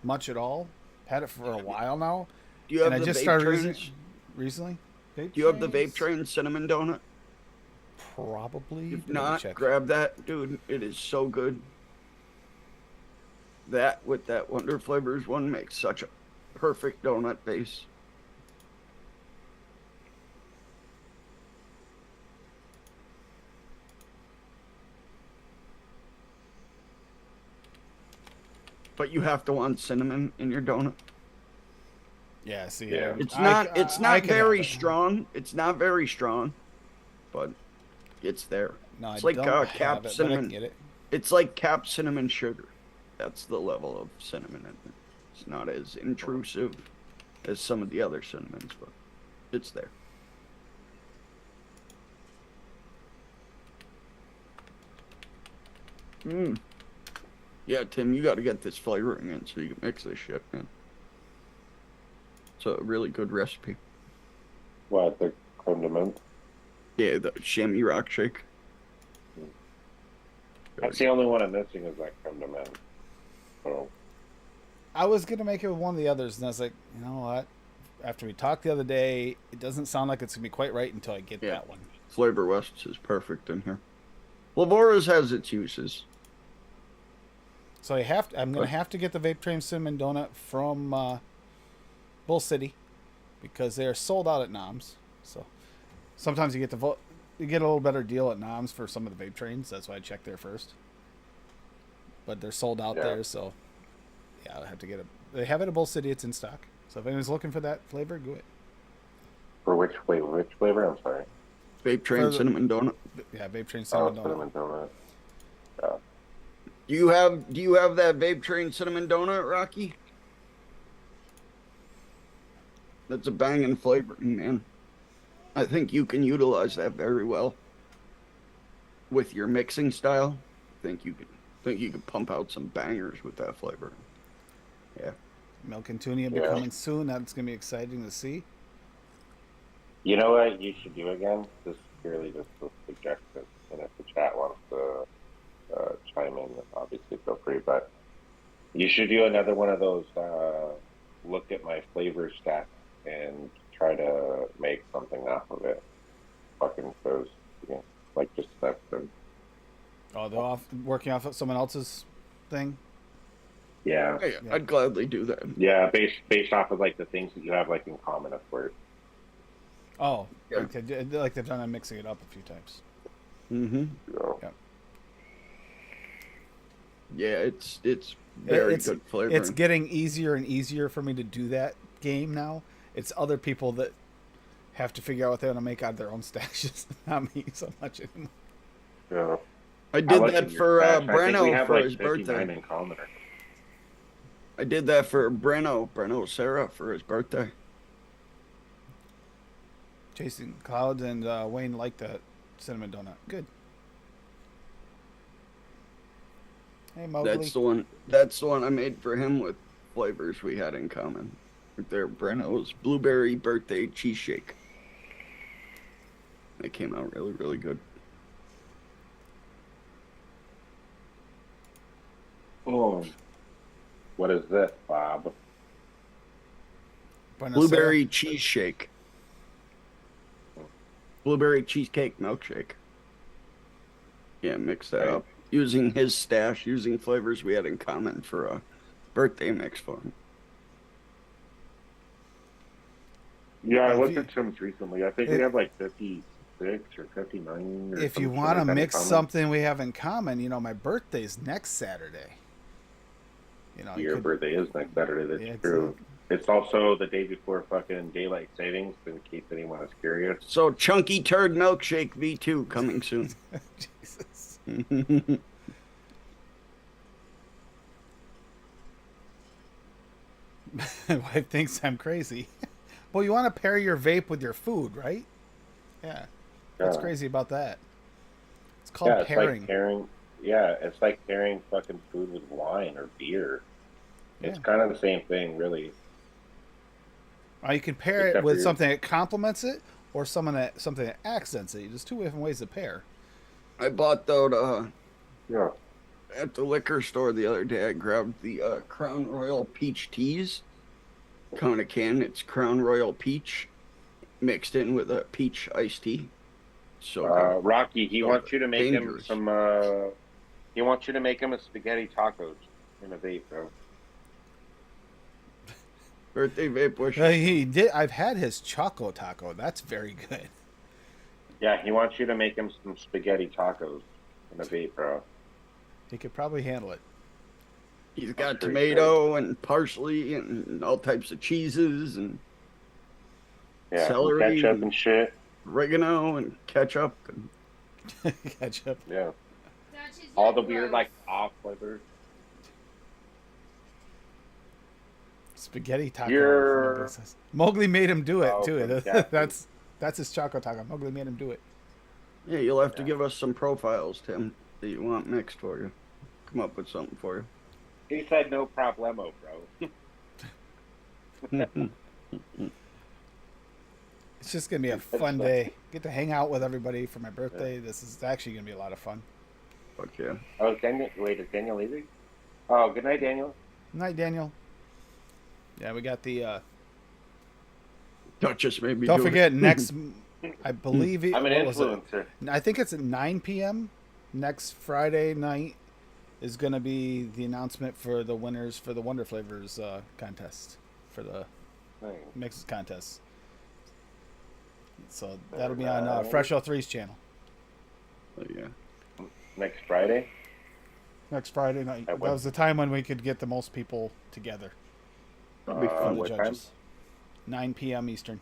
much at all. Had it for a while now, Do you have and I the just Vape started Trains? recently. Do you have the Trains? Vape Train cinnamon donut? Probably. If Let me not, check. grab that, dude. It is so good. That with that Wonder Flavors one makes such a perfect donut base. But you have to want cinnamon in your donut. Yeah, see, Yeah. It's I- not. It's I not can have very it. strong. It's not very strong, but it's there. No, It's I like don't Cap have it, but I can cinnamon. get it. It's like Cap cinnamon sugar. That's the level of cinnamon in it. It's not as intrusive as some of the other cinnamons, but it's there. Yeah, Tim, you got to get this flavoring in so you can mix this shit, man. It's a really good recipe. What, the condiment? Yeah, the chamois rock shake. That's the only one I'm missing is that condiment. So, I was gonna make it with one of the others, and I was like, you know what? After we talked the other day, it doesn't sound like it's gonna be quite right until I get Yeah. that one. Flavor West's is perfect in here. Lavora's has its uses. So I'm gonna have to get the Vape Train Cinnamon Donut from Bull City because they are sold out at Noms. So sometimes you get you get a little better deal at Noms for some of the vape trains. That's why I check there first. But they're sold out there, so yeah, I'll have to get it. They have it at Bull City. It's in stock. So if anyone's looking for that flavor, go it. for which flavor? Which flavor? I'm sorry. Vape Train For the- Cinnamon Donut. Yeah, Vape Train Oh, Cinnamon Donut. cinnamon donut. Do you have that Vape Train Cinnamon Donut, Rocky? That's a banging flavor, man. I think you can utilize that very well with your mixing style. I think you could pump out some bangers with that flavor. Yeah. Milk and Tunia Yeah. coming soon. That's gonna be exciting to see. You know what you should do again? This is purely just a suggestion. And if the chat wants to chime in, obviously feel free. But you should do another one of those. Look at my flavor stats and try to make something off of it. Fucking those, like just that. Oh, they're working off of someone else's thing. Yeah, Hey, I'd gladly do that. yeah. Based off of like the things that you have like in common, of course. Oh, Yeah. like they've done. I'm mixing it up a few times. Mm-hmm. So, Yeah, it's very It's- good flavor. It's getting easier and easier for me to do that game now. It's other people that have to figure out what they want to make out of their own stashes, not me so much anymore. yeah. I did looked that at your for stats. I think we Breno have for like his 59 birthday. in common. I did that for Breno Serra for his birthday. Chasing Clouds and Wayne liked that cinnamon donut. Good. Hey, Mowgli. That's the one I made for him with flavors we had in common. Right there, Breno's blueberry birthday cheese shake. It came out really, really good. Oh, what is this, Bob? Buenos Blueberry cheese shake. Blueberry cheesecake milkshake. Yeah, mix that Right. up. Using his stash, using flavors we had in common for a birthday mix for him. Yeah, I If looked you- at Tim's recently. I think if- we have like 56 or 59. Or If some you shit want to like that in mix common. something we have in common, my birthday's next Saturday. You Your could- birthday is next Saturday. That's Yeah, true. It's also the day before fucking daylight savings, in case anyone is curious. So Chunky Turd Milkshake V2 coming soon. Jesus. My wife thinks I'm crazy. Well, you want to pair your vape with your food, right? Yeah. What's Yeah. crazy about that? It's called Yeah, it's pairing. like pairing. Yeah, it's like pairing fucking food with wine or beer. It's Yeah. kind of the same thing, really. Or you can pair it Except with for- something that complements it, or something that accents it. There's two different ways to pair. I bought that Yeah. at the liquor store the other day. I grabbed the Crown Royal Peach Teas. Kind of can. It's Crown Royal Peach mixed in with a peach iced tea. So good. Rocky, he So wants you to make dangerous. him some. He wants you to make him a spaghetti tacos in a vape, bro. Birthday vape wish. He did. I've had his Choco Taco. That's very good. Yeah, he wants you to make him some spaghetti tacos in a vape, bro. He could probably handle it. He's got pretty tomato and parsley and all types of cheeses and Yeah, Celery. ketchup and shit. oregano and ketchup. And Ketchup. Yeah, Dutch, is all your the weird gross. like off flavors. Spaghetti taco. You're- Mowgli made him do it Oh, too. exactly. That's his Choco Taco. Mowgli made him do it. Yeah, you'll have to give us some profiles, Tim, that you want mixed for you. Come up with something for He said no problemo, bro. you. It's just gonna be a fun day. Get to hang out with everybody for my birthday. This is actually gonna be a lot of fun. Fuck yeah. Oh, Daniel. Wait, is Daniel leaving? Oh, good night, Daniel. Night, Daniel. Yeah, we got the. Duchess made me Don't do forget it. next. I believe I'm an what was it? influencer. I think it's at 9 p.m. next Friday night is going to be the announcement for the winners for the Wonder Flavors contest for the Nice. mixes contest. So that'll be on Fresh L3's channel Oh, yeah. Next Friday. next Friday night. At That what- was the time when we could get the most people together That'd be from fun. the What judges. 9 p.m. Eastern.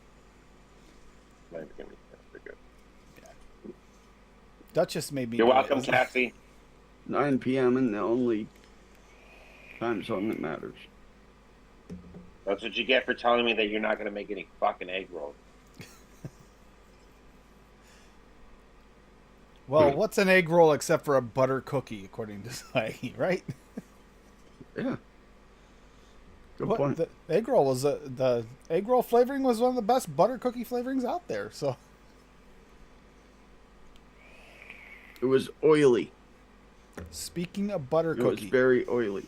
time? Might be pretty good. Duchess made me. You're do it. welcome, Cassie. 9 p.m. and the only time zone that matters. That's what you get for telling me that you're not going to make any fucking egg rolls. Well, what's an egg roll except for a butter cookie, according to Swaggy, right? Yeah. Good What, point. the egg roll was the egg roll flavoring was one of the best butter cookie flavorings out there. So It was oily. speaking of butter It was cookie, very oily.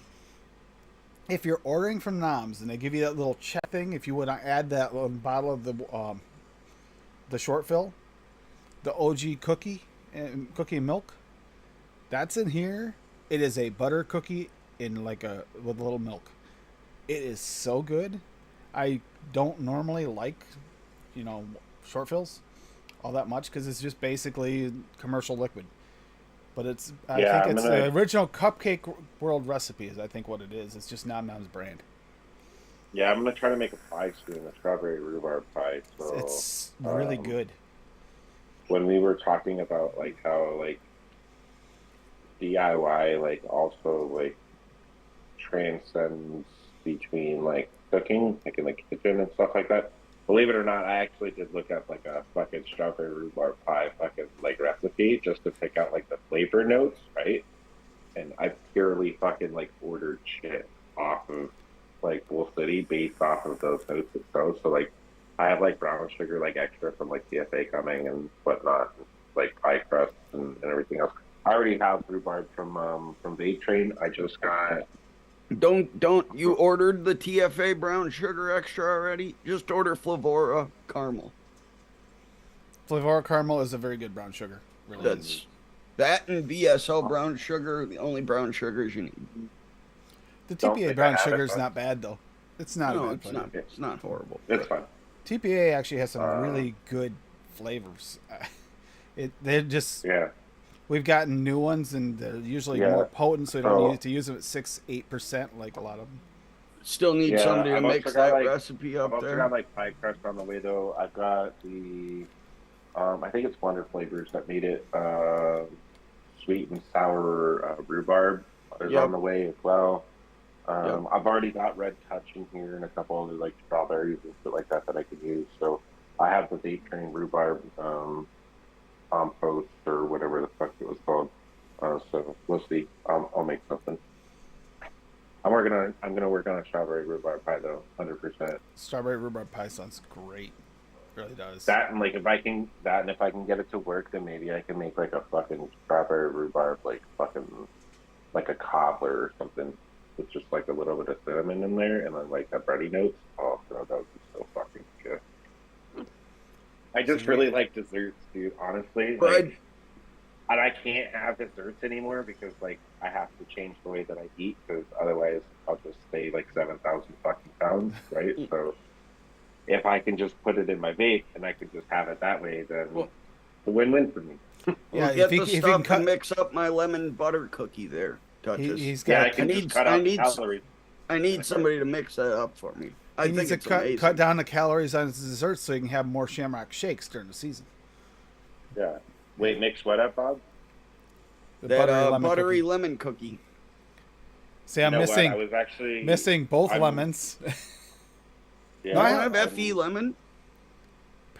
if you're ordering from Noms and they give you that little check thing, if you would add that little bottle of the short fill, the OG cookie and milk, that's in here. It is a butter cookie in with a little milk. It is so good. I don't normally like, short fills all that much because it's just basically commercial liquid. But I think it's the original Cupcake World recipe is I think what it is. It's just Nom Nom's brand. Yeah, I'm going to try to make a pie soon, a strawberry rhubarb pie. So It's really good. when we were talking about how DIY also transcends between cooking, in the kitchen and stuff like that. Believe it or not, I actually did look up a fucking strawberry rhubarb pie recipe just to pick out the flavor notes, right? And I purely ordered shit off of Bull City based off of those notes itself. So I have brown sugar extra from TFA coming and whatnot, pie crust and everything else. I already have rhubarb from Vape Train. I just got. Don't you ordered the TFA brown sugar extra already? Just order Flavora caramel. Flavora caramel is a very good brown sugar. Really That's is. that and VSO brown sugar, the only brown sugars you need. The Don't TPA think brown I have sugar it, is but- not bad though. It's not a No, bad it's flavor. not. It's not horrible. It's fine. TPA actually has some really good flavors. They're just Yeah. we've gotten new ones and they're usually Yeah. more potent, so we don't So- need to use them at 6-8% like a lot of them. Still need Yeah, somebody to I've also mix got, that recipe I've up also there. got pie crust on the way though. I've got the I think it's Wonder Flavors that made it sweet and sour rhubarb is Yep. on the way as well. Yep. I've already got Red Touch in here and a couple other strawberries and shit like that I can use. So I have the Vape Train rhubarb compost or whatever the fuck it was called. So we'll see. I'll make something. I'm gonna work on a strawberry rhubarb pie though, 100%. Strawberry rhubarb pie sounds great. It really does. That and if I can get it to work, then maybe I can make a fucking strawberry rhubarb a cobbler or something with just a little bit of cinnamon in there and then the bready notes. Oh, bro, that would be so fucking good. I just really like desserts, dude. Honestly, Bread. and I can't have desserts anymore because I have to change the way that I eat because otherwise I'll just stay 7,000 fucking pounds, right? So if I can just put it in my vape and I can just have it that way, then Well- it's a win-win for me. Yeah, Get the if you stuff can cut, and mix up my lemon butter cookie there. Duchess. he's Yeah, I got. can I just need- cut I out the need- calories. I need somebody to mix that up for me. I He think needs to it's amazing. cut down the calories on his desserts so he can have more Shamrock shakes during the season. Yeah. Wait, mix what up, Bob? The that lemon buttery cookie. lemon cookie. See, I'm You know what? missing I was actually both I'm- lemons. Yeah, No, I don't have I'm- FE lemon.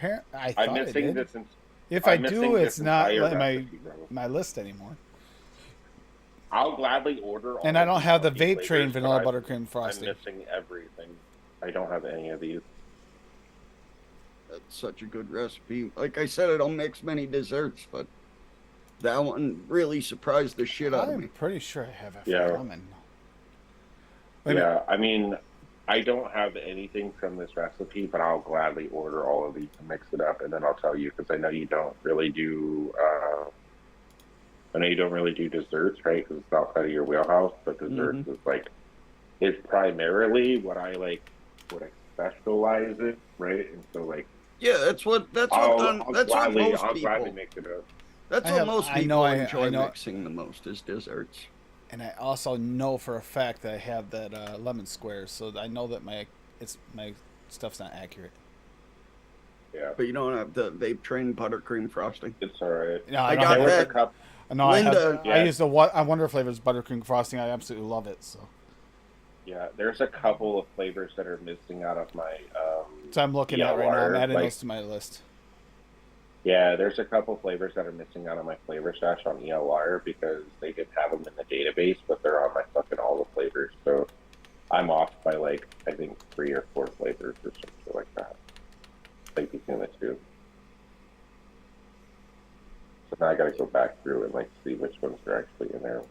I I'm thought I missing did. this. If I'm I missing do, this it's not entire in my recipe, bro. my list anymore. I'll gladly order. And all I of don't these have the fucking vape train flavors, but vanilla I'm- buttercream frosting. I'm missing everything. I don't have any of these. That's such a good recipe. Like I said, I don't mix many desserts, but that one really surprised the shit out of I'm me. pretty sure I have a Yeah. lemon. Wait a minute. Yeah, I mean, I don't have anything from this recipe, but I'll gladly order all of these and mix it up, and then I'll tell you because I know you don't really do. I know you don't really do desserts, right? Because it's outside of your wheelhouse. But desserts is like, is primarily what I like, what I specialize in, right? And so like, Yeah, that's what I'll that's what gladly, most I'll gladly people. mix it up. That's I what have- most I people know I enjoy know- mixing the most is desserts. And I also know for a fact that I have that lemon squares, so I know that my stuff's not accurate. Yeah, But you don't have the vape train buttercream frosting. it's all right. No, I don't got have There was it. a that. cup. No, I Linda- Yeah. use the Wonder Flavors buttercream frosting. I absolutely love it. So There's a couple of flavors that are missing out of my. I'm looking at right now. I'm ELR, adding like- those to my list. Yeah, there's a couple flavors that are missing out of my flavor stash on ELR because they didn't have them in the database, but they're on my fucking all the flavors. So I'm off by like I think 3 or 4 flavors or something like that. Like between the two. So now I gotta go back through and like see which ones are actually in there.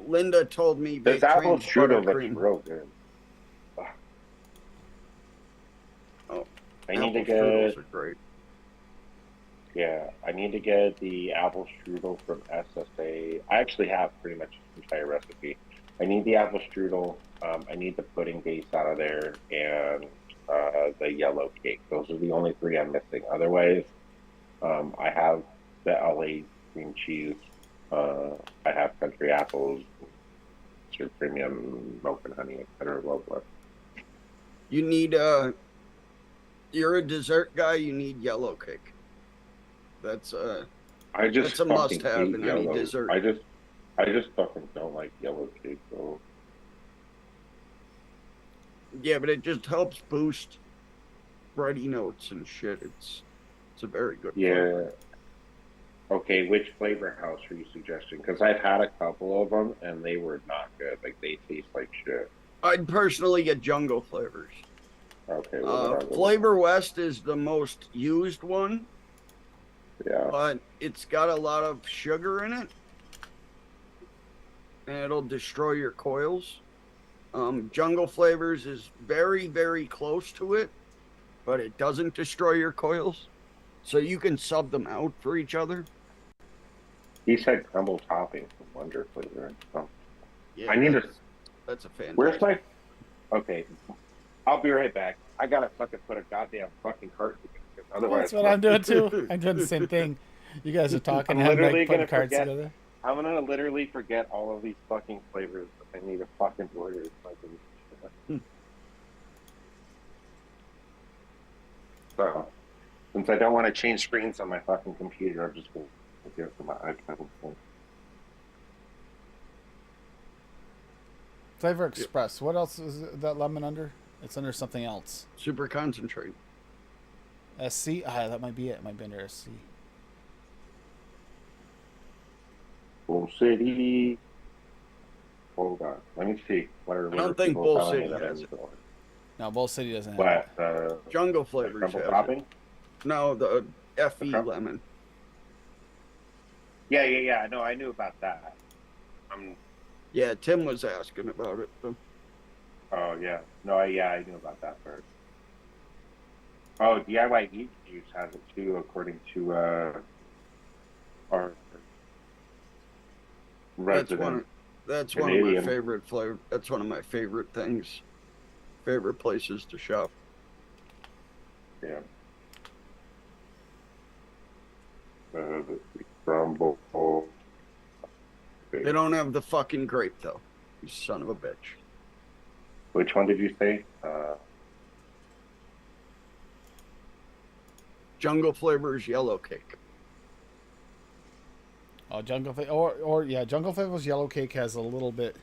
Linda told me This vape apple train's strudel looks buttercream. real good. Ugh. Oh, I need to apple strudels get are great. I need to get the apple strudel from SSA. I actually have pretty much the entire recipe. I need the apple strudel. I need the pudding base out of there and the yellow cake. Those are the only 3 I'm missing. Otherwise, I have the LA cream cheese. I have country apples, your premium milk and honey, etc. Blah, blah. You need you're a dessert guy, you need yellow cake. That's I just That's a fucking must-have hate in any yellow. dessert. I just fucking don't like yellow cake though. yeah, but it just helps boost bready notes and shit. It's a very good flavor. Yeah. Okay, which flavor house are you suggesting? Because I've had a couple of them and they were not good. Like they taste like shit. I'd personally get Jungle Flavors. Okay. Well, then I'll go Flavor West is the most used one, with- Yeah. but it's got a lot of sugar in it, and it'll destroy your coils. Jungle Flavors is very, very close to it, but it doesn't destroy your coils, so you can sub them out for each other. He said crumble topping from Wonder Flavor. Oh. Yeah, I need to. That's a fantastic. Where's my? Okay, I'll be right back. I gotta fucking put a goddamn fucking cart together. Otherwise, That's what I'm doing too. I'm doing the same thing. You guys are talking. I'm I'm literally like putting gonna cards forget. together. I'm gonna literally forget all of these fucking flavors that I need to fucking order. So, since I don't want to change screens on my fucking computer, I'm just gonna get it from my iPad. Flavor Express. What else is that lemon under? It's under something else. Super concentrate. SC? That might be it. It might be under SC. Bull City. Hold on. Let me see. What are I don't think people Bull telling me City that I has need it. to order? No, Bull City doesn't have What? it. Jungle Flavors Crumble has it. topping? No, the FE Okay. lemon. Yeah. No, I knew about that. Yeah, Tim was asking about it. So. Oh yeah. No, I knew about that part. Oh, DIY Geek Juice has it too, according to our resident. That's one of my Canadian. favorite flavor. That's one of my favorite things. Favorite places to shop. Yeah. The crumble. They don't have the fucking grape though. You son of a bitch. Which one did you say? Jungle Flavors yellow cake. Oh, Jungle Flavor. Or yeah, Jungle Flavor's yellow cake has a little bit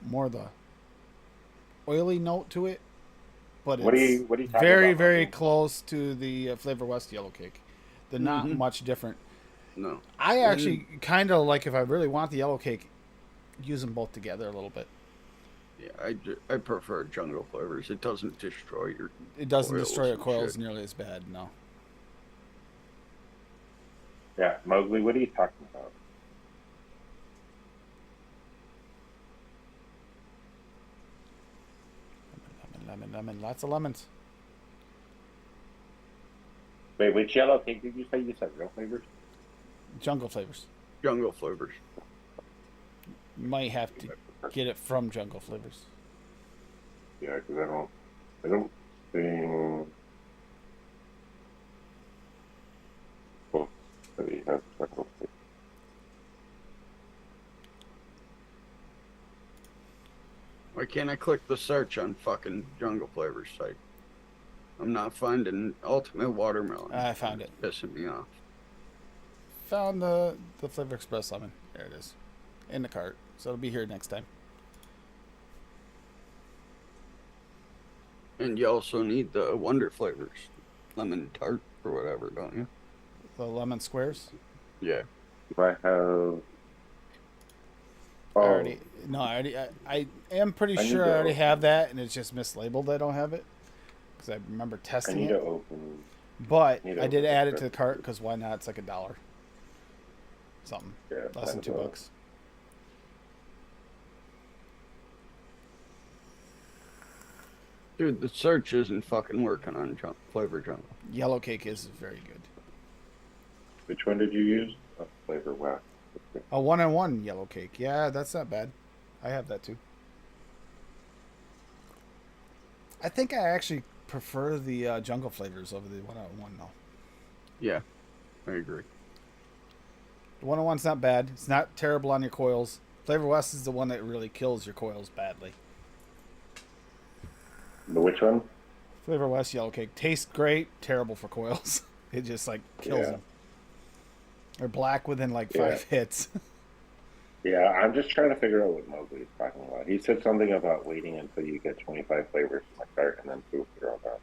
more of the oily note to it, but What are it's you talking very, about, very Mikey? close to the Flavor West yellow cake. They're not Mhm. much different. No. I actually kind of like, if I really want the yellow cake, use them both together a little bit. Yeah, I prefer jungle flavors. It doesn't destroy your. It doesn't Coils destroy your and coils shit. nearly as bad, no. Yeah, Mowgli, what are you talking about? Lemon, lots of lemons. Wait, which yellow cake did you say? You said real flavors? Jungle flavors. Jungle flavors. You might have to get it from Jungle Flavors. Yeah, because I don't think. Oh, that he has jungle flavors. Why can't I click the search on fucking jungle flavors site? I'm not finding ultimate watermelon. I found it. It's pissing me off. Found the Flavor Express lemon. There it is. In the cart. So it'll be here next time. And you also need the Wonder flavors, lemon tart or whatever, don't you? The lemon squares. Yeah. If I have. I Oh, already I am pretty I need sure to I already open- have that, and it's just mislabeled. I don't have it because I remember I testing need to it. open. But need to I did open add the it to the cart because why not? It's like $1. Something Yeah, less than kind of, $2. Dude, the search isn't fucking working on flavor jungle. Yellow cake is very good. Which one did you use? Flavor West. A 1-on-1 yellow cake. Yeah, that's not bad. I have that too. I think I actually prefer the jungle flavors over the 1-on-1 though. Yeah, I agree. The 1-on-1's not bad. It's not terrible on your coils. Flavor West is the one that really kills your coils badly. Which one? Flavor West yellow cake tastes great, terrible for coils. It just like kills Yeah. them. They're black within like 5 Yeah. hits. Yeah, I'm just trying to figure out what Mowgli is talking about. He said something about waiting until you get 25 flavors in my cart and then poof, you're all done.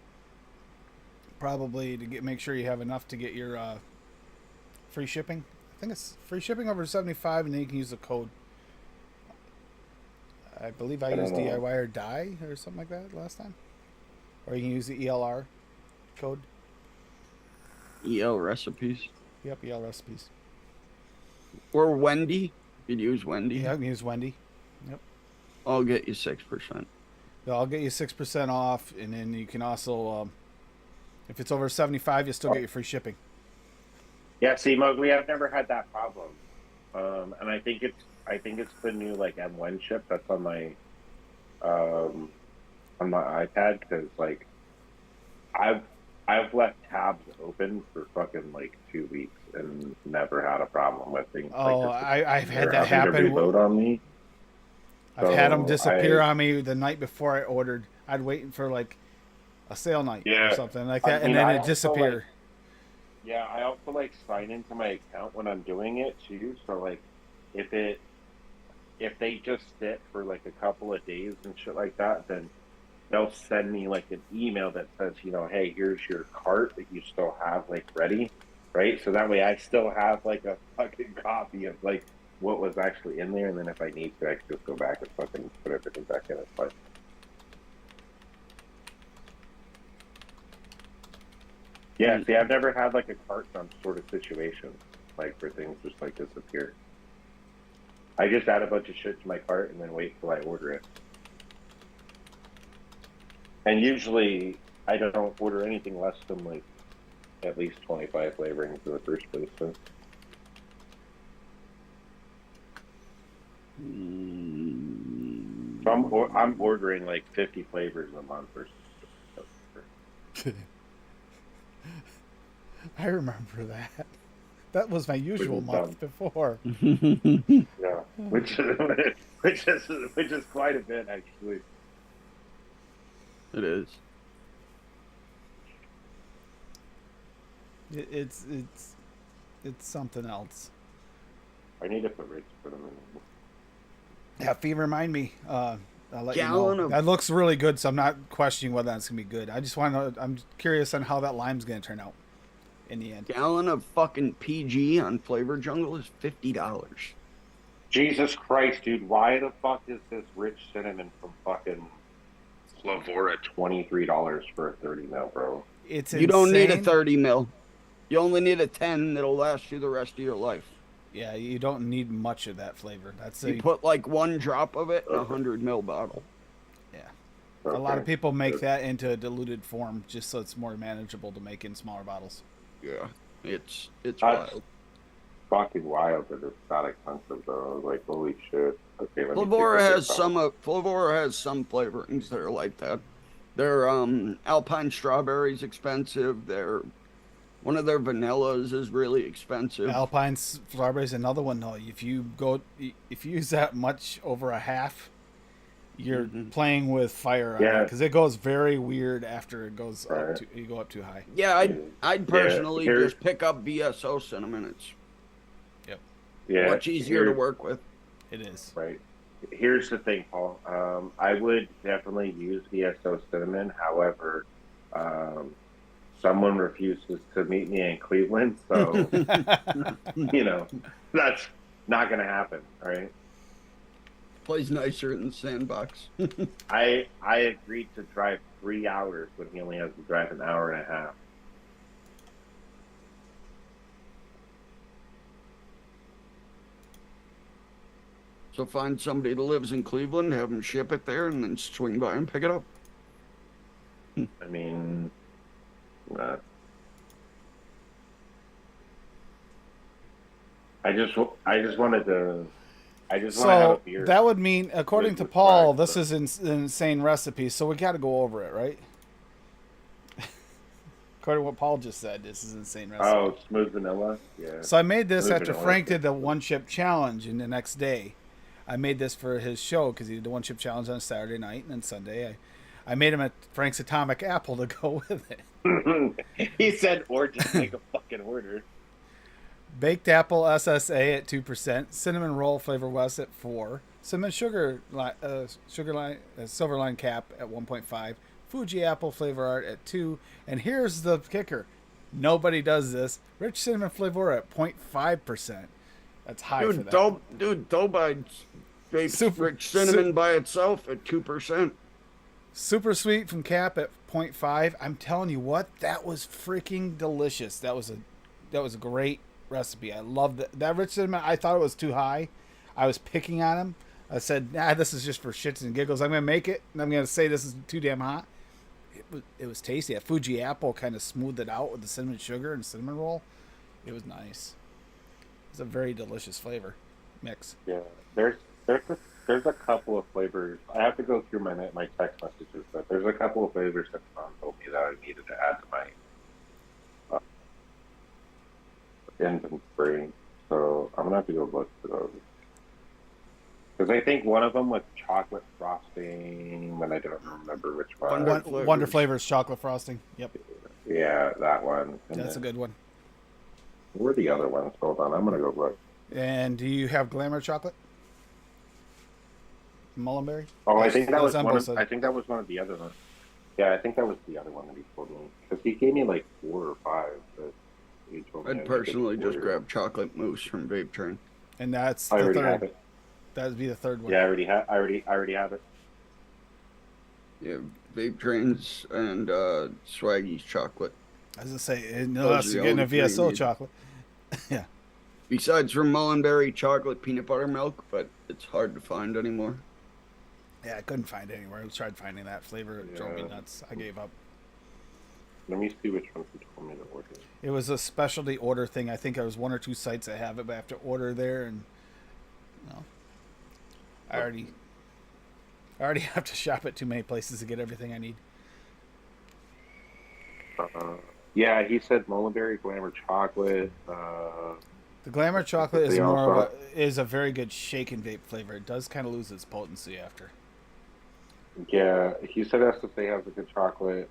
Probably to make sure you have enough to get your free shipping. I think it's free shipping over 75, and then you can use the code. I believe I I don't used know. DIY or die or something like that last time. Or you can use the ELR code. EL recipes. Yep, EL recipes. Or Wendy. You'd use Wendy. Yeah, I can use Wendy. I'll get you 6%. I'll get you 6% off, and then you can also, if it's over 75, you still get your free shipping. Yeah, see, Mowgli, I've never had that problem, and I think it's the new like M1 chip that's on my iPad because like I've left tabs open for fucking like 2 weeks and never had a problem with things. Oh, like this. I've had They're that having to happen. reload on me. I've had them So disappear on me the night before I ordered. I'd wait for like a sale night Yeah. or something like I that, mean, and then I it also, disappear. Yeah, I also like sign into my account when I'm doing it too. So like, if they just sit for like a couple of days and shit like that, then they'll send me like an email that says, you know, hey, here's your cart that you still have like ready, right? So that way I still have like a fucking copy of like what was actually in there, and then if I need to, I can just go back and fucking put everything back in. It's fine. Yeah, see, I've never had like a cart dump sort of situation, like where things just like disappear. I just add a bunch of shit to my cart and then wait till I order it. And usually I don't order anything less than like at least 25 flavorings in the first place. So. So I'm ordering like 50 flavors a month or something. I remember that. That was my usual Which is month before. Yeah, which is quite a bit actually. It is. It's something else. I need to put rates for them in. Yeah, Fee, remind me. I'll let Gallon you know. of- That looks really good, so I'm not questioning whether that's gonna be good. I just want to. I'm curious on how that lime's gonna turn out in the end. Gallon of fucking PG on Flavor Jungle is $50. Jesus Christ, dude! Why the fuck is this rich cinnamon from fucking Flavora $23 for a 30 mil, bro? It's You don't need a insane. 30 mil. You only need a 10 that'll last you the rest of your life. Yeah, you don't need much of that flavor. That's You put like one drop of it in a 100 mil bottle. a lot of Okay. people make that into a diluted form just so it's more manageable to make in smaller bottles. Yeah, it's That's wild. fucking wild that it's that expensive, though. Like, holy shit. Okay, let me Flavora take a has sip. Flavora has some flavorings that are like that. Their Alpine strawberry's expensive. One of their vanillas is really expensive. Alpine strawberry is another one though. If you use that much over a half, you're Mhm. playing with fire on Yeah. because it goes very weird after it goes Right. up. You go up too high. Yeah, I'd personally here- just pick up VSO cinnamon. It's Yeah, much easier to here- work with. It is. Right. Here's the thing, Paul. I would definitely use VSO cinnamon. However, someone refuses to meet me in Cleveland, so that's not going to happen. All right. Plays nicer in the sandbox. I agreed to drive 3 hours when he only has to drive an hour and a half. So find somebody that lives in Cleveland, have them ship it there, and then swing by and pick it up. I mean, I just wanted to. I just want to have a So beer. that would mean, according to with Paul, fries, this is an insane recipe. So we got to go over it, right? According to what Paul just said, this is an insane recipe. Oh, smooth vanilla. Yeah. So I made this Smooth after vanilla. Frank did the one chip challenge, and the next day, I made this for his show because he did the one chip challenge on Saturday night, and then Sunday I made him a Frank's Atomic Apple to go with it. He said, or just make a fucking order. Baked apple SSA at 2%, cinnamon roll flavor West at 4, cinnamon sugar silver line cap at 1.5, Fuji apple flavor art at 2, and here's the kicker: nobody does this. Rich cinnamon flavor at 0.5%. That's high for that. Dobide's Super- rich cinnamon by itself at 2%. Super sweet from Cap at 0.5. I'm telling you what, that was freaking delicious. That was a great recipe. I love that rich cinnamon. I thought it was too high. I was picking on him. I said, this is just for shits and giggles. I'm gonna make it, and I'm gonna say this is too damn hot. It was tasty. That Fuji apple kind of smoothed it out with the cinnamon sugar and cinnamon roll. It was nice. It's a very delicious flavor mix. Yeah, there's a couple of flavors. I have to go through my text messages, but there's a couple of flavors that Tom told me that I needed to add to my inventory. So I'm gonna have to go look for those. Because I think one of them was chocolate frosting, but I don't remember which one. Wonder flavors chocolate frosting. Yep, Yeah, that one. And that's a then, good one. where are the other ones? Hold on, I'm gonna go look. And do you have Glamour chocolate? Mullenberry? Oh, I think that was on one. both Of, sides. I think that was one of the other ones. Yeah, I think that was the other one that he told me because he gave me like 4 or 5. That he told me I I'd could personally just order. grab chocolate mousse from Vape Train. And that's I the already third. have it. That would be the third one. Yeah, I already have it. Yeah, Vape Trains and Swaggy's chocolate. I was gonna say, Those unless are you're the getting a only three you VSO need. chocolate. Yeah. Besides from Mullenberry chocolate peanut butter milk, but it's hard to find anymore. Yeah, I couldn't find it anywhere. I tried finding that flavor. It drove me Yeah. nuts. I gave up. Let me see which ones he told me to order. It was a specialty order thing. I think there was 1 or 2 sites that have it, but I have to order there, and I already have to shop at too many places to get everything I need. Yeah, he said Mullenberry Glamour chocolate. The Glamour chocolate is They also- is a very good shake and vape flavor. It does kind of lose its potency after. Yeah, he said SSA has a good chocolate.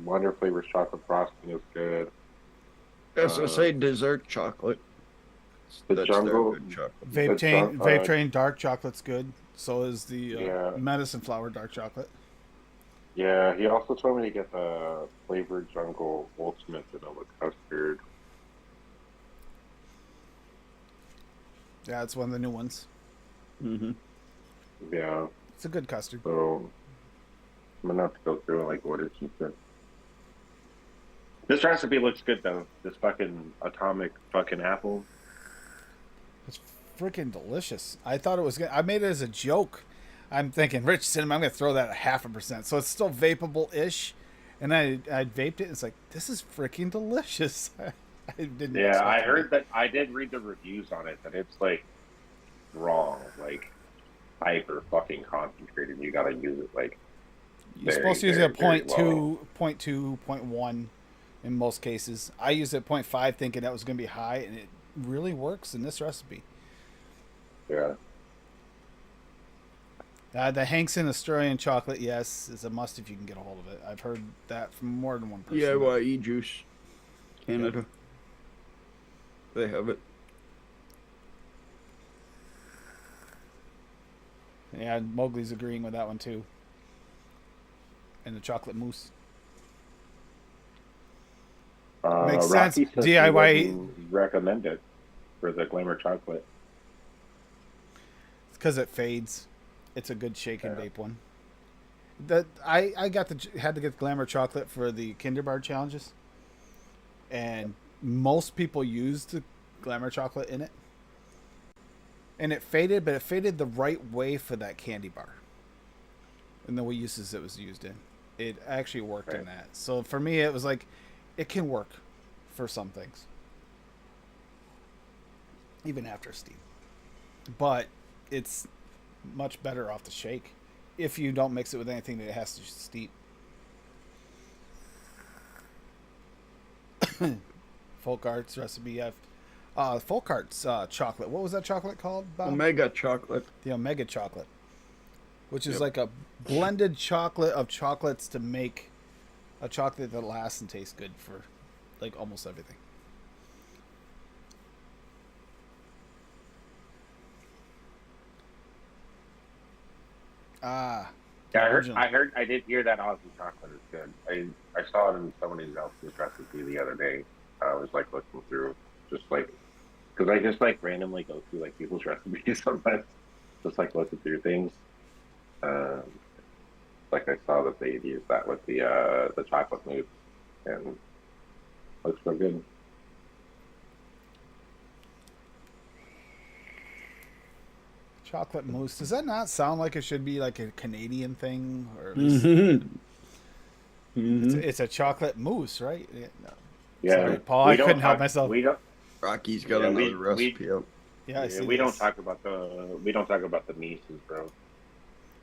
Wonder Flavors chocolate frosting is good. SSA dessert chocolate. The their jungle- good chocolate. Vape Train dark chocolate's good. So is the Yeah. Medicine Flower dark chocolate. Yeah, he also told me to get the flavored jungle ultimate vanilla custard. Yeah, it's one of the new ones. Mm-hmm. Yeah, It's a good custard. so I'm gonna have to go through and like order some shit. This recipe looks good though. This fucking atomic fucking apple. It's freaking delicious. I thought it was good. I made it as a joke. I'm thinking, Rich Cinnamon, I'm going to throw that at 0.5%. So it's still vapable-ish. And I vaped it. And it's like, this is freaking delicious. I didn't. Yeah, expect I it. heard that. I did read the reviews on it that it's like wrong, like hyper fucking concentrated. You gotta use it like You're very, supposed to use it very, at very 0.2, 0.1 in most cases. I used it at 0.5 thinking that was going to be high, and it really works in this recipe. yeah. The Hankson Australian chocolate, yes, is a must if you can get a hold of it. I've heard that from more than one person. DIY juice, Canada. They have it. Yeah, Mowgli's agreeing with that one too. And the chocolate mousse. Makes sense. Rocky says he DIY wouldn't recommend it for the Glamour chocolate. It's because it fades. It's a good shake and Yeah. vape one. That I had to get Glamour chocolate for the Kinder Bar challenges, and most people used the Glamour chocolate in it, and it faded, but it faded the right way for that candy bar, and the uses it was used in. It actually worked in Right. that. So for me, it was like, it can work for some things, even after steam, but it's much better off the shake if you don't mix it with anything that it has to steep. Folk Arts recipe. Folk Arts chocolate. What was that chocolate called, Bob? Omega chocolate. The Omega chocolate, which is Yep. like a blended chocolate of chocolates to make a chocolate that lasts and tastes good for like almost everything. Ah, Yeah, original. I did hear that Aussie chocolate is good. I saw it in somebody else's recipe the other day. I was like looking through, just like, because I just like randomly go through like people's recipes sometimes, just like looking through things. Like I saw that they used that with the chocolate mousse, and looks so good. Chocolate mousse. Does that not sound like it should be like a Canadian thing? Or at least Mm-hmm. it's a chocolate mousse, right? Yeah, no. Yeah, Sorry, Paul, we I don't couldn't help talk- myself. We don't. Rocky's got Yeah, another we- recipe up. Yeah, I see we don't this. talk about the Mises, bro.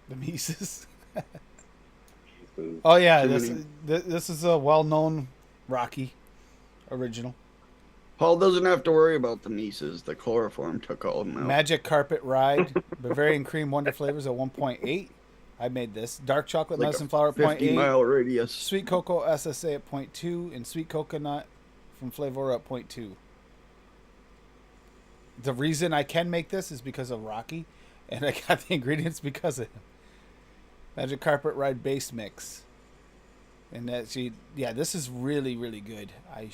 The Mises. Mises. Oh yeah, Too this many. this is a well-known Rocky original. Paul doesn't have to worry about the Mises. The chloroform took all of them out. Magic Carpet Ride, Bavarian Cream Wonder Flavors at 1.8. I made this. Dark Chocolate Like a Medicine Flower at 0.8. 50-mile radius. Sweet Cocoa SSA at 0.2. And Sweet Coconut from Flavor at 0.2. The reason I can make this is because of Rocky. And I got the ingredients because of him. Magic Carpet Ride Base Mix. And this is really, really good. I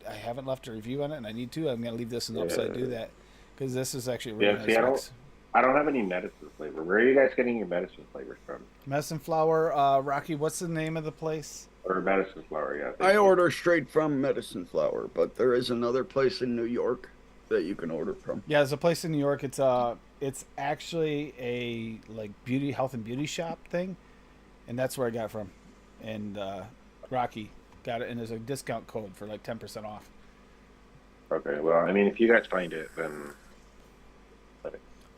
haven't left a review on it, and I need to. I'm going to leave this in the upside do that. Because this is actually a really Yeah, nice see, mix. I don't have any medicine flavor. Where are you guys getting your medicine flavors from? Medicine Flower, Rocky, what's the name of the place? Or medicine flower? Yeah. thank I you. order straight from Medicine Flower, but there is another place in New York that you can order from. Yeah, there's a place in New York. It's actually a like beauty, health and beauty shop thing, and that's where I got it from. And Rocky got it, and there's a discount code for like 10% off. Okay. Well, I mean, if you guys find it, then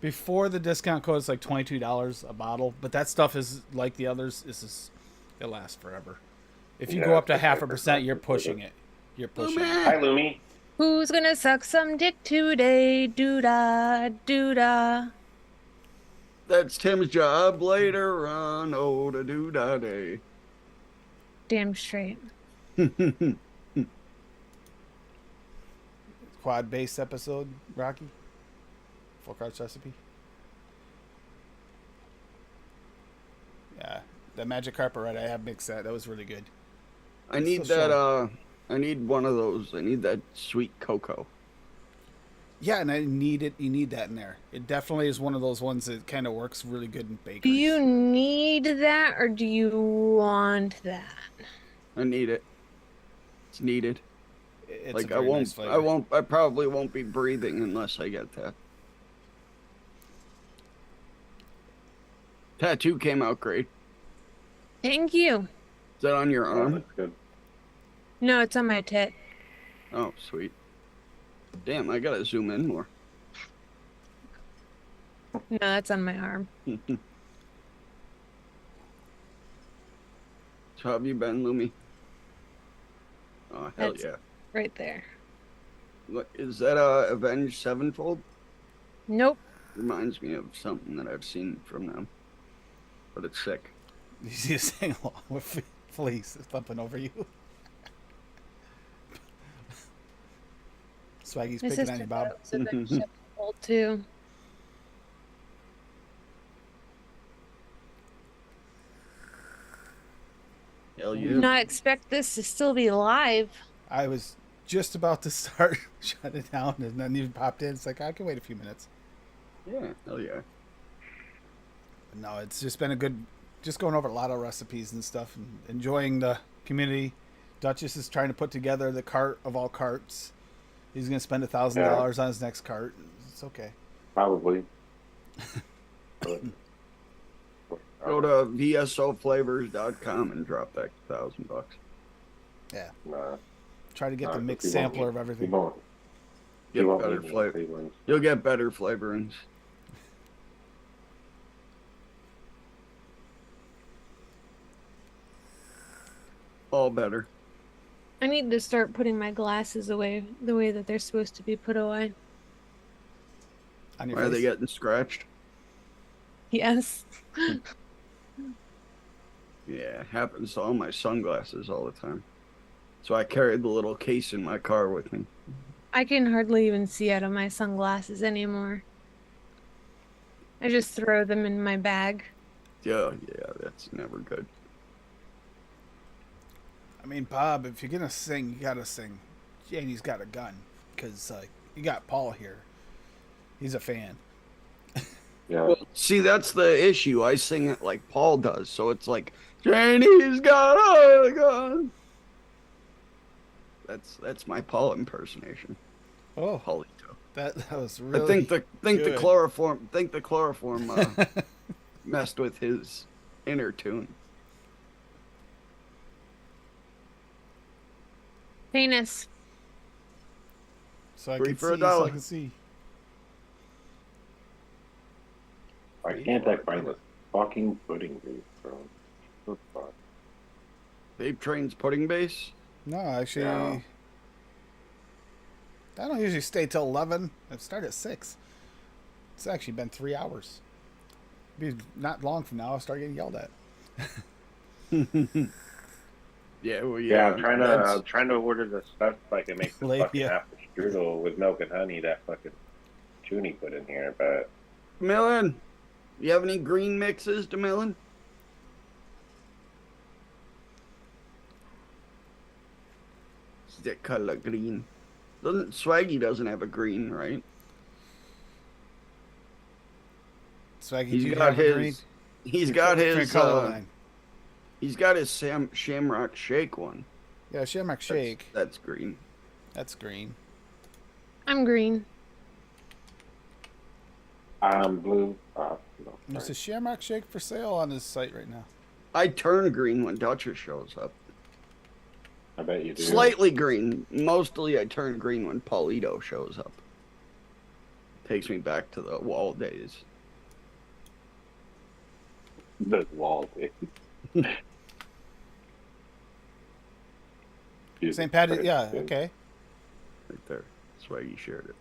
Before the discount code, it's like $22 a bottle, but that stuff is like the others. It lasts forever. If you Yeah, go up to it's 0.5%, you're hyper pushing it. You're pushing it. hi, Lumi. Who's gonna suck some dick today? Doo-da, doo-da. That's Tim's job later on. Oh, to do da day. Damn straight. quad base episode, Rocky? Full carts recipe. Yeah, the magic carpet ride, I have mixed that. That was really good. I need Still that. I need one of those. I need that sweet cocoa. Yeah, and I need it. You need that in there. It definitely is one of those ones that kind of works really good in bakeries. Do you need that or do you want that? I need it. It's needed. It's Like a I very won't. nice flavor. I won't. I probably won't be breathing unless I get that. Tattoo came out great. Thank you. Is that on your Oh, arm? that's good. No, it's on my tit. Oh, sweet. Damn, I gotta zoom in more. No, that's on my arm. So how have you been, Lumi? Oh, hell That's- yeah. Right there. What, is that Avenged Sevenfold? Nope. Reminds me of something that I've seen from them. But it's sick. You see a sing along with Fleece thumping over you. Swaggy's My picking sister on you, thought Bob. it was a good shepherd too. Hell yeah. Did not expect this to still be live. I was just about to start shut it down, and then you popped in. It's like I can wait a few minutes. Yeah, hell yeah. But no, it's just been a good, just going over a lot of recipes and stuff, and enjoying the community. Duchess is trying to put together the cart of all carts. He's gonna spend $1,000 on his next cart. It's okay. Probably. But- Go to vsoflavors.com and drop that $1,000. Yeah, Nah, try to get the nah, mixed he won't sampler eat- of He everything. won't. He Get won't better eat more flavor. Cleveland. You'll get better flavorings. All better. I need to start putting my glasses away the way that they're supposed to be put away. On your Why are they face. getting scratched? Yes. Yeah, happens to all my sunglasses all the time. So I carried the little case in my car with me. I can hardly even see out of my sunglasses anymore. I just throw them in my bag. Yeah, that's never good. I mean, Bob, if you're gonna sing, you gotta sing. Janie's got a gun, because you got Paul here. He's a fan. Yeah. Well, see, that's the issue. I sing it like Paul does, so it's like Janie's got a gun. That's my Paul impersonation. Oh, Paulito. that was really. I think the good. chloroform messed with his inner tune. Penis. So I Three can for a see. So I dollar. can see. Why can't I find this fucking pudding booth, bro? What the fuck? Vape Train's pudding base. No, actually, Yeah. I don't usually stay till 11. I start at 6. It's actually been 3 hours. Be not long from now, I'll start getting yelled at. Yeah, well, Yeah, I'm that's- trying to order the stuff so I can make the Labia. fucking apple strudel with milk and honey that fucking Junie put in here, but Millen, you have any green mixes, DeMillen? Is that color green? Doesn't Swaggy doesn't have a green, right? Swaggy, He's do you got have a green? his. He's got Different his. color line. He's got his Shamrock Shake one. Yeah, Shamrock Shake. That's green. That's green. I'm green. I'm blue. No, There's sorry. a Shamrock Shake for sale on his site right now. I turn green when Duchess shows up. I bet you do. Slightly green. Mostly I turn green when Paulito shows up. Takes me back to the wall days. The wall, dude. St. Patty, yeah, okay. Right there. Swaggy shared it.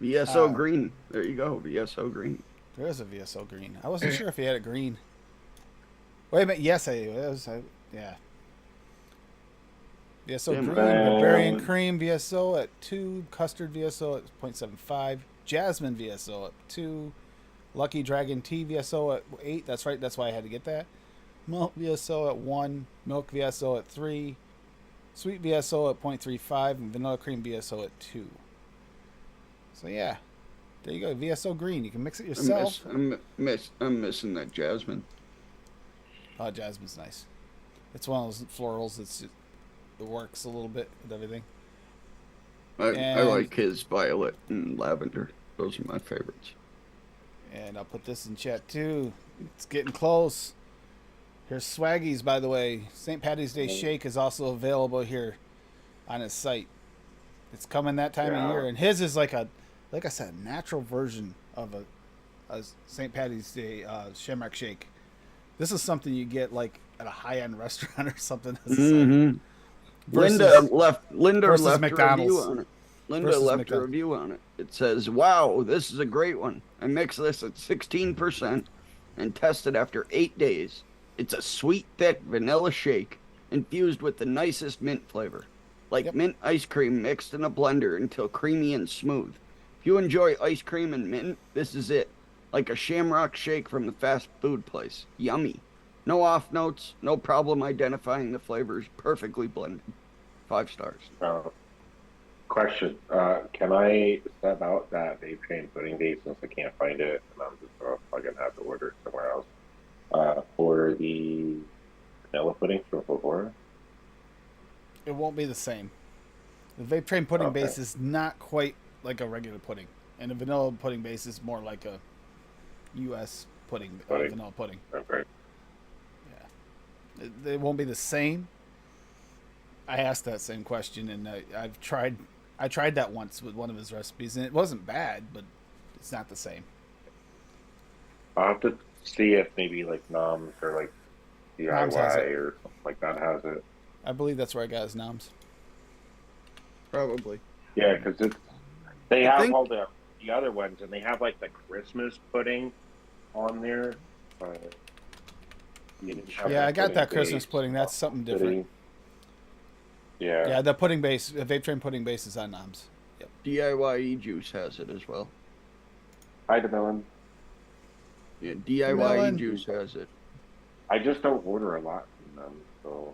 VSO Ah. green. There you go. VSO green. There is a VSO green. I wasn't sure if he had a green. Wait a minute. Yes, yeah. VSO Damn. green, barbarian Um, cream VSO at 2, custard VSO at 0.75, jasmine VSO at 2, lucky dragon tea VSO at 8. That's right. That's why I had to get that. Milk VSO at 1, milk VSO at 3, sweet VSO at 0.35, and vanilla cream VSO at 2. So yeah, there you go. VSO green. You can mix it yourself. I'm missing that jasmine. Oh, jasmine's nice. It's one of those florals that's it works a little bit with everything. I And- like his violet and lavender. Those are my favorites. And I'll put this in chat too. It's getting close. Here's Swaggies, by the way. St. Patty's Day Shake is also available here on his site. It's coming that time of Yeah. year, and his is like I said, a natural version of a St. Patty's Day Shamrock Shake. This is something you get like at a high-end restaurant or something. Mm-hmm. Versus- Linda versus left McDonald's. a review on it. Linda Versus left McDonald's. a review on it. It says, "Wow, this is a great one. I mixed this at 16% and tested after 8 days. It's a sweet, thick vanilla shake infused with the nicest mint flavor, like Yep. mint ice cream mixed in a blender until creamy and smooth. If you enjoy ice cream and mint, this is it. Like a shamrock shake from the fast food place. Yummy. No off notes, no problem identifying the flavors, perfectly blended. 5 stars." Question: Can I step out that vape train pudding base since I can't find it, and I'm just gonna have to order it somewhere else for the vanilla pudding from Flavora? It won't be the same. The vape train pudding Okay. base is not quite like a regular pudding, and a vanilla pudding base is more like a U.S. pudding, Pudding. vanilla pudding. Okay. It won't be the same. I asked that same question, and I tried that once with one of his recipes, and it wasn't bad, but it's not the same. I'll have to see if maybe like Noms or like Noms has DIY it. or something like that has it. I believe that's where I got his noms. Probably. Yeah, because they I have think- all the other ones, and they have like the Christmas pudding on there. But you didn't have Yeah, the I got that pudding Christmas base pudding. That's something different. pudding. Yeah. Yeah, the pudding base, the vape train pudding base is on noms. Yep. DIY juice has it as well. Hi, DeMillon. Yeah, DIY Melon. juice has it. I just don't order a lot from them, so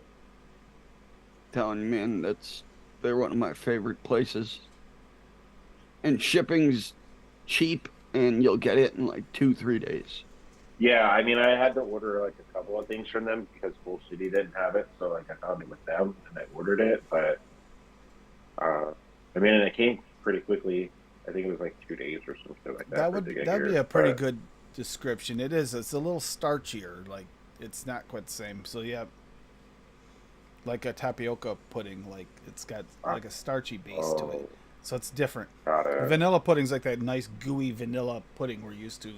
Telling you, man, they're one of my favorite places. And shipping's cheap, and you'll get it in like 2-3 days. yeah. I mean, I had to order like a couple of things from them because Bull City didn't have it, so like I found it with them and I ordered it. But I mean, it came pretty quickly. I think it was like 2 days or something like that. That for it to would get that'd be here, a pretty but- good description. It is. It's a little starchier. Like it's not quite the same. So yeah, like a tapioca pudding. Like it's got like a starchy base to it. Oh, So it's different. got it. Vanilla pudding's like that nice gooey vanilla pudding we're used to.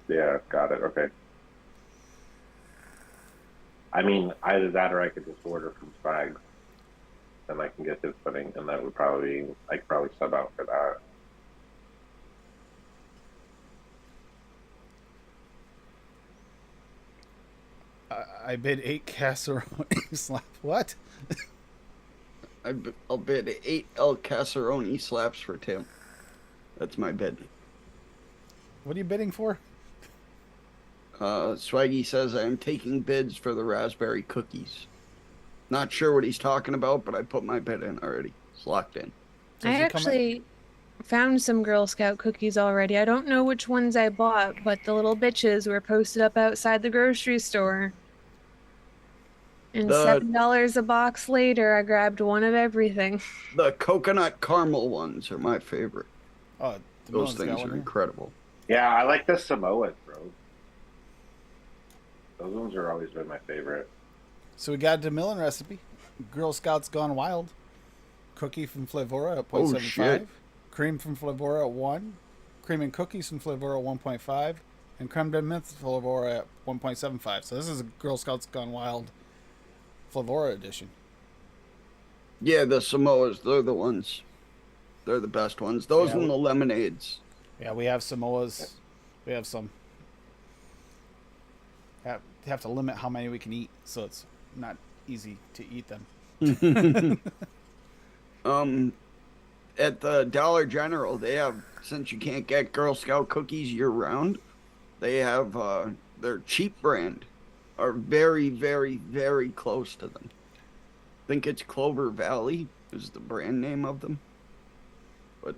Yeah, got it. Okay. I mean, either that or I could just order from Spags, and I can get this pudding, and that would probably I could probably sub out for that. I bid 8 casserole slap. What? I'll bid 8 El Casseroni slaps for Tim. That's my bid. What are you bidding for? Swaggy says I am taking bids for the raspberry cookies. Not sure what he's talking about, but I put my bid in already. It's locked in. Does I it come in- actually found some Girl Scout cookies already. I don't know which ones I bought, but the little bitches were posted up outside the grocery store. And The- $7 a box later, I grabbed one of everything. The coconut caramel ones are my favorite. Oh, the Those Melon's got things one are here. incredible. Yeah, I like the Samoas, bro. Those ones are always been my favorite. So we got a DeMillen recipe. Girl Scouts Gone Wild. Cookie from Flavora at 0.75. Oh, shit. Cream from Flavora at 1. Cream and cookies from Flavora at 1.5. And creme de menthe Flavora at 1.75. So this is a Girl Scouts Gone Wild Flavora edition. Yeah, the Samoas, they're the ones. They're the best ones. Those Yeah, and the lemonades. Yeah, we have Samoas. We have some. Have to limit how many we can eat, so it's not easy to eat them. At the Dollar General, they have, since you can't get Girl Scout cookies year round, they have their cheap brand are very, very, very close to them. I think it's Clover Valley is the brand name of them. But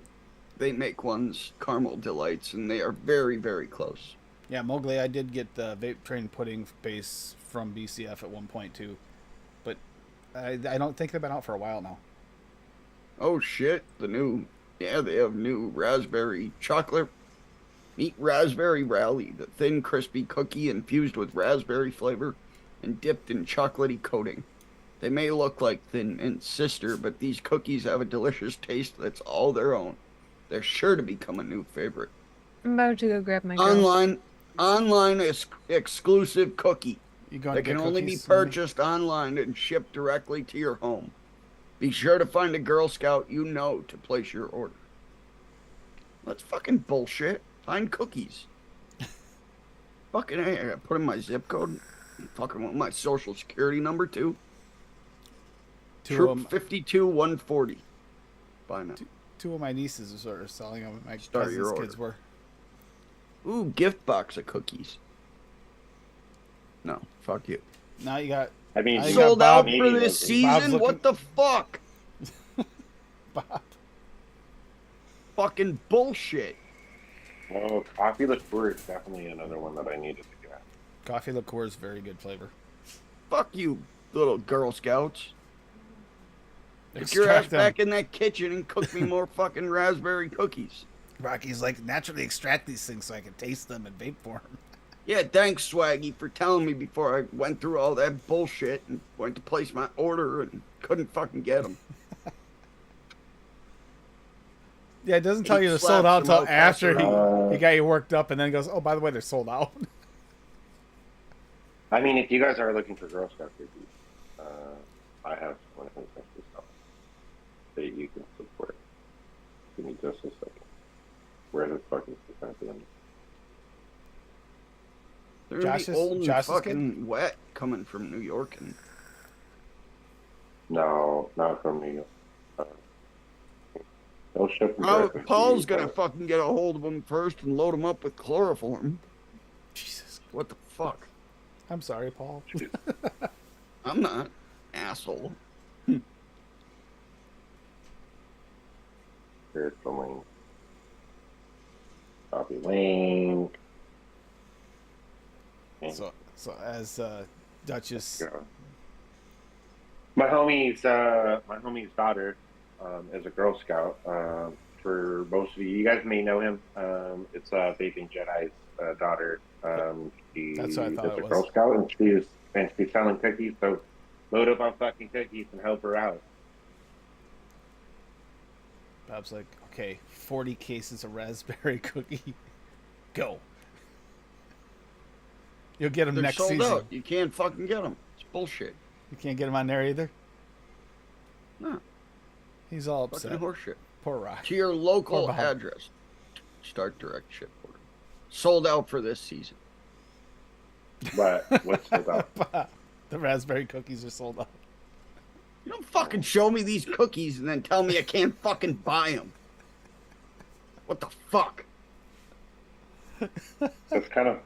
they make ones, Caramel Delights, and they are very, very close. Yeah, Mowgli, I did get the vape train pudding base from BCF at one point too, but I don't think they've been out for a while now. Oh shit, they have new raspberry chocolate meat raspberry rally, the thin crispy cookie infused with raspberry flavor and dipped in chocolatey coating. They may look like Thin Mint's sister, but these cookies have a delicious taste that's all their own. They're sure to become a new favorite. I'm about to go grab my girl. Online exclusive cookie. You going They to get can only be cookies, Mowgli? purchased online and shipped directly to your home. Be sure to find a Girl Scout you know to place your order. That's fucking bullshit. Find cookies. Fucking A, I gotta put in my zip code. Fucking want my social security number too. Troop 52140. Buy now. Two of my nieces are selling them. My Start your cousin's order. kids were. Ooh, gift box of cookies. No, fuck you. Now you got I mean, I got Sold Bob- out for this Bob's season? looking- What the fuck? Bob. Fucking bullshit. oh, coffee liqueur is definitely another one that I needed to get. Coffee liqueur is very good flavor. Fuck you, little Girl Scouts. Get your ass Extract them. back in that kitchen and cook me more fucking raspberry cookies. Rocky's like, naturally extract these things so I can taste them and vape for them. Yeah, thanks, Swaggy, for telling me before I went through all that bullshit and went to place my order and couldn't fucking get them. Yeah, it doesn't tell He you they're slaps sold out them until out after faster. he got you worked up and then goes, oh, by the way, they're sold out. I mean, if you guys are looking for Girl Scout cookies, I have one of those stuff that you can support. Give me just a second. Where the fuck is the goddamn? They're gonna Josh's- be old and Josh's fucking wet coming from New York. And No, not from New York. They'll ship them directly to Paul's you, gonna but- fucking get a hold of them first and load them up with chloroform. Jesus. What the fuck? I'm sorry, Paul. I'm not. Asshole. Here's the link. Copy link. And So as Duchess, go. My homie's daughter is a Girl Scout. For most of you, you guys may know him. It's Vaping Jedi's daughter. She That's what I thought is it a was. Girl Scout, and she's selling cookies. So load up on fucking cookies and help her out. Bob's like, okay, 40 cases of raspberry cookie. Go. You'll get them They're next sold season. out. You can't fucking get them. It's bullshit. You can't get them on there either. No, He's all fucking upset. horseshit. Poor Rock. To your local Or Bob. address. Start direct ship order. Sold out for this season. But what's sold out? The raspberry cookies are sold out. You don't fucking show me these cookies and then tell me I can't fucking buy them. What the fuck? It's kind of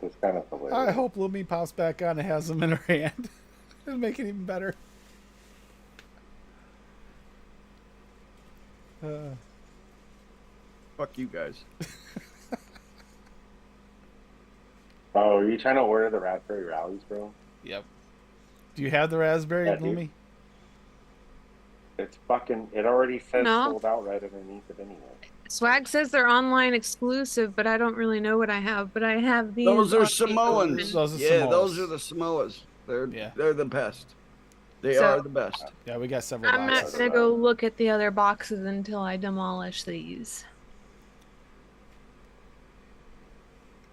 hilarious. I hope Lumi pops back on and has them in her hand. It'll make it even better. Fuck you guys. Oh, are you trying to order the raspberry rallies, bro? Yep. Do you have the raspberry, Yeah, dude. Lumi? It's fucking. It already says No. sold out right underneath it anyway. Swag says they're online exclusive, but I don't really know what I have. But I have these. Those are on Samoans. Those are Yeah, Samoas. those are the Samoas. They're Yeah. they're the best. They So- are the best. Yeah, we got several I'm not boxes. gonna go look at the other boxes until I demolish these.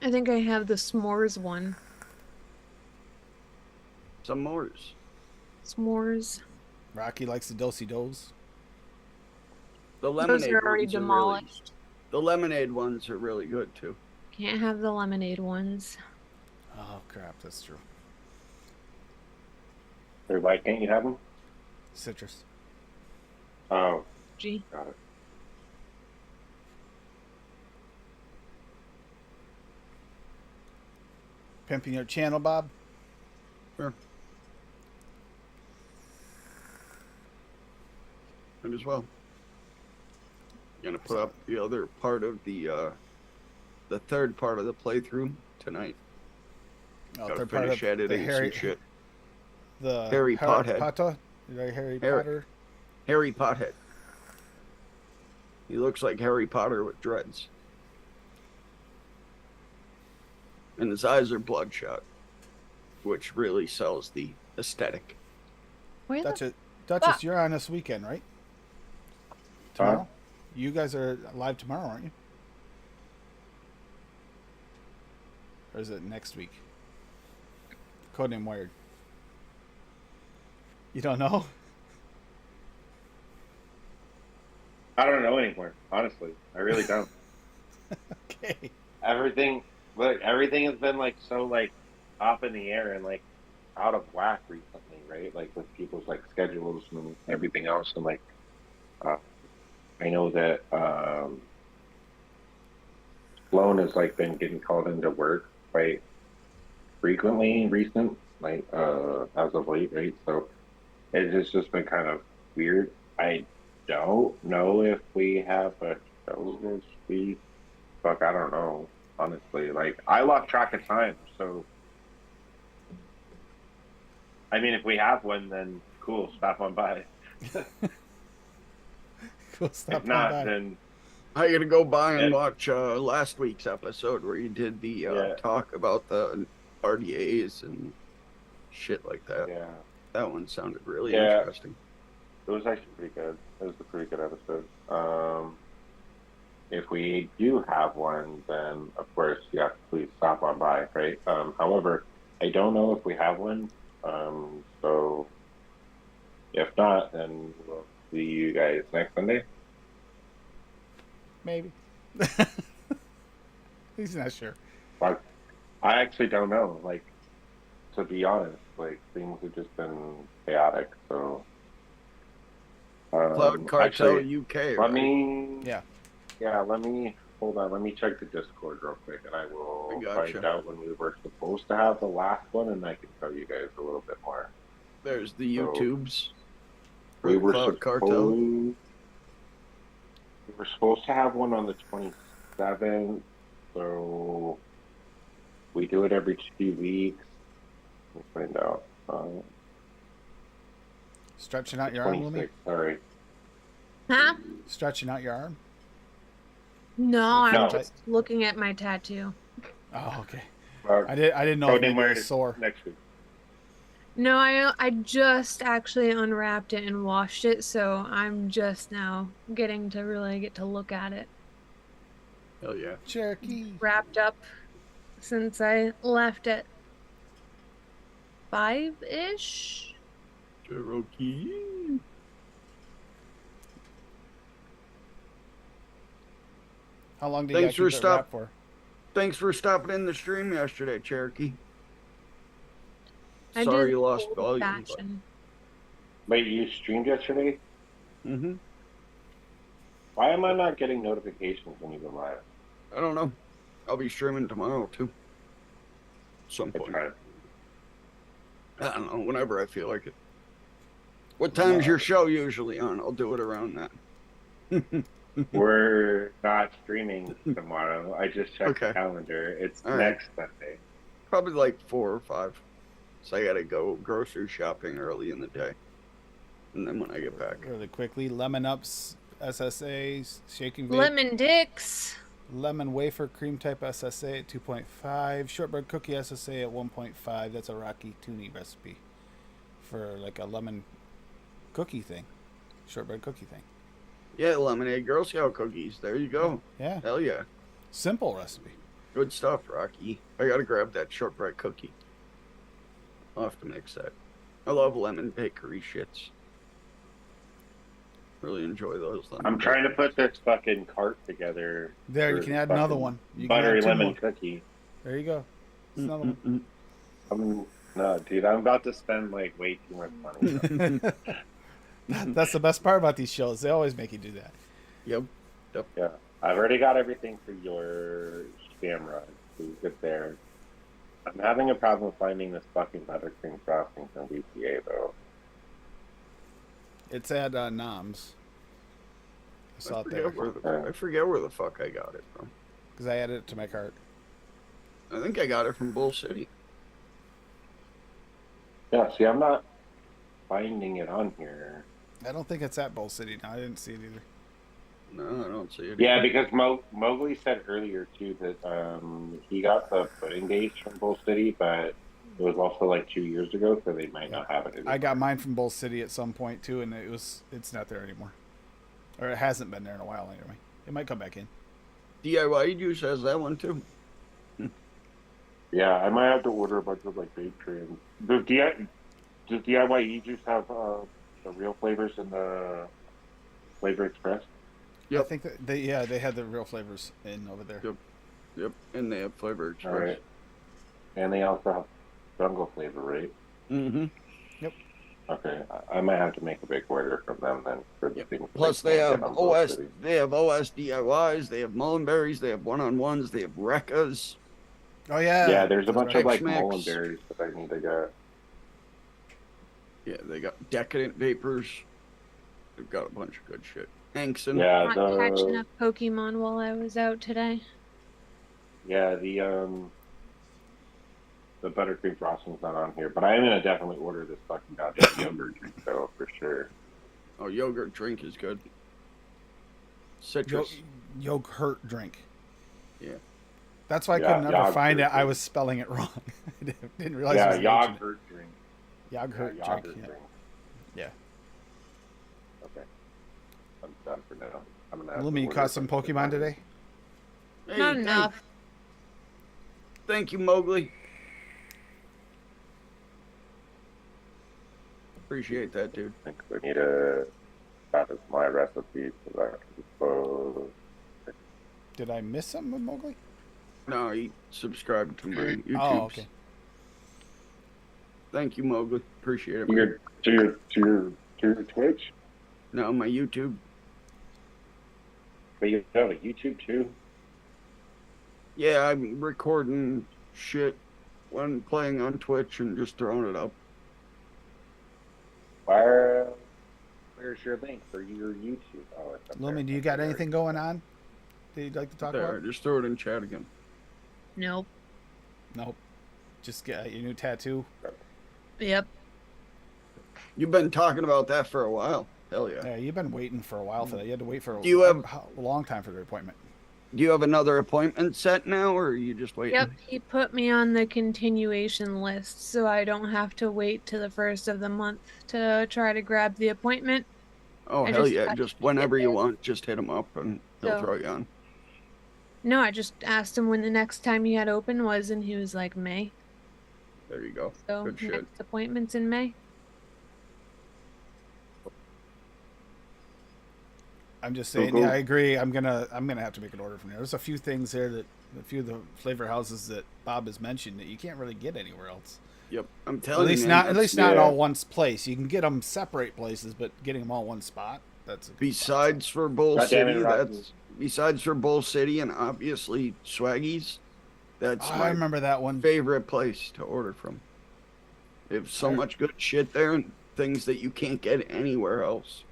I think I have the s'mores one. Some more. S'mores. Rocky likes the dosey-dos. The Those lemonade are already ones are demolished. the lemonade ones are really good too. Can't have the lemonade ones. Oh, crap, that's true. Or why can't you have them? Citrus. Oh, Gee. got it. Pimping your channel, Bob. Sure. Might as well. Gonna put up the other part of the third part of the playthrough tonight. Oh, Gotta third part finish of editing Harry, some shit. the Harry Pothead. Potter? Harry Harry. Potter. Harry Pothead. He looks like Harry Potter with dreads. And his eyes are bloodshot, which really sells the aesthetic. Where the Duchess, you're on this weekend, right? Huh? Tomorrow? You guys are live tomorrow, aren't you? Or is it next week? Codename Wired. You don't know? I don't know anymore, honestly. I really don't. Okay. Everything has been like so like up in the air and like out of whack recently, right? Like with people's like schedules and everything else, and like I know that Sloan has like been getting called into work quite frequently as of late, right? So it has just been kind of weird. I don't know if we have a show this week. Fuck, I don't know. Honestly, like I lost track of time. So, I mean, if we have one, then cool. Stop on by. Cool. Stop If not, on by. then I gotta go by and Yeah. watch last week's episode where you did the Yeah. talk about the RDAs and shit like that. yeah, That one sounded really Yeah. interesting. it was actually pretty good. It was a pretty good episode. If we do have one, then of course, yeah, please stop on by, right? However, I don't know if we have one. So if not, then we'll see you guys next Sunday. Maybe. He's not sure. But I actually don't know. Like, to be honest, like things have just been chaotic. So, Cloud Cartel actually, UK. let right? me. Yeah. Yeah, let me hold on. Let me check the Discord real quick, and I will I gotcha. find out when we were supposed to have the last one, and I can tell you guys a little bit more. There's the So, YouTubes. for We the were Cloud Cartel. supposed to have one on the 27th, so we do it every 2 weeks. We'll find out. Stretching out your arm, Lumi? 26. Sorry. Huh? Stretching out your arm? No, I'm No. just looking at my tattoo. Oh, okay. Uh, I didn't know if Codename maybe it Wired was is sore. next week. No, I just actually unwrapped it and washed it, so I'm just now getting to really get to look at it. Hell yeah. Cherokee. Wrapped up since I left at 5-ish. Cherokee. How long did you Thanks keep for it stop- wrapped for? Thanks for stopping in the stream yesterday, Cherokee. I Sorry did you lost old volume. fashion. Wait, you streamed yesterday? Mm-hmm. Why am I not getting notifications when you go live? I don't know. I'll be streaming tomorrow too. Some It's point. fine. I don't know. Whenever I feel like it. What time's your show usually on? I'll do it around that. We're not streaming tomorrow. I just checked Okay. the calendar. It's All right. next Sunday. Probably like 4 or 5. So I gotta go grocery shopping early in the day. And then when I get back. Really quickly. Lemon Ups, SSA, Shaking Vape. Lemon Dicks. Lemon Wafer Cream Type SSA at 2.5. Shortbread Cookie SSA at 1.5. That's a Rocky Tooney recipe for like a lemon cookie thing. Shortbread cookie thing. Yeah, lemonade Girl Scout cookies. There you go. Yeah. Hell yeah. Simple recipe. Good stuff, Rocky. I gotta grab that shortbread cookie. I'll have to mix that. I love lemon bakery shits. Really enjoy those. I'm trying to put this fucking cart together. There, you for can add fucking another one. You can Buttery add two lemon more. cookie. There you go. It's another one. I'm No, dude, I'm about to spend like way too much money. That's the best part about these shows. They always make you do that. Yep. Yeah, I've already got everything for your Shamrock. So you get there. I'm having a problem finding this fucking Buttercream frosting from BPA though. It's at Noms. I saw it there I forget where the fuck I got it from. because I added it to my cart. I think I got it from Bull City. Yeah, see, I'm not finding it on here. I don't think it's at Bull City now. I didn't see it either. No, I don't see it. Yeah, because Mowgli said earlier too that he got the pudding dates from Bull City, but it was also like 2 years ago, so they might not have it anymore. I got mine from Bull City at some point too, and it's not there anymore, or it hasn't been there in a while anyway. It might come back in. DIY Juice has that one too. Yeah, I might have to order a bunch of like vape trains. Does DIY Juice have the real flavors in the Flavor Express? Yep. I think that they had the real flavors in over there. Yep. Yep, and they have Flavor All Express. right. And they also have jungle flavor, right? Mm-hmm. Okay, I might have to make a big order from them then. For the things Plus, that I they can't have get on Bull OS. City. They have OS DIYs. They have Mullenberries. They have one-on-ones. They have Recas. Oh yeah. Yeah, there's a That's bunch right. of like Tex-Mex. mullenberries that I need to get. Yeah, they got Decadent Vapors. They've got a bunch of good shit. Hankson. Yeah, Not catching the up Pokemon while I was out today. the buttercream frosting's not on here, but I am gonna definitely order this fucking goddamn yogurt drink though for sure. Oh, yogurt drink is good. Citrus. Yogurt drink. Yeah. That's why I Yeah, couldn't ever find it. yogurt I drink. was spelling it wrong. I didn't realize Yeah, it was an H in it. yogurt drink. Yogurt Yeah, drink. yogurt Yeah. drink. Yeah. Okay, I'm done for now. I'm gonna. have Lumi, to you order caught some something. Pokemon today? Hey, Not enough. Thank you, Mowgli. Appreciate that, dude. I think we need to practice my recipe so that I can dispose. Did I miss something with Mowgli? No, he subscribed to my YouTube. Oh, okay. Thank you, Mowgli. Appreciate it. To your Twitch, No, my YouTube. but you have a YouTube too. Yeah, I'm recording shit when playing on Twitch and just throwing it up. Where's your link for your YouTube? Oh, it's up Lumi, there. do you got anything going on that you'd like to talk There, about? just throw it in chat again. Nope. Nope. Just get your new tattoo. Yep. You've been talking about that for a while. Hell yeah. Yeah, you've been waiting for a while for that. You had to wait for Do you have- a long time for the appointment. Do you have another appointment set now, or are you just waiting? Yep. He put me on the continuation list so I don't have to wait to the first of the month to try to grab the appointment. Oh, I hell just yeah. got Just to whenever get you there. want, just hit him up and he'll So- throw you on. No, I just asked him when the next time he had open was, and he was like May. There you go. So Good shit. next appointment's in May. I'm just saying, Cool. yeah, I agree. I'm gonna have to make an order from there. There's a few things there that a few of the flavor houses that Bob has mentioned that you can't really get anywhere else. Yep. I'm At telling least you. not man, at least that's- not yeah. all one place. You can get them separate places, but getting them all one spot, that's a Besides for Bull God damn it, City, Rocky. that's besides for Bull City and obviously Swaggy's, that's I my remember that one. favorite place to order from. They have so much good shit there and things that you can't get anywhere else.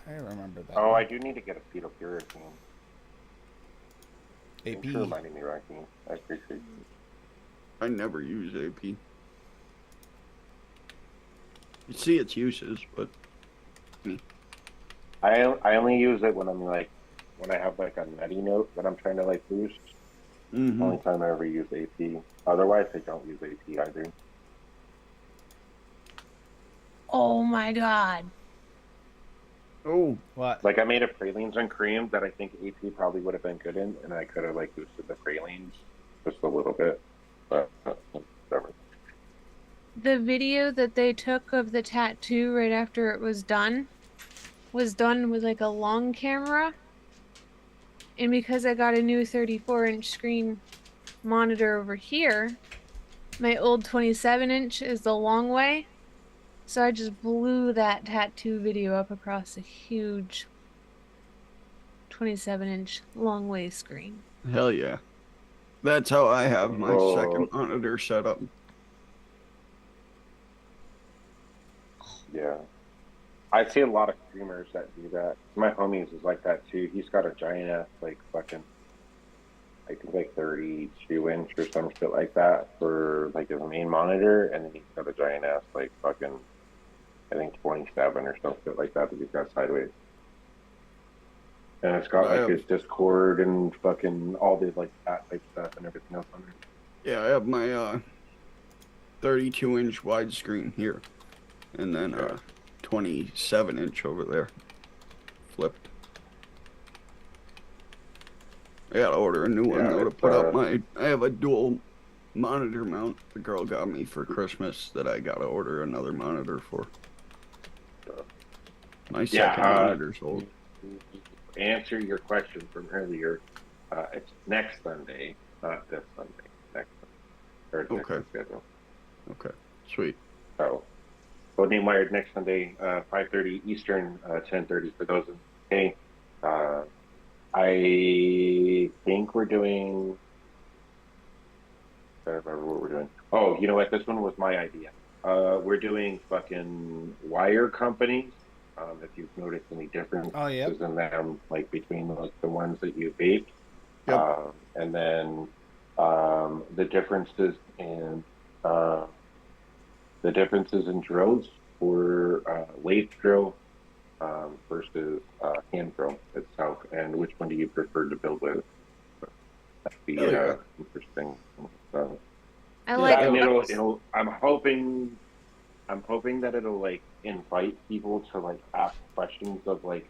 I remember that. Oh, one. I do need to get a fetal purity. Thanks AP. for reminding me, Rocky. I appreciate you. I never use AP. You see its uses, but I only use it when I'm like when I have like a nutty note that I'm trying to like boost. mhm. Only time I ever use AP. Otherwise, I don't use AP either. Oh my god. Oh, What? Like I made a pralines and cream that I think AP probably would have been good in, and I could have like boosted the pralines just a little bit. But whatever. The video that they took of the tattoo right after it was done with like a long camera. And because I got a new 34-inch screen monitor over here, My old 27-inch is the long way. So I just blew that tattoo video up across a huge 27-inch long way screen. Hell yeah. That's how I have my Oh. second monitor set up. Yeah. I see a lot of streamers that do that. My homies is like that too. He's got a giant ass, like fucking, I think like 32-inch or some shit like that for like his main monitor, and then he's got a giant ass, like fucking, I think 27 or some shit like that he's got sideways. And it's got like his Discord and fucking all the like that type stuff and everything else on it. Yeah, I have my 32-inch widescreen here, and then 27-inch over there, flipped. I gotta order a new one though to put up my. I have a dual monitor mount the girl got me for Christmas that I gotta order another monitor for. My second monitor's old. Answer your question from earlier. It's next Sunday, not this Sunday. Next Sunday. Or next Okay. schedule. Okay, sweet. So, Codename Wired next Sunday, 5:30 Eastern, 10:30 for those in the UK. I think we're doing. I don't remember what we're doing. Oh, you know what? This one was my idea. We're doing fucking wire companies. If you've noticed any differences in them, like between the ones that you vape, and then the differences in drills for lathe drill versus hand drill itself, and which one do you prefer to build with? That'd be interesting. So, I like and hooks. I'm hoping that it'll like invite people to like ask questions of like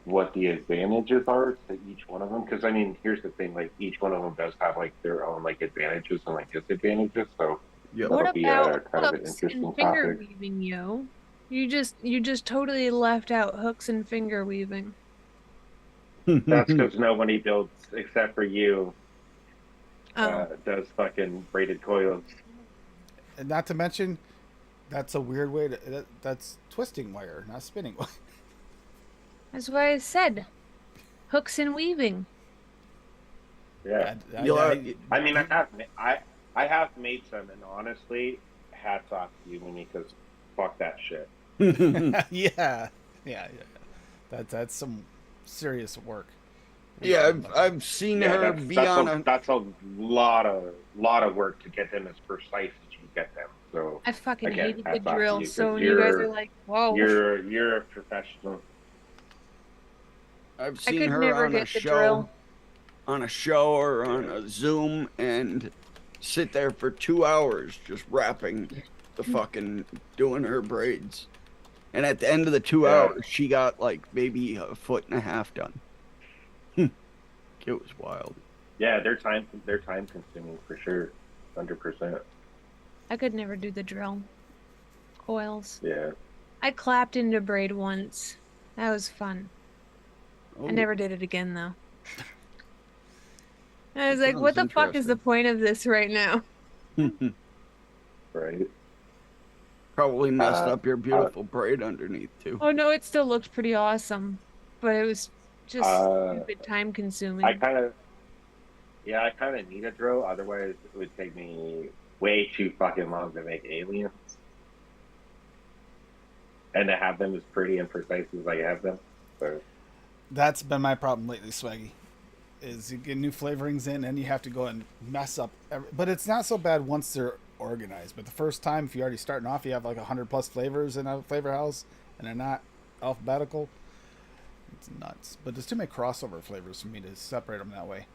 what the advantages are to each one of them. Because I mean, here's the thing: like each one of them does have like their own like advantages and like disadvantages. So What that'll be about kind of an hooks interesting and finger topic. weaving, yo? You just totally left out hooks and finger weaving. That's because nobody builds except for you. Oh. Does fucking braided coils. And not to mention, that's a weird way to. That's twisting wire, not spinning wire. That's why I said hooks and weaving. Yeah. I mean, I have made some, and honestly, hats off to you, Minnie, because fuck that shit. yeah. That's some serious work. Yeah, I've seen her be on a. That's a lot of work to get them as precise as you get them. So I fucking again, hated the hats off to drill, you, so 'cause when you guys are like, whoa. You're a professional. I've I seen could her never on a get the show, drill. or on a Zoom and sit there for 2 hours just wrapping the fucking doing her braids. And at the end of the 2 hours, she got like maybe a foot and a half done. It was wild. Yeah, they're time consuming for sure, 100%. I could never do the drill. Coils. Yeah. I clapped into braid once. That was fun. Oh, I never did it again though. I was That like, what the sounds fuck is the point of this right now? Right. Probably messed up your beautiful braid underneath too. Oh no, it still looked pretty awesome. But it was just stupid time consuming. I kind of need a drill. Otherwise, it would take me way too fucking long to make aliens, and to have them as pretty and precise as I have them. So That's been my problem lately, Swaggy. Is you get new flavorings in and you have to go and mess up. But it's not so bad once they're organized. But the first time, if you're already starting off, you have like 100+ flavors in a flavor house and they're not alphabetical. It's nuts. But there's too many crossover flavors for me to separate them that way.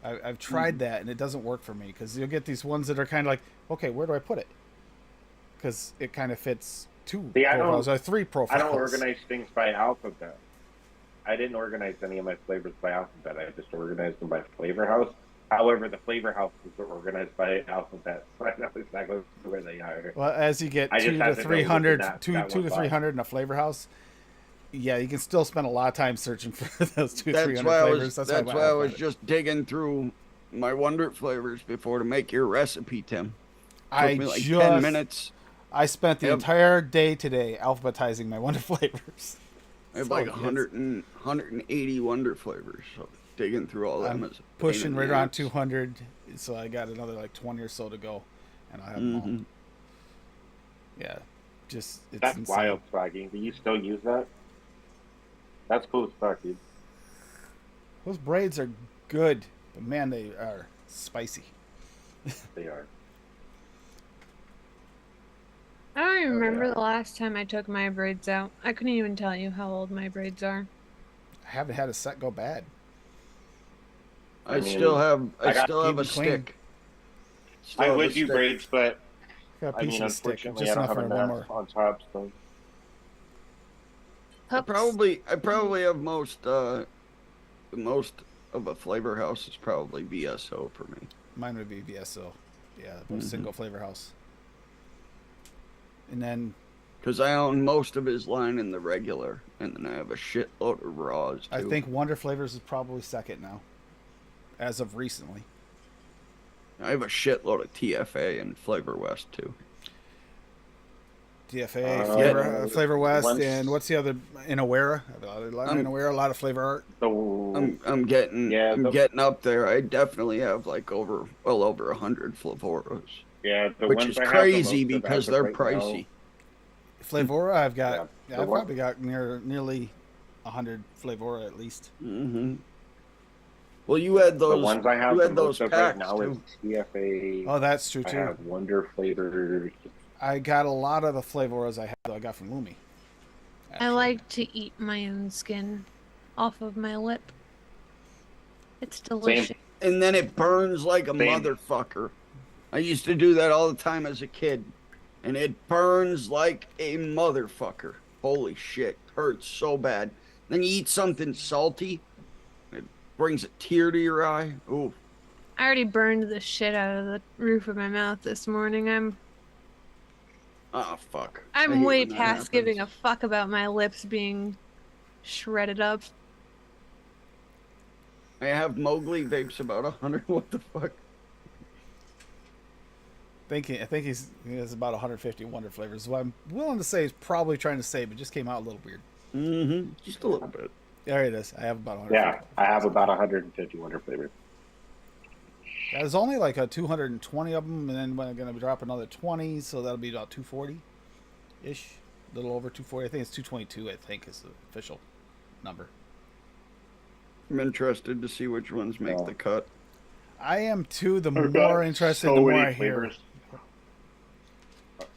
I've tried that and it doesn't work for me because you'll get these ones that are kind of like, okay, where do I put it? Because it kind of fits 2 profiles or 3 profiles. I don't organize things by alphabet. I didn't organize any of my flavors by alphabet. I just organized them by flavor house. However, the flavor houses are organized by alphabet, so I know exactly where they are. Well, as you get I just 2 to have to know 300, that 2 one to box. 300 in a flavor house, yeah, you can still spend a lot of time searching for those 200-300 That's why flavors. that's why I was just digging through my Wonder flavors before to make your recipe, Tim. I Took me like just 10 minutes. I spent the Yep. entire day today alphabetizing my Wonder flavors. I have So like it's- 180 Wonder flavors. So digging through all them I'm is a pain pushing in right the around ass. 200, so I got another like 20 or so to go, and I have them all. Mhm. Yeah, just it's That's insane. wild, Swaggy. Do you still use that? That's cool as fuck, dude. Those braids are good, but man, they are spicy. They are. I don't even remember yeah. the last time I took my braids out. I couldn't even tell you how old my braids are. I haven't had a set go bad. I mean, still have I got still have a keep 'em clean. stick. Still I have a would do stick. braids, but Got a I piece mean, of stick, unfortunately, just I don't enough have for one more. enough on top. So I probably have most of a flavor house is probably VSO for me. Mine would be VSO. Yeah, the Mhm. single flavor house. And then Because I own most of his line in the regular, and then I have a shitload of raws too. I think Wonder Flavors is probably second now, as of recently. I have a shitload of TFA and Flavor West too. DFA, Yeah. Flavor West, Once- and what's the other? Inawera. Inawera, a lot of flavor art. the I'm getting Yeah, I'm the- getting up there. I definitely have like well over 100 Flavoras, yeah, the which ones is I have crazy the most of because as of they're right now- pricey. Flavora, I've got. Yeah, the I've one- probably got nearly 100 Flavora at least. hmm Well, you had The those. ones I have you the had most those of right packs now is too. TFA. Oh, that's true I too. have Wonder flavors. I got a lot of the Flavoras I got from Lumi. I actually. like to eat my own skin off of my lip. It's delicious. And then it burns like a Same. motherfucker. I used to do that all the time as a kid, and it burns like a motherfucker. Holy shit, hurts so bad. Then you eat something salty, it brings a tear to your eye. Ooh, I already burned the shit out of the roof of my mouth this morning. ah, fuck. I I'm hate way when that past giving a happens. fuck about my lips being shredded up. I have Mowgli vapes about 100. What the fuck? I think he has about 150 Wonder Flavors. What I'm willing to say is probably trying to say, but just came out a little weird. Mm-hmm. Just a little bit. There it is. I have about 150. Yeah, I have about 150 Wonder flavors. There's only like a 220 of them, and then we're going to drop another 20, so that'll be about 240-ish. A little over 240. I think it's 222, I think, is the official number. I'm interested to see which ones make Yeah. the cut. I am too. The I've got more interested, so the more many I hear. flavors.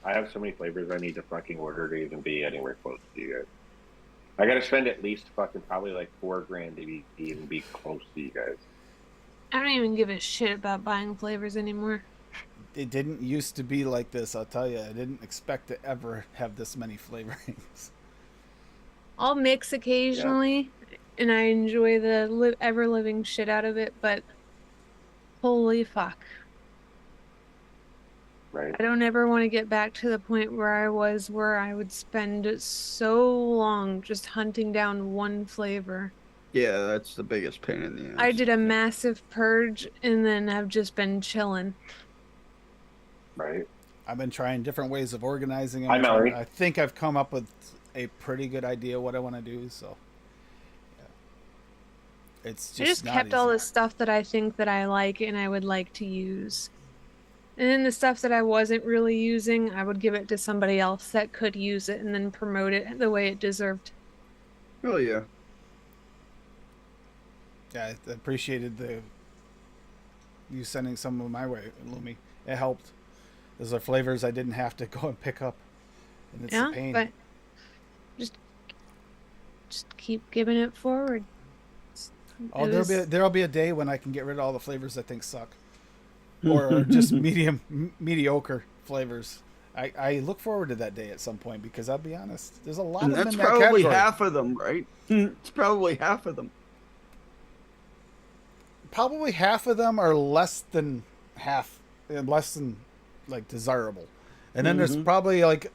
I have so many flavors I need to fucking order to even be anywhere close to you guys. I gotta spend at least fucking probably like $4,000 to even be close to you guys. I don't even give a shit about buying flavors anymore. It didn't used to be like this, I'll tell you. I didn't expect to ever have this many flavorings. I'll mix occasionally, and I enjoy the ever living shit out of it, but holy fuck. Right? I don't ever want to get back to the point where I was, where I would spend so long just hunting down one flavor. Yeah, that's the biggest pain in the ass. I did a massive purge and then have just been chilling. Right? I've been trying different ways of organizing them. Hi, Mallory. I think I've come up with a pretty good idea what I want to do, so yeah. It's just I just not kept all easy. the stuff that I think that I like and I would like to use. And then the stuff that I wasn't really using, I would give it to somebody else that could use it and then promote it the way it deserved. Oh yeah. Yeah, I appreciated you sending some of my way, Lumi. It helped. Those are flavors I didn't have to go and pick up, and it's Yeah, a pain. but just keep giving it forward. Oh, It was- there'll be a day when I can get rid of all the flavors I think suck, or just mediocre flavors. I look forward to that day at some point because I'll be honest, there's a lot And of them that's in that probably category. half of them, right? It's probably half of them. Probably half of them are less than like desirable, and then there's Mhm. probably like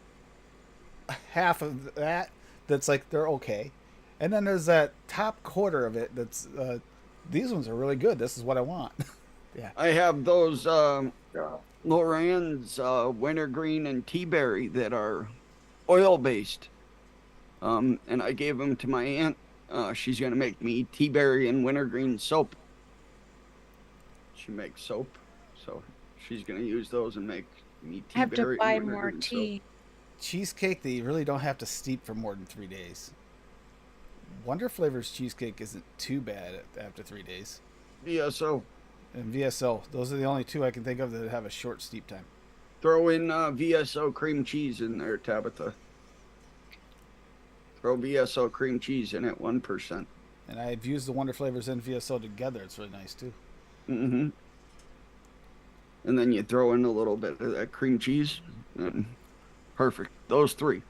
half of that that's like they're okay, and then there's that top quarter of it that's these ones are really good. This is what I want. Yeah. I have those Yeah. Loran's wintergreen and tea berry that are oil based. And I gave them to my aunt. She's gonna make me tea berry and wintergreen soap. She makes soap, so she's gonna use those and make me tea I have to berry buy and more wintergreen tea. Cheesecake that you really don't have to steep for more than 3 days. Wonder Flavors cheesecake isn't too bad after 3 days. soap. Yeah, so And VSO, those are the only two I can think of that have a short steep time. throw in VSO cream cheese in there, Tabitha. Throw VSO cream cheese in at 1%. And I've used the Wonder Flavors and VSO together. It's really nice too. Mm-hmm. And then you throw in a little bit of that cream cheese. And perfect. Those three.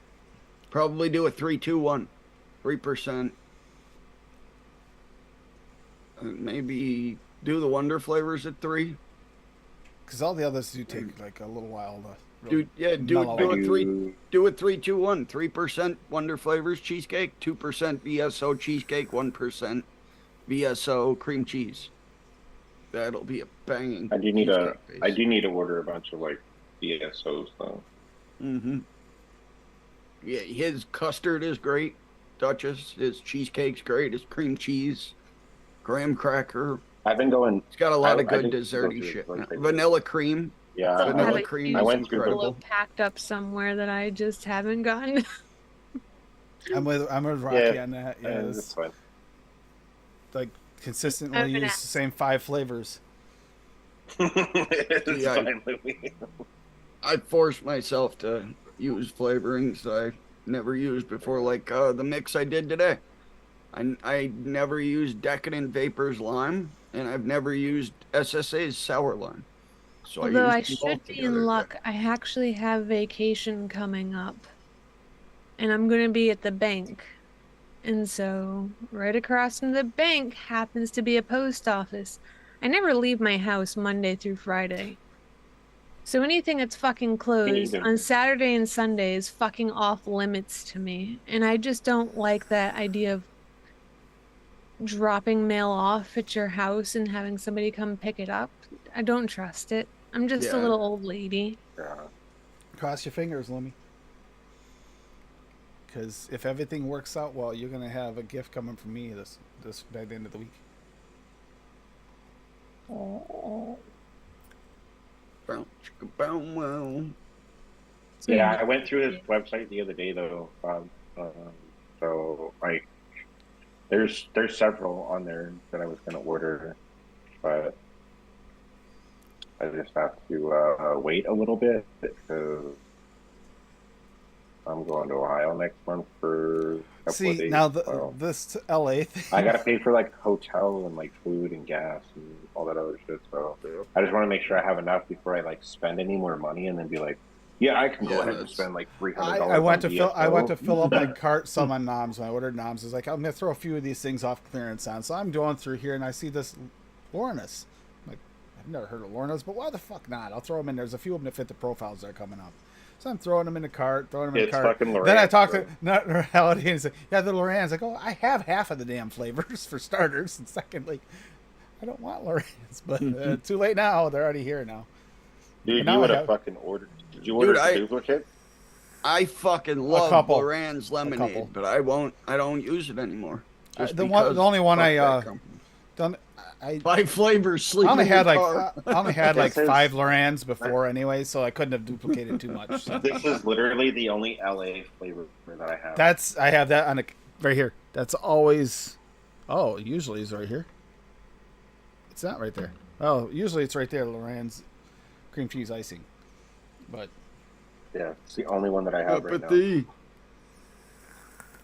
Probably do a 3-2-1. 3%. Maybe do the Wonder Flavors at 3. Because all the others do take like a little while to really Do mellow a out. 3-2-1. 3% Wonder Flavors cheesecake, 2% VSO cheesecake, 1% VSO cream cheese. That'll be a banging. I do need to. cheesecake base. I do need to order a bunch of like DSOs though. Mm-hmm. Yeah, his custard is great. Duchess, his cheesecake's great. His cream cheese, graham cracker. I've been going. It's got a lot of I good think desserty those are shit. my favorite. Vanilla cream. Yeah, Still vanilla have a cream huge I went through incredible. envelope packed up somewhere that I just haven't gotten. I'm with Rocky Yeah, on that. Yeah, and it's it's fine. like consistently I'm use gonna- the same 5 flavors. It's Yeah, fine with me. I forced myself to use flavorings I never used before, like the mix I did today. I never used Decadent Vapors lime, and I've never used SSA's sour lime. So Although I used them both should be together in luck, I actually have vacation coming up. And I'm going to be at the bank. And so, right across from the bank happens to be a post office. I never leave my house Monday through Friday. So anything that's fucking closed either. on Saturday and Sunday is fucking off limits to me. And I just don't like that idea of dropping mail off at your house and having somebody come pick it up. I don't trust it. I'm just a Yeah. little old lady. Yeah. Cross your fingers, Lummy. Because if everything works out well, you're gonna have a gift coming from me this by the end of the week. Bow, chicka, bow, wow. Yeah, I went through his website the other day though. So like, there's several on there that I was gonna order, but I just have to wait a little bit because I'm going to Ohio next month for a couple of See, days. now so this LA thing. I gotta pay for like hotel and like food and gas and all that other shit. So I just want to make sure I have enough before I like spend any more money and then be like, yeah, I can go Yeah, ahead and that's- spend like $300. I went to on fill. I went to DSO. fill up my cart. Some on Noms. When I ordered Noms, I was like, I'm gonna throw a few of these things off clearance on. So I'm going through here and I see this Lornas. I'm like, I've never heard of Lornas, but why the fuck not? I'll throw them in. There's a few of them that fit the profiles that are coming up. So I'm throwing them in the cart, throwing them in It's the cart. fucking Then I Lorenz, talked bro. to not reality and he's like, yeah, the Lorenz. I go, I have half of the damn flavors for starters, and secondly, I don't want Lorenz, but too late now. They're already here now. Dude, Now you I would have- have fucking ordered. Did you order I- the duplicate? I fucking love couple. Loran's lemonade, couple. but I don't use it anymore. Just the because only one fuck I that company. done. I 5 flavors sleep I only in had the like car. I only had like This is- 5 Lorans before anyway, so I couldn't have duplicated too much. So. This is literally the only LA flavor that I have. I have that on a right here. That's always. Oh, usually it's right here. It's not right there. Oh, usually it's right there. Loran's cream cheese icing, but Yeah, it's the only one that I have right now. Apathy.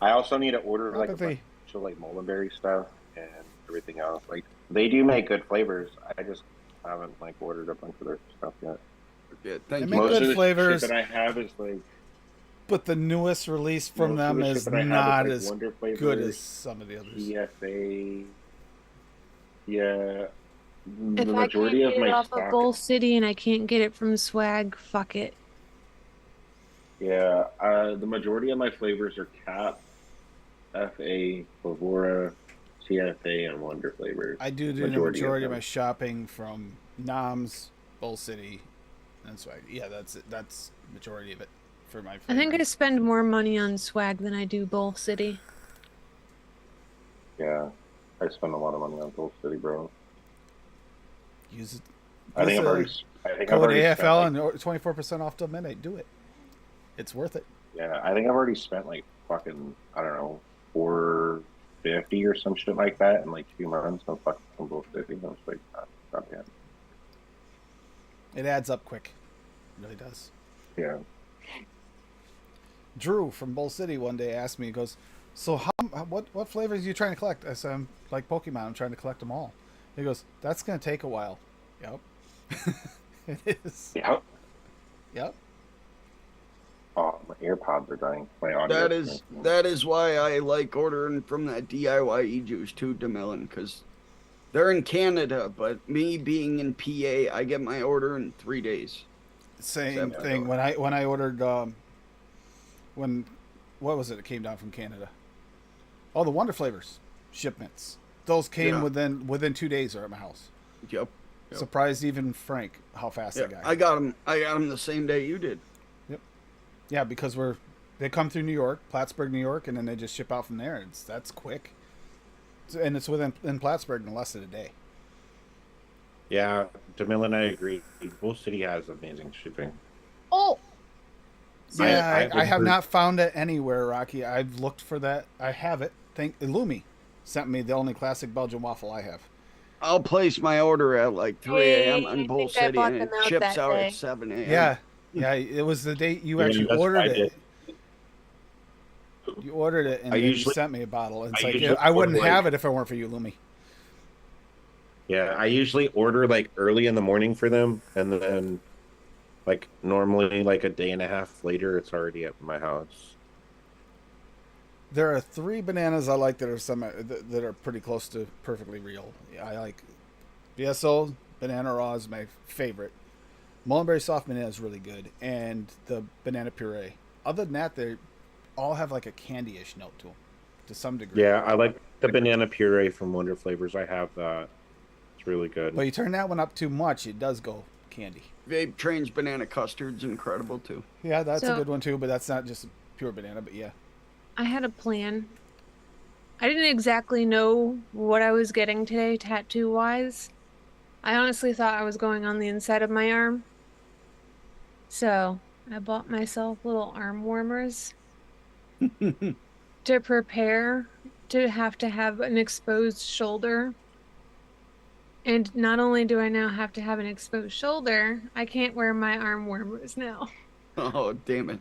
I also need to order like a Apathy. bunch of like Molenberry stuff and everything else. Like they do make good flavors. I just haven't like ordered a bunch of their stuff yet. Yeah, thank They you. make Most good of the flavors. shit that I have is like but the newest release from most of them the shit is that I have not like, as Wonder good Flavors, as some of the others. EFA. Yeah, If the I can't majority get of my it off stock. of Bull City and I can't get it from Swag, fuck it. Yeah, the majority of my flavors are Cap, FA, Flavora, CFA, and Wonder flavors. I do the Majority of majority of them. my shopping from Noms, Bull City, and swag. Yeah, that's it. That's majority of it for my. I think I flavors. spend more money on swag than I do Bowl City. Yeah, I spend a lot of money on Gold City, bro. Use it. I think I've Use, already. I think I've code already spent, AFL like, and 24% off till midnight. Do it. It's worth it. yeah, I think I've already spent like fucking, I don't know, $450 or some shit like that in like 2 months on fucking Gold City. I was like, not bad. It adds up quick. It really does. Yeah. Drew from Bull City one day asked me, he goes, so what flavors are you trying to collect? I said, I'm like Pokemon, I'm trying to collect them all. He goes, that's going to take a while. Yep. It is. Yeah. Yep. Oh, my AirPods are dying. My audio. That is why I like ordering from that DIY juice too, DeMillan, because they're in Canada, but me being in PA, I get my order in 3 days. Same Except thing. When I ordered, what was it? It came down from Canada. Oh, the Wonder Flavors shipments. Those came Yeah. within 2 days are at my house. Yep. Surprised even Frank how fast Yeah, they got. I got them the same day you did. Yeah, because they come through New York, Plattsburgh, New York, and then they just ship out from there. That's quick, and it's in Plattsburgh in less than a day. Yeah, DeMille and I agree. Bull City has amazing shipping. Oh, Yeah, I have heard- not found it anywhere, Rocky. I've looked for that. I have it. Illumi sent me the only classic Belgian waffle I have. I'll place my order at like 3 a.m. Hey, on I Bull think I City, bought and it them out ships that out day. at 7 a.m. Yeah, it was the day you Yeah, actually that's what ordered I it. did. You ordered it, and I then usually- you sent me a bottle. It's I like usually I wouldn't order, have like- it if it weren't for you, Lumi. Yeah, I usually order like early in the morning for them, and then like normally like a day and a half later, it's already at my house. There are 3 bananas I like that are that are pretty close to perfectly real. I like BSO Banana Raw is my favorite. Mullenberry soft banana is really good, and the banana puree. Other than that, they all have like a candy-ish note to them, to some degree. Yeah, I like the banana puree from Wonder Flavors. I have that. It's really good. But you turn that one up too much, it does go candy. Vape Train's banana custard's incredible too. Yeah, that's a So- good one too, but that's not just pure banana. But yeah, I had a plan. I didn't exactly know what I was getting today, tattoo wise. I honestly thought I was going on the inside of my arm. So I bought myself little arm warmers to prepare to have an exposed shoulder. And not only do I now have to have an exposed shoulder, I can't wear my arm warmers now Oh, damn it.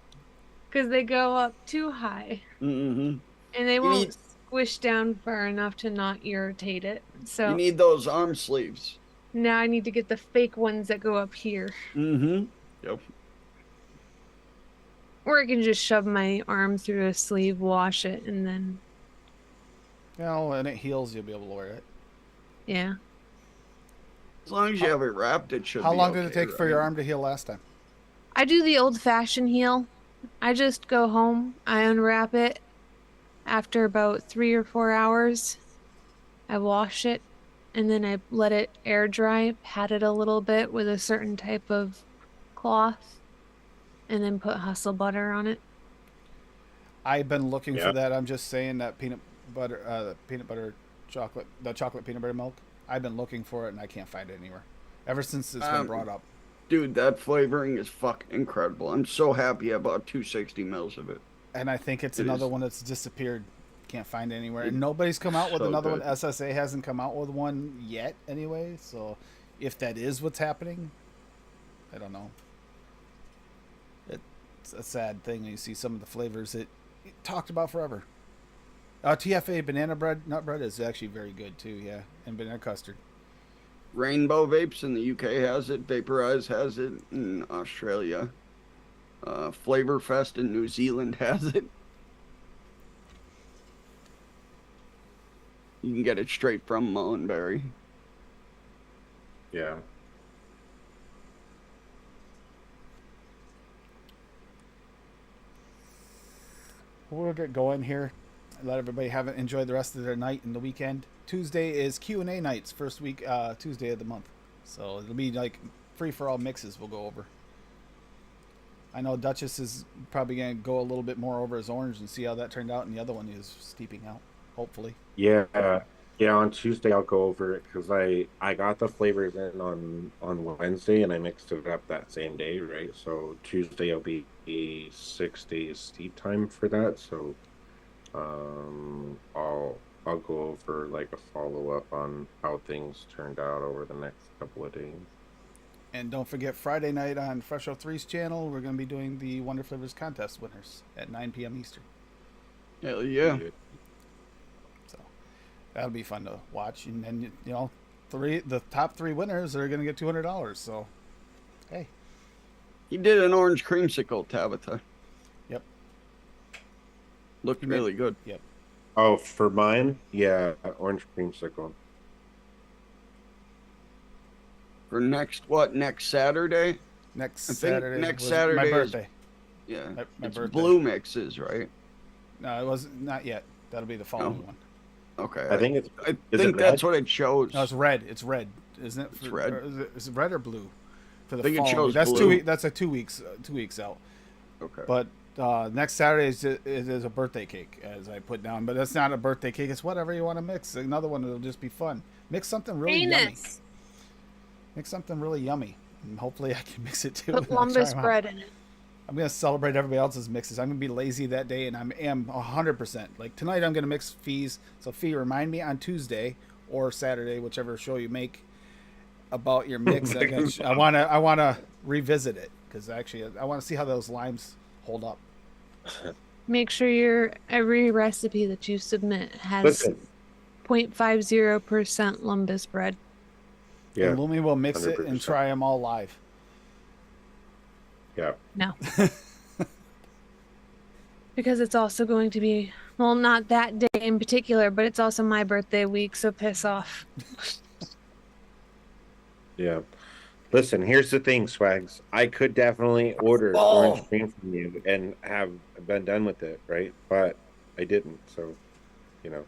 because they go up too high. Mm-hmm. And they You won't need- squish down far enough to not irritate it. So You need those arm sleeves. now I need to get the fake ones that go up here. Mm-hmm. Yep. Or I can just shove my arm through a sleeve, wash it, and then, and it heals, you'll be able to wear it. yeah. As long as you have it wrapped, it should How be long did it okay, take for your right? arm to heal last time? I do the old fashioned heal. I just go home, I unwrap it. After about 3 or 4 hours, I wash it, and then I let it air dry, pat it a little bit with a certain type of cloth, and then put hustle butter on it. I've been looking Yeah. for that. I'm just saying that peanut butter chocolate, the chocolate peanut butter milk. I've been looking for it and I can't find it anywhere. Ever since it's been brought up. Dude, that flavoring is fucking incredible. I'm so happy I bought 260 mils of it. And I think it's It another is. one that's disappeared. Can't find it anywhere. It- And nobody's come out with so another good. one. SSA hasn't come out with one yet anyway. So if that is what's happening, I don't know. It's a sad thing when you see some of the flavors that talked about forever. TFA banana bread, nut bread is actually very good too, yeah. And banana custard. Rainbow Vapes in the UK has it. Vaporize has it in Australia. Flavor Fest in New Zealand has it. You can get it straight from Mullenberry. Yeah. We'll get going here. Let everybody have enjoy the rest of their night and the weekend. Tuesday is Q&A nights, first week Tuesday of the month. So it'll be like free for all mixes we'll go over. I know Duchess is probably going to go a little bit more over his orange and see how that turned out, and the other one is steeping out, hopefully. Yeah, yeah. On Tuesday I'll go over it because I got the flavors in on Wednesday and I mixed it up that same day, right? So Tuesday will be a 6 days steep time for that. So I'll go over like a follow up on how things turned out over the next couple of days. And don't forget, Friday night on Fresh 03's channel, we're going to be doing the Wonder Flavors contest winners at 9 p.m. Eastern. Hell yeah. So that'll be fun to watch. And then, you know, the top 3 winners are going to get $200. So, hey. He did an orange creamsicle, Tabitha. Yep. Looked really good. Yep. Oh, for mine, yeah, orange creamsicle. For next Saturday? Next I think Saturday. next was Saturday my is- birthday. Yeah. My It's birthday. blue mixes, right? No, it was not yet. That'll be the following one. Okay. I think it's I is think it that's red? what it shows. No, it's red. It's red, isn't it? It's red. Or is it red or blue? For the I think it following shows week. That's blue. That's a 2 weeks. 2 weeks out. Okay. But next Saturday is a birthday cake, as I put down. But that's not a birthday cake. It's whatever you want to mix. Another one that'll just be fun. Mix something really yummy. Penis. Mix something really yummy, and hopefully I can mix it too. Put when I try lumbus 'em out. bread in it. I'm gonna celebrate everybody else's mixes. I'm gonna be lazy that day, and I am 100%. Like tonight, I'm gonna mix Fees. So Fee, remind me on Tuesday or Saturday, whichever show you make, about your mix. I wanna revisit it because actually I want to see how those limes hold up. Make sure every recipe that you submit has Listen, 0.50% lumbus bread. yeah, And Lumi will mix it and 100%. try them all live. yeah. No. Because it's also going to be, well, not that day in particular, but it's also my birthday week, so piss off. Yeah. Listen, here's the thing, Swags. I could definitely order orange cream from you and have been done with it, right? But I didn't, so you know.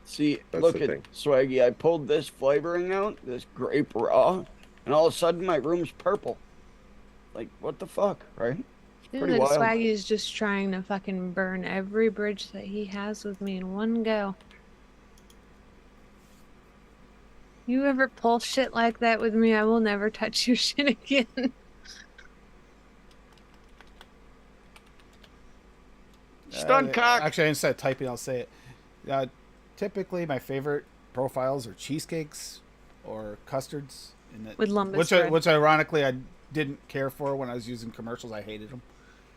See, That's look the at thing. Swaggy. I pulled this flavoring out, this grape raw, and all of a sudden my room's purple. Like, what the fuck, right? Dude, Pretty wild. Swaggy is just trying to fucking burn every bridge that he has with me in one go. You ever pull shit like that with me, I will never touch your shit again. Stunt cock. Actually, instead of typing, I'll say it. Typically, my favorite profiles are cheesecakes or custards, With lumbus bread. which ironically I didn't care for when I was using commercials. I hated them.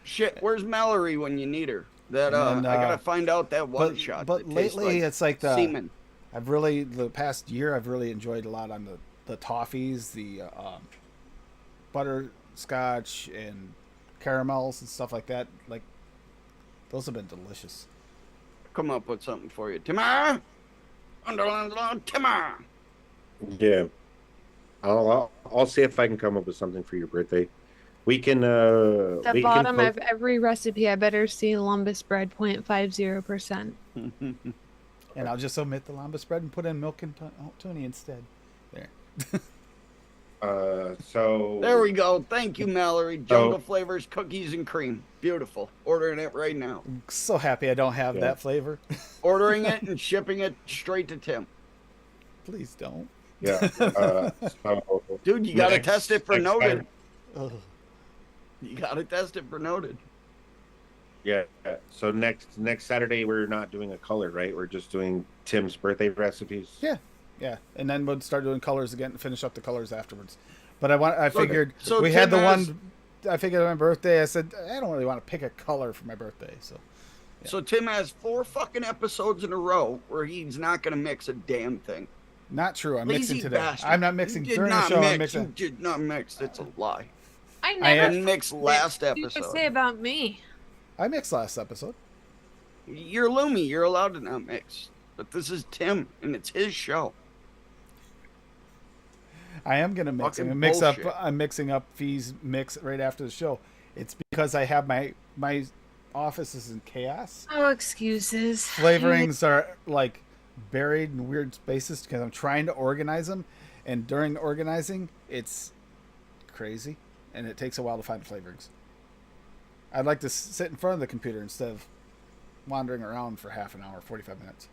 Shit, where's Mallory when you need her? That And then, I gotta find out that one shot. But that tastes lately, like it's like the semen. the past year I've really enjoyed a lot on the toffees, the butterscotch and caramels and stuff like that. Like those have been delicious. Come up with something for you, Timmer. Timmer. Yeah. I'll see if I can come up with something for your birthday. We can At the we bottom can of every recipe, I better see lumbus bread 0.50%. And I'll just omit the lambas bread and put in milk and tuni instead. There. so There we go. Thank you, Mallory. Jungle Flavors Cookies and Cream. Beautiful. Ordering it right now. I'm so happy I don't have that flavor. Ordering it and shipping it straight to Tim. Please don't. Yeah. So Dude, you gotta next- test it for next noted. time- Ugh. You gotta test it for noted. Yeah. So next Saturday we're not doing a color, right? We're just doing Tim's birthday recipes. Yeah, yeah, and then we'll start doing colors again and finish up the colors afterwards. But I figured So we had Tim the has- one. I figured on my birthday. I said I don't really want to pick a color for my birthday, so So Tim has 4 fucking episodes in a row where he's not gonna mix a damn thing. not true. I'm Lazy mixing today. bastard. I'm not mixing You did during not the show. mix. I'm mixing. You did not mix. It's a lie. I I never Didn't mix last you could episode. say about me. I mixed last episode. You're Lumi. You're allowed to not mix. But this is Tim, and it's his show. I am gonna mix. Fucking I'm gonna mix bullshit. up. I'm mixing up Fee's mix right after the show. It's because I have my office is in chaos. Oh, excuses. Flavorings are like buried in weird spaces because I'm trying to organize them, And during organizing, it's crazy, and it takes a while to find flavorings. I'd like to sit in front of the computer instead of wandering around for half an hour, 45 minutes.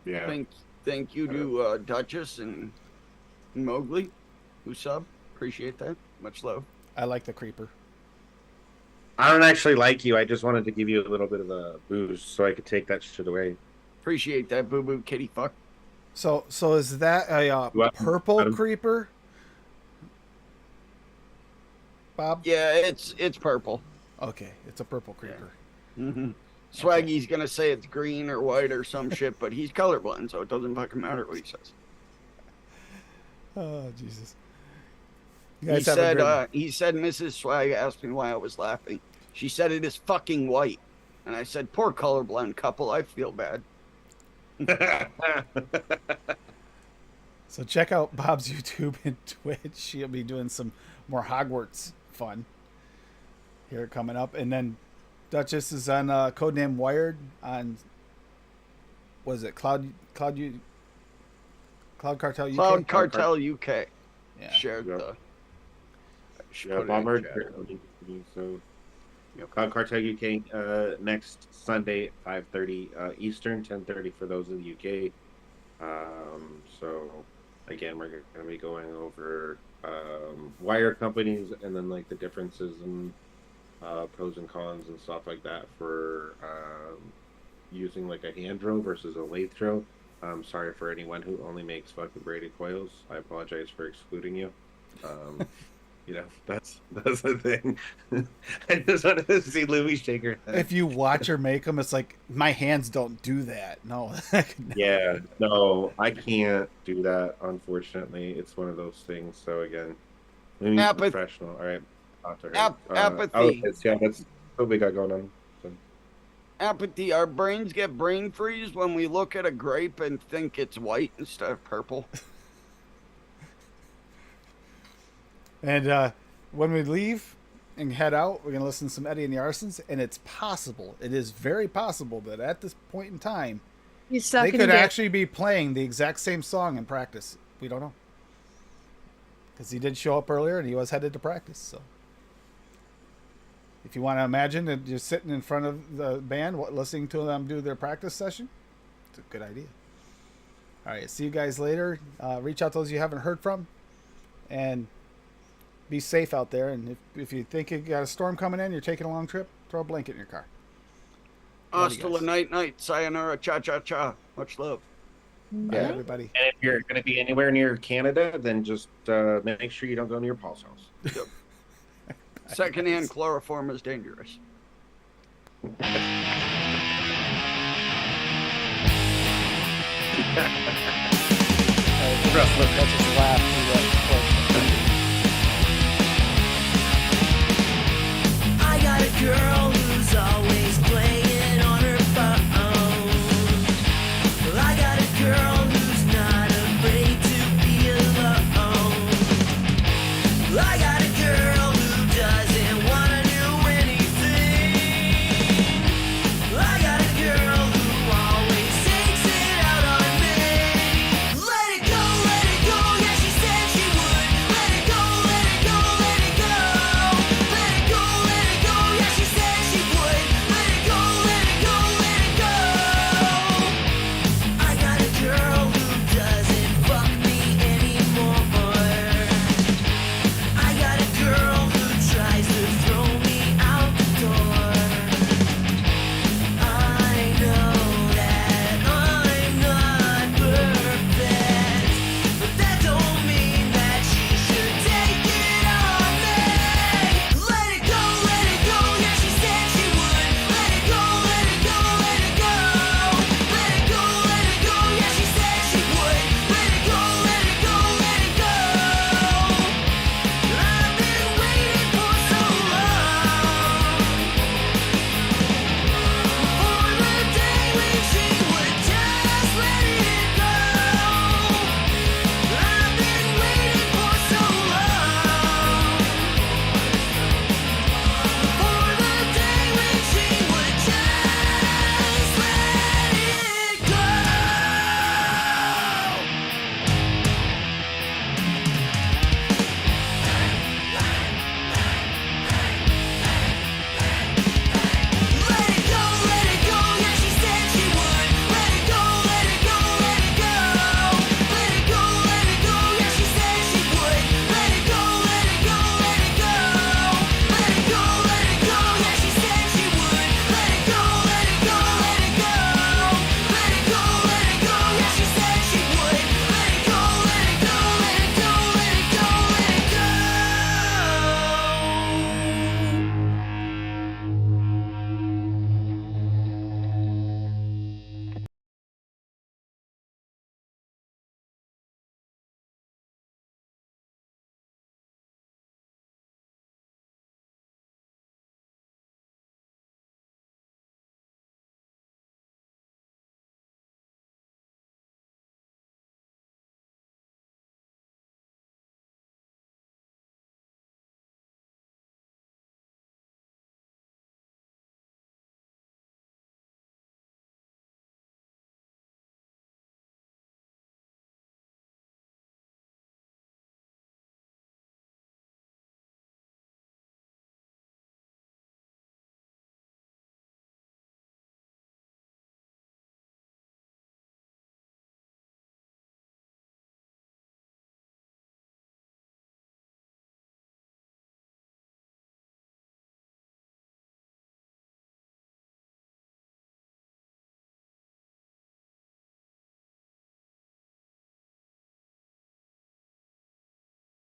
Yeah. Thank you to Duchess and Mowgli, who sub. Appreciate that. Much love. I like the creeper. I don't actually like you. I just wanted to give you a little bit of a boost so I could take that shit away. Appreciate that, boo boo kitty fuck. So is that a What? purple Adam? creeper, Bob? Yeah, it's purple. Okay, it's a purple creeper. Mm-hmm. Swaggy's gonna say it's green or white or some shit, but he's colorblind, so it doesn't fucking matter what he says. Oh Jesus! You He guys have a said, great- he said, Mrs. Swag asked me why I was laughing. She said it is fucking white, and I said, poor colorblind couple, I feel bad. So check out Bob's YouTube and Twitch. She'll be doing some more Hogwarts fun here coming up, and then Duchess is on Codename Wired on. Was it Cloud Cartel UK? Cloud Cartel UK Yeah. shared Yep. the. Yeah, Bomber. So, Yep. Cloud Cartel UK next Sunday, 5:30 Eastern, 10:30 for those in the UK. So again, we're going to be going over wire companies and then like the differences and pros and cons and stuff like that for using like a hand drill versus a lathe drill. Sorry for anyone who only makes fucking braided coils. I apologize for excluding you. You know, that's the thing. I just wanted to see Louis shake her head. If you watch her make them, it's like my hands don't do that. No. Yeah, no, I can't do that. Unfortunately, it's one of those things. So again, maybe Apath- professional. All right, talk to her. Apathy. Yeah, that's what we got going on. So. Apathy. Our brains get brain freeze when we look at a grape and think it's white instead of purple. And when we leave and head out, we're going to listen to some Eddie and the Arsons, and it's possible, it is very possible that at this point in time, You suck they and could dick. actually be playing the exact same song in practice. We don't know. Because he did show up earlier and he was headed to practice. So if you want to imagine that you're sitting in front of the band listening to them do their practice session, it's a good idea. All right, see you guys later. Reach out to those you haven't heard from. And be safe out there. And if you think you got a storm coming in, you're taking a long trip, throw a blanket in your car. Love you Hasta la guys. night night. Sayonara. Cha cha cha. Much love. Bye, everybody. And if you're going to be anywhere near Canada, then just make sure you don't go near Paul's house. Secondhand chloroform is dangerous. That's just a laugh.